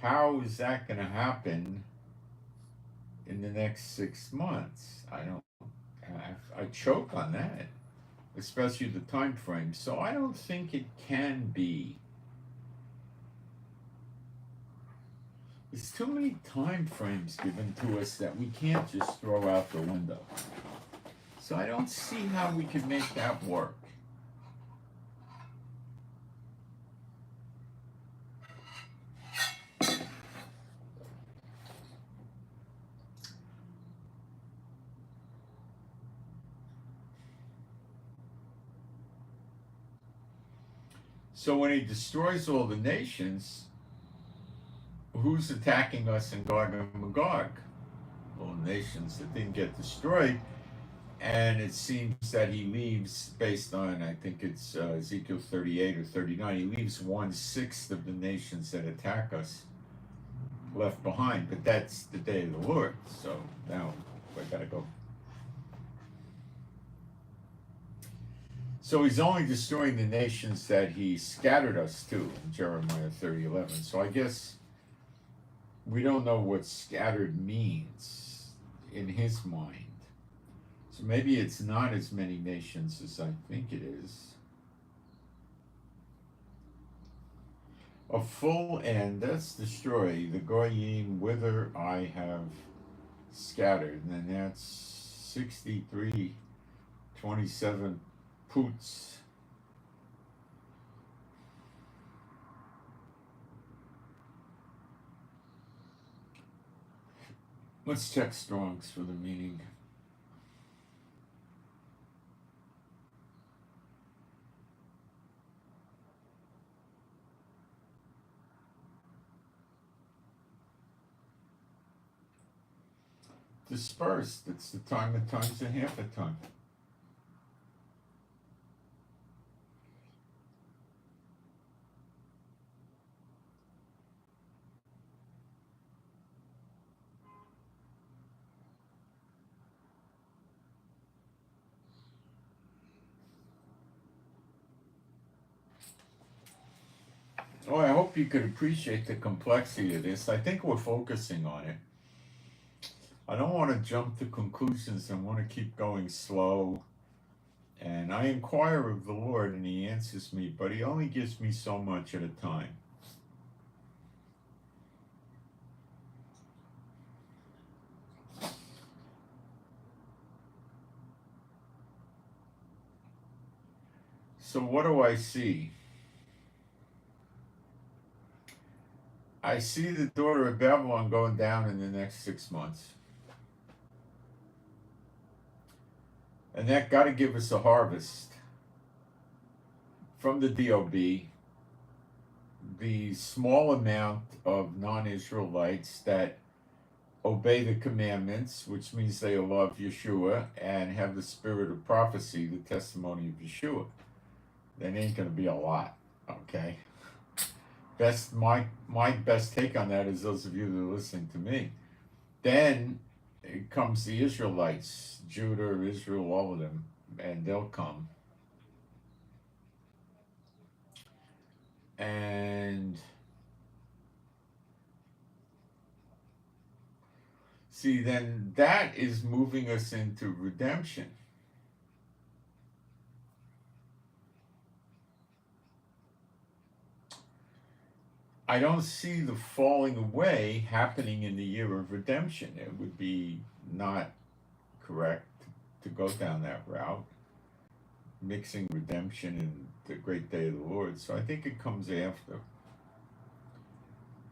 How is that going to happen in the next 6 months? I choke on that, especially the time frame. So I don't think it can be. There's too many time frames given to us that we can't just throw out the window. So I don't see how we can make that work. So when he destroys all the nations, who's attacking us in Gog and Magog? Well, nations that didn't get destroyed. And it seems that he leaves, based on, I think it's Ezekiel 38 or 39, he leaves 1/6 of the nations that attack us left behind. But that's the day of the Lord. So now I gotta go. So he's only destroying the nations that he scattered us to in Jeremiah 30:11. So I guess we don't know what scattered means in his mind. So maybe it's not as many nations as I think it is. A full end, that's destroy the goyim whither I have scattered. And then that's 63:27 poots. Let's check Strong's for the meaning. Dispersed, it's the time at times and half a time. Oh, I hope you could appreciate the complexity of this. I think we're focusing on it. I don't want to jump to conclusions. I want to keep going slow. And I inquire of the Lord, and he answers me, but he only gives me so much at a time. So what do I see? I see the daughter of Babylon going down in the next 6 months. And that got to give us a harvest from the DOB, the small amount of non-Israelites that obey the commandments, which means they love Yeshua and have the spirit of prophecy, the testimony of Yeshua. That ain't going to be a lot, okay? My best take on that is those of you that are listening to me. Then it comes the Israelites, Judah, Israel, all of them, and they'll come. And see, then that is moving us into redemption. I don't see the falling away happening in the year of redemption. It would be not correct to go down that route, mixing redemption and the great day of the Lord. So I think it comes after.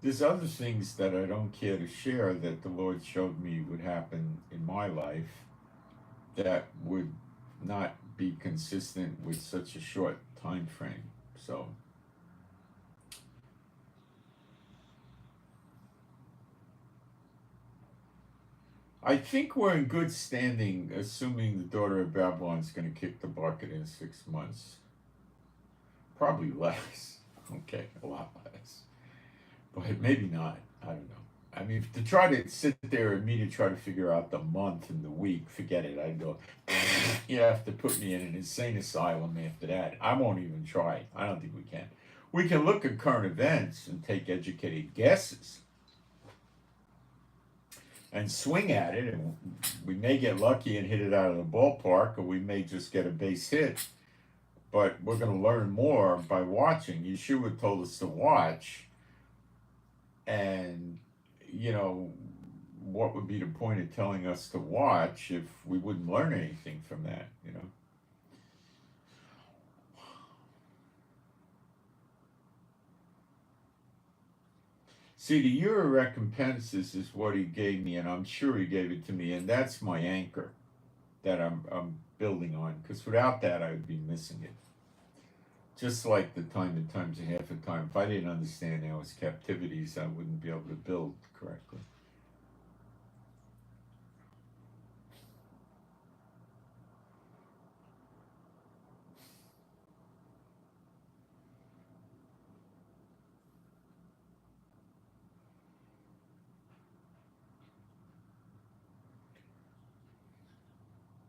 There's other things that I don't care to share that the Lord showed me would happen in my life that would not be consistent with such a short time frame. So I think we're in good standing, assuming the daughter of Babylon's going to kick the bucket in 6 months. Probably less. Okay, a lot less. But maybe not. I don't know. I mean, to try to sit there and me to try to figure out the month and the week, forget it. I'd go, you have to put me in an insane asylum after that. I won't even try. I don't think we can. We can look at current events and take educated guesses and swing at it, and we may get lucky and hit it out of the ballpark, or we may just get a base hit. But we're going to learn more by watching. Yeshua told us to watch, and what would be the point of telling us to watch if we wouldn't learn anything from that? See, the year of recompenses is what he gave me, and I'm sure he gave it to me, and that's my anchor that I'm building on, because without that I would be missing it. Just like the time and times a half a time, if I didn't understand how his captivities, I wouldn't be able to build correctly.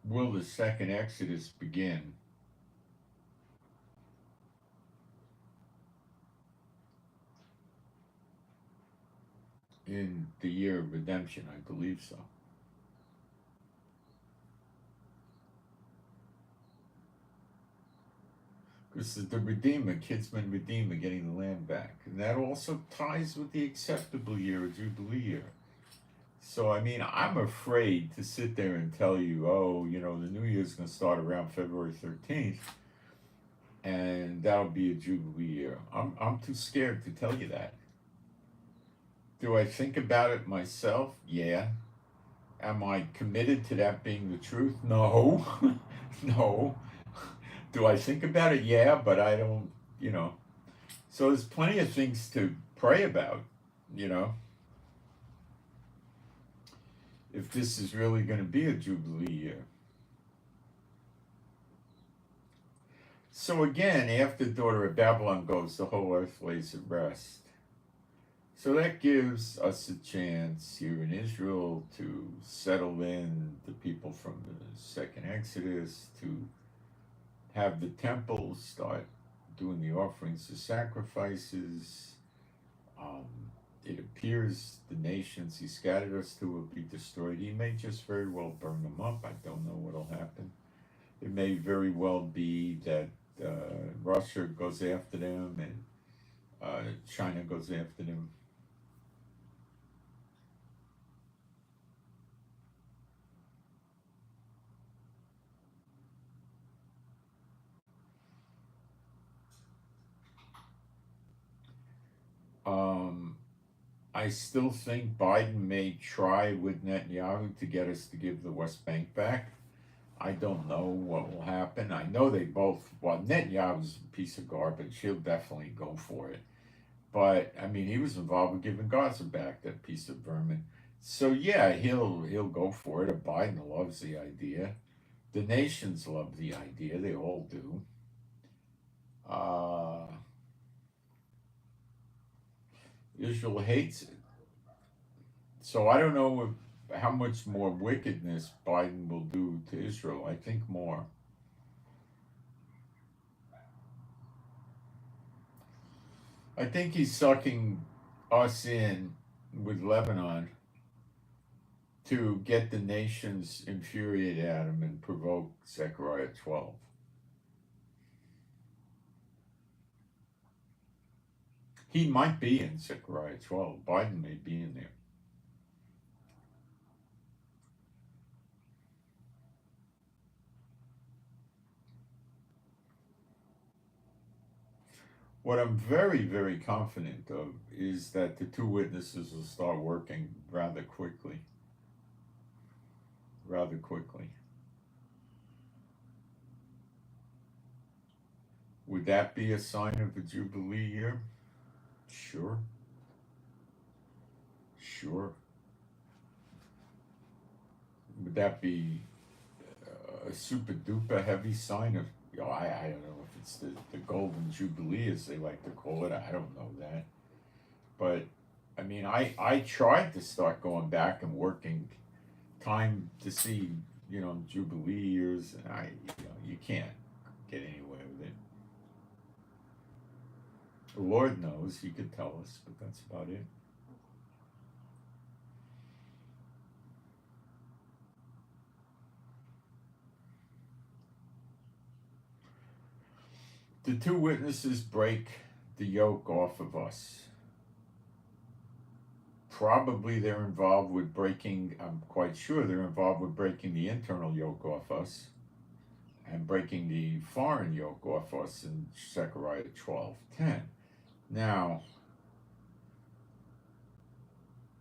Will the second Exodus begin? In the year of redemption? I believe so. This is the Redeemer, kinsman Redeemer, getting the land back. And that also ties with the acceptable year, Jubilee year. So, I mean, I'm afraid to sit there and tell you, oh, the New Year's going to start around February 13th, and that'll be a Jubilee year. I'm too scared to tell you that. Do I think about it myself? Yeah. Am I committed to that being the truth? No. No. Do I think about it? Yeah, but I don't, So there's plenty of things to pray about, if this is really going to be a Jubilee year. So again, after the daughter of Babylon goes, the whole earth lays at rest. So that gives us a chance here in Israel to settle in the people from the second Exodus, to have the temple start doing the offerings, the sacrifices. It appears the nations he scattered us to will be destroyed. He may just very well burn them up. I don't know what will happen. It may very well be that Russia goes after them and China goes after them. I still think Biden may try with Netanyahu to get us to give the West Bank back. I don't know what will happen. I know they both, Netanyahu's a piece of garbage. He'll definitely go for it. But, I mean, he was involved with giving Gaza back, that piece of vermin. So, yeah, he'll go for it. Biden loves the idea. The nations love the idea. They all do. Israel hates it. So I don't know how much more wickedness Biden will do to Israel. I think more. I think he's sucking us in with Lebanon to get the nations infuriated at him and provoke Zechariah 12. He might be in Zechariah 12. Biden may be in there. What I'm very, very confident of is that the two witnesses will start working rather quickly. Rather quickly. Would that be a sign of a Jubilee year? Sure. Sure. Would that be a super duper heavy sign of, I don't know if it's the Golden Jubilee, as they like to call it. I don't know that. But, I mean, I tried to start going back and working time to see, Jubilee years, and you can't get anywhere with it. The Lord knows, he could tell us, but that's about it. The two witnesses break the yoke off of us. Probably they're involved with breaking, I'm quite sure they're involved with breaking the internal yoke off us and breaking the foreign yoke off us in Zechariah 12:10. Now,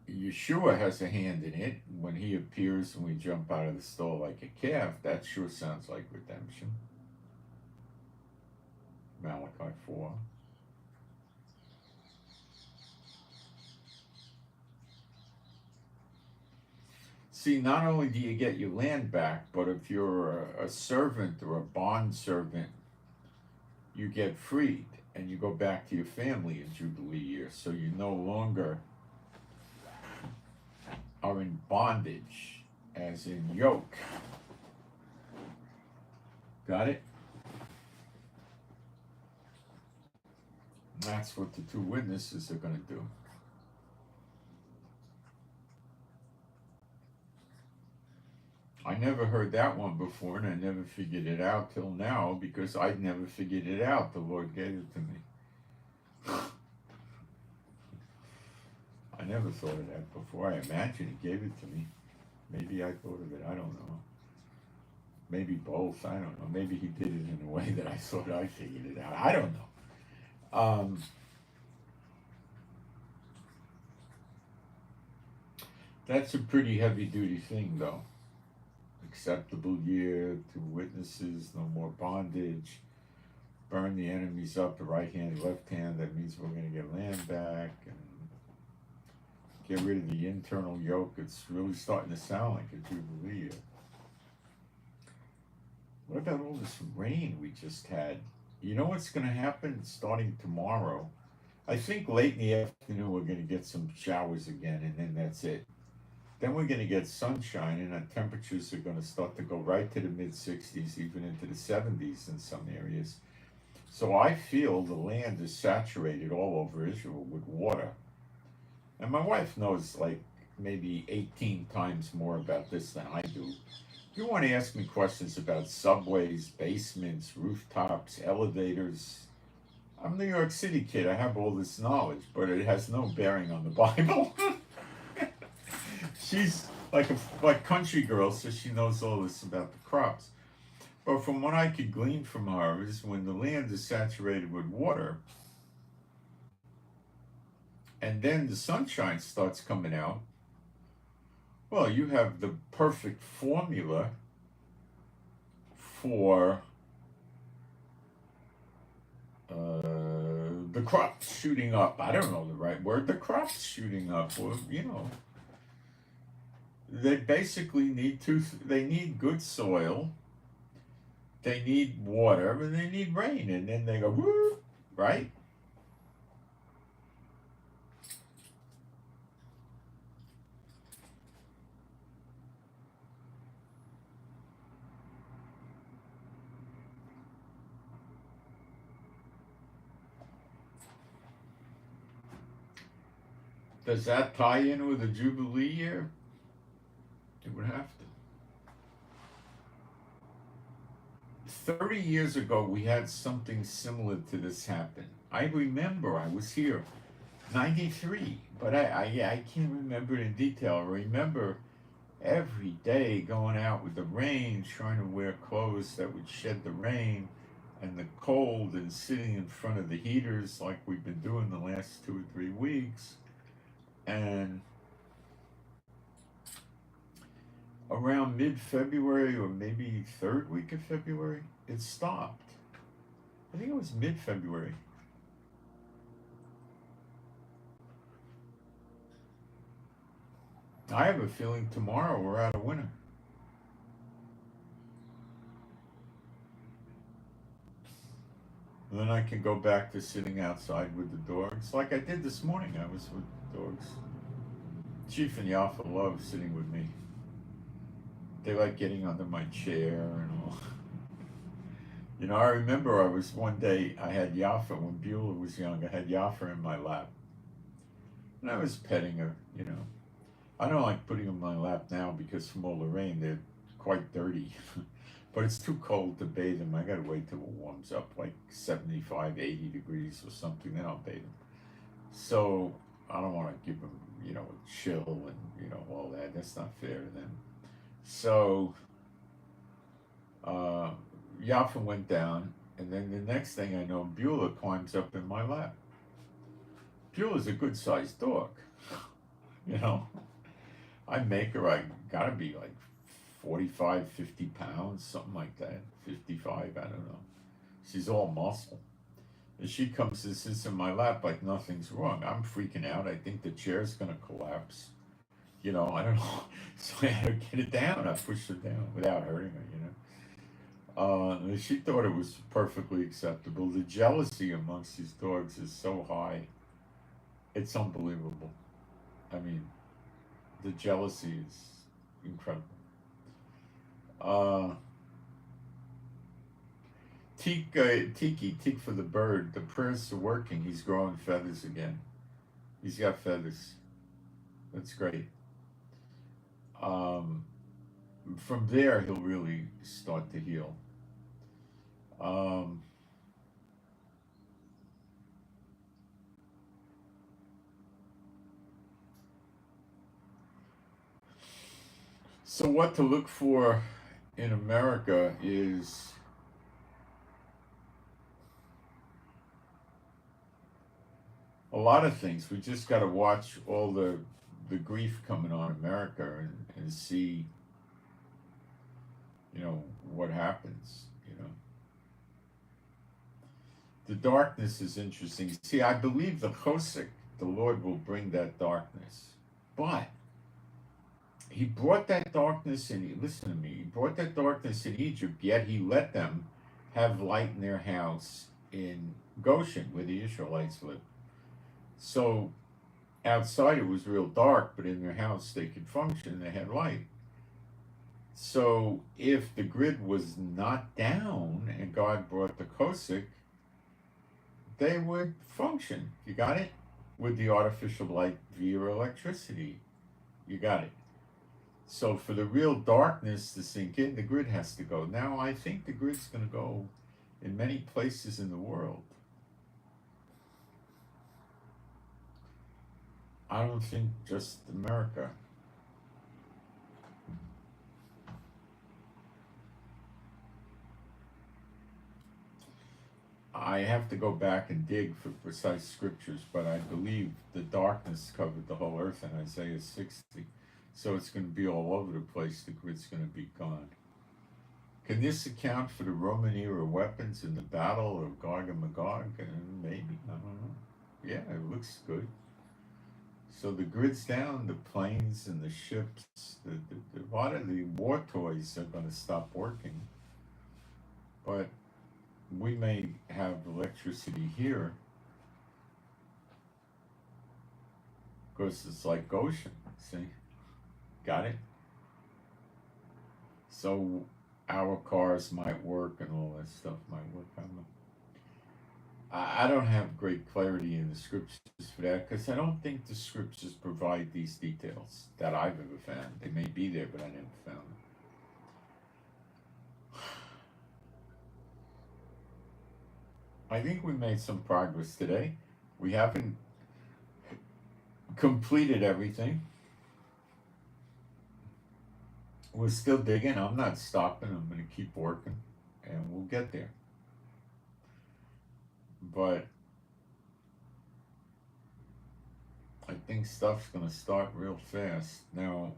Yeshua has a hand in it. When he appears and we jump out of the stall like a calf, that sure sounds like redemption. Malachi 4. See, not only do you get your land back, but if you're a servant or a bond servant, you get freed and you go back to your family in Jubilee year. So you no longer are in bondage, as in yoke. Got it? And that's what the two witnesses are going to do. I never heard that one before, and I never figured it out till now, because I'd never figured it out. The Lord gave it to me. I never thought of that before. I imagine he gave it to me. Maybe I thought of it. I don't know. Maybe both. I don't know. Maybe he did it in a way that I thought I figured it out. I don't know. That's a pretty heavy-duty thing, though. Acceptable year, two witnesses, no more bondage, burn the enemies up, the right hand, left hand. That means we're going to get land back, and get rid of the internal yoke. It's really starting to sound like a Jubilee year. What about all this rain we just had? You know what's going to happen starting tomorrow? I think late in the afternoon we're going to get some showers again, and then that's it. Then we're going to get sunshine, and our temperatures are going to start to go right to the mid-60s, even into the 70s in some areas. So I feel the land is saturated all over Israel with water. And my wife knows like maybe 18 times more about this than I do. If you want to ask me questions about subways, basements, rooftops, elevators, I'm a New York City kid. I have all this knowledge, but it has no bearing on the Bible. She's like country girl, so she knows all this about the crops. But from what I could glean from her is when the land is saturated with water, and then the sunshine starts coming out, well, you have the perfect formula for the crops shooting up. I don't know the right word. The crops shooting up, or they basically they need good soil, they need water, and they need rain, and then they go, woo, right? Does that tie in with the Jubilee year? It would have to. 30 years ago, we had something similar to this happen. I remember I was here, 93, but I can't remember it in detail. I remember every day going out with the rain, trying to wear clothes that would shed the rain and the cold, and sitting in front of the heaters like we've been doing the last 2 or 3 weeks. And around mid-February, or maybe third week of February, it stopped. I think it was mid-February. I have a feeling tomorrow we're out of winter. And then I can go back to sitting outside with the dogs, like I did this morning. I was with the dogs. Chief and Yafa love sitting with me. They like getting under my chair and all. You know, I remember I was one day, I had Yafa when Beulah was young. I had Yafa in my lap. And I was petting her, you know. I don't like putting them in my lap now because from all the rain, they're quite dirty. But it's too cold to bathe them. I gotta wait till it warms up, like 75, 80 degrees or something, then I'll bathe them. So I don't want to give them, you know, a chill and, you know, all that. That's not fair to them. So Yafa went down, and then the next thing I know, Beulah climbs up in my lap. Beulah's a good sized dog, you know. I gotta be like 45, 50 pounds, something like that. 55, I don't know. She's all muscle. And she comes and sits in my lap like nothing's wrong. I'm freaking out. I think the chair's gonna collapse. You know, I don't know. So I had to get it down. I pushed her down without hurting her, you know. She thought it was perfectly acceptable. The jealousy amongst these dogs is so high. It's unbelievable. I mean, the jealousy is incredible. Tiki for the bird. The prayers are working. He's growing feathers again. He's got feathers. That's great. From there, he'll really start to heal. So what to look for in America is a lot of things. We just got to watch all the grief coming on America and see, you know, what happens, you know. The darkness is interesting. See, I believe the Chosek, the Lord will bring that darkness. But he brought that darkness in, listen to me, he brought that darkness in Egypt, yet he let them have light in their house in Goshen, where the Israelites lived. So outside it was real dark, but in their house they could function, they had light. So if the grid was not down and God brought the Kosik, they would function. You got it? With the artificial light via electricity. You got it. So for the real darkness to sink in, the grid has to go. Now I think the grid's going to go in many places in the world. I don't think just America. I have to go back and dig for precise scriptures, but I believe the darkness covered the whole earth in Isaiah 60. So it's going to be all over the place. The grid's going to be gone. Can this account for the Roman era weapons in the battle of Gog and Magog? Maybe, I don't know. Yeah, it looks good. So the grid's down, the planes and the ships, a lot of the war toys are going to stop working. But we may have electricity here because it's like Goshen, see? Got it? So our cars might work and all that stuff might work. I don't know. I don't have great clarity in the scriptures for that because I don't think the scriptures provide these details that I've ever found. They may be there, but I never found them. I think we made some progress today. We haven't completed everything. We're still digging. I'm not stopping. I'm going to keep working, and we'll get there. But I think stuff's going to start real fast. Now,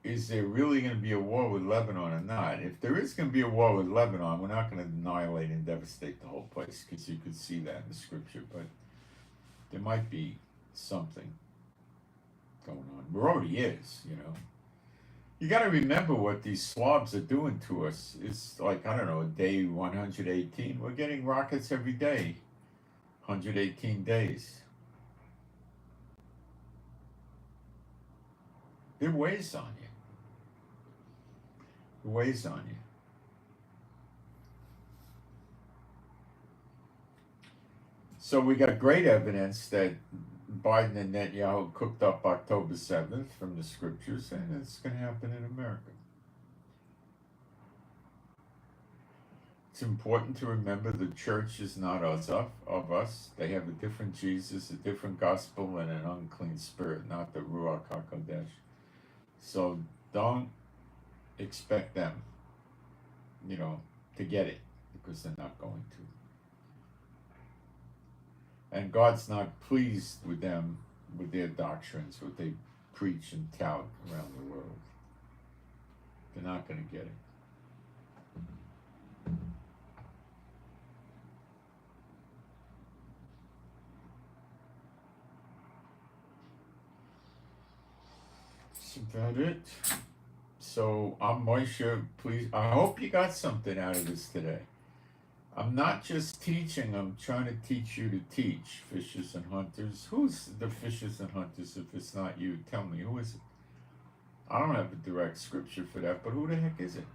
is there really going to be a war with Lebanon or not? If there is going to be a war with Lebanon, we're not going to annihilate and devastate the whole place because you could see that in the scripture. But there might be something going on. There already is, you know. You got to remember what these slobs are doing to us. It's like, I don't know, day 118. We're getting rockets every day. 118 days. It weighs on you. It weighs on you. So we got great evidence that Biden and Netanyahu cooked up October 7th from the scriptures, and it's going to happen in America. It's important to remember the church is not of us. They have a different Jesus, a different gospel, and an unclean spirit, not the Ruach HaKodesh. So don't expect them, to get it, because they're not going to. And God's not pleased with them, with their doctrines, what they preach and tout around the world. They're not going to get it. That's about it. So I'm Moshe. Please, I hope you got something out of this today. I'm not just teaching, I'm trying to teach you to teach, fishers and hunters. Who's the fishers and hunters if it's not you? Tell me, who is it? I don't have a direct scripture for that, but who the heck is it?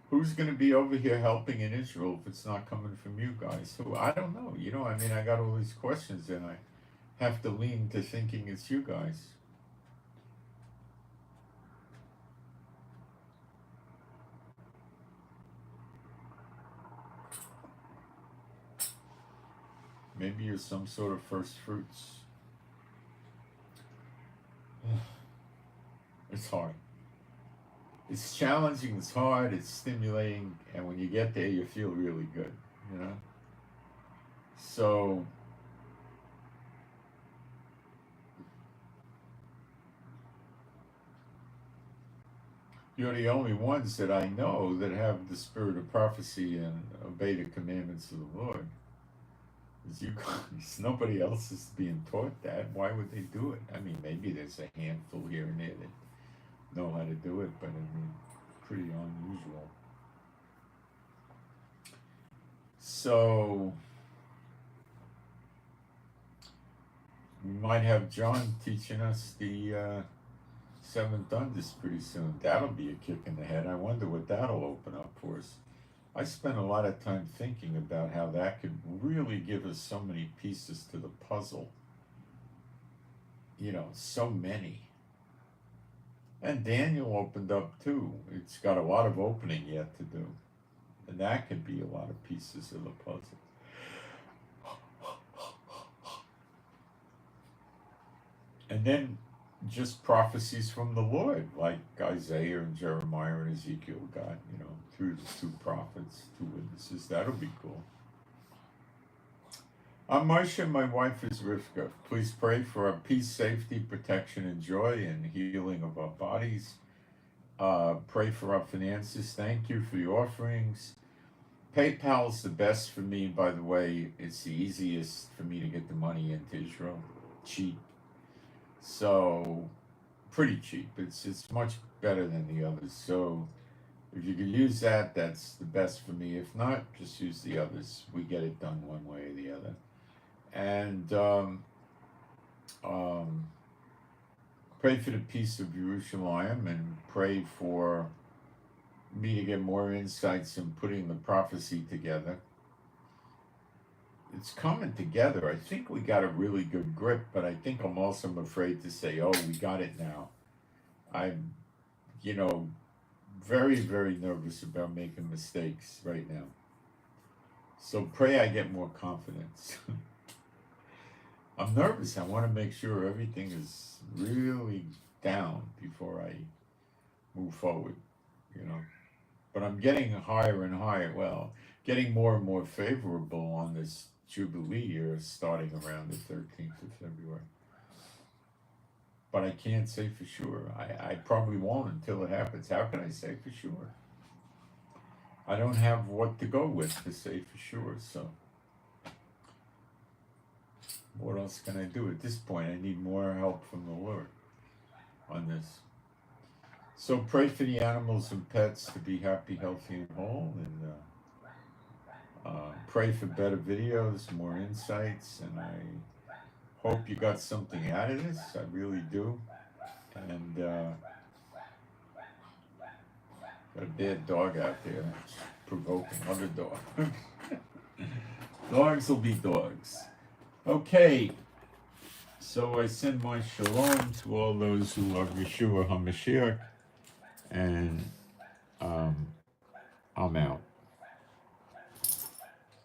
Who's going to be over here helping in Israel if it's not coming from you guys? Who? I don't know. I got all these questions and I have to lean to thinking it's you guys. Maybe you're some sort of first fruits. It's hard. It's challenging, it's hard, it's stimulating, and when you get there, you feel really good, So, you're the only ones that I know that have the spirit of prophecy and obey the commandments of the Lord. You guys, nobody else is being taught that. Why would they do it? I mean, maybe there's a handful here and there that know how to do it, but pretty unusual. So we might have John teaching us the seven thunders pretty soon. That'll be a kick in the head. I wonder what that'll open up for us. I spent a lot of time thinking about how that could really give us so many pieces to the puzzle. So many. And Daniel opened up too. It's got a lot of opening yet to do. And that could be a lot of pieces of the puzzle. And then just prophecies from the Lord, like Isaiah and Jeremiah and Ezekiel got, through the two prophets, two witnesses. That'll be cool. I'm Moshe, my wife is Rivka. Please pray for our peace, safety, protection, and joy, and healing of our bodies. Pray for our finances. Thank you for your offerings. PayPal's the best for me, by the way. It's the easiest for me to get the money into Israel. Cheap. So, pretty cheap. It's much better than the others. So, if you could use that, that's the best for me. If not, just use the others. We get it done one way or the other. And pray for the peace of Jerusalem and pray for me to get more insights in putting the prophecy together. It's coming together. I think we got a really good grip, but I think I'm also afraid to say, oh, we got it now. I'm, very, very nervous about making mistakes right now. So pray I get more confidence. I'm nervous. I want to make sure everything is really down before I move forward, But I'm getting higher and higher. Well, getting more and more favorable on this Jubilee year starting around the 13th of February. But I can't say for sure. I probably won't until it happens. How can I say for sure? I don't have what to go with to say for sure, so what else can I do at this point? I need more help from the Lord on this. So pray for the animals and pets to be happy, healthy, and whole, and pray for better videos, more insights, and I hope you got something out of this. I really do. And got a bad dog out there. It's provoking other dogs. Dogs will be dogs. Okay. So I send my shalom to all those who love Yeshua HaMashiach. And I'm out.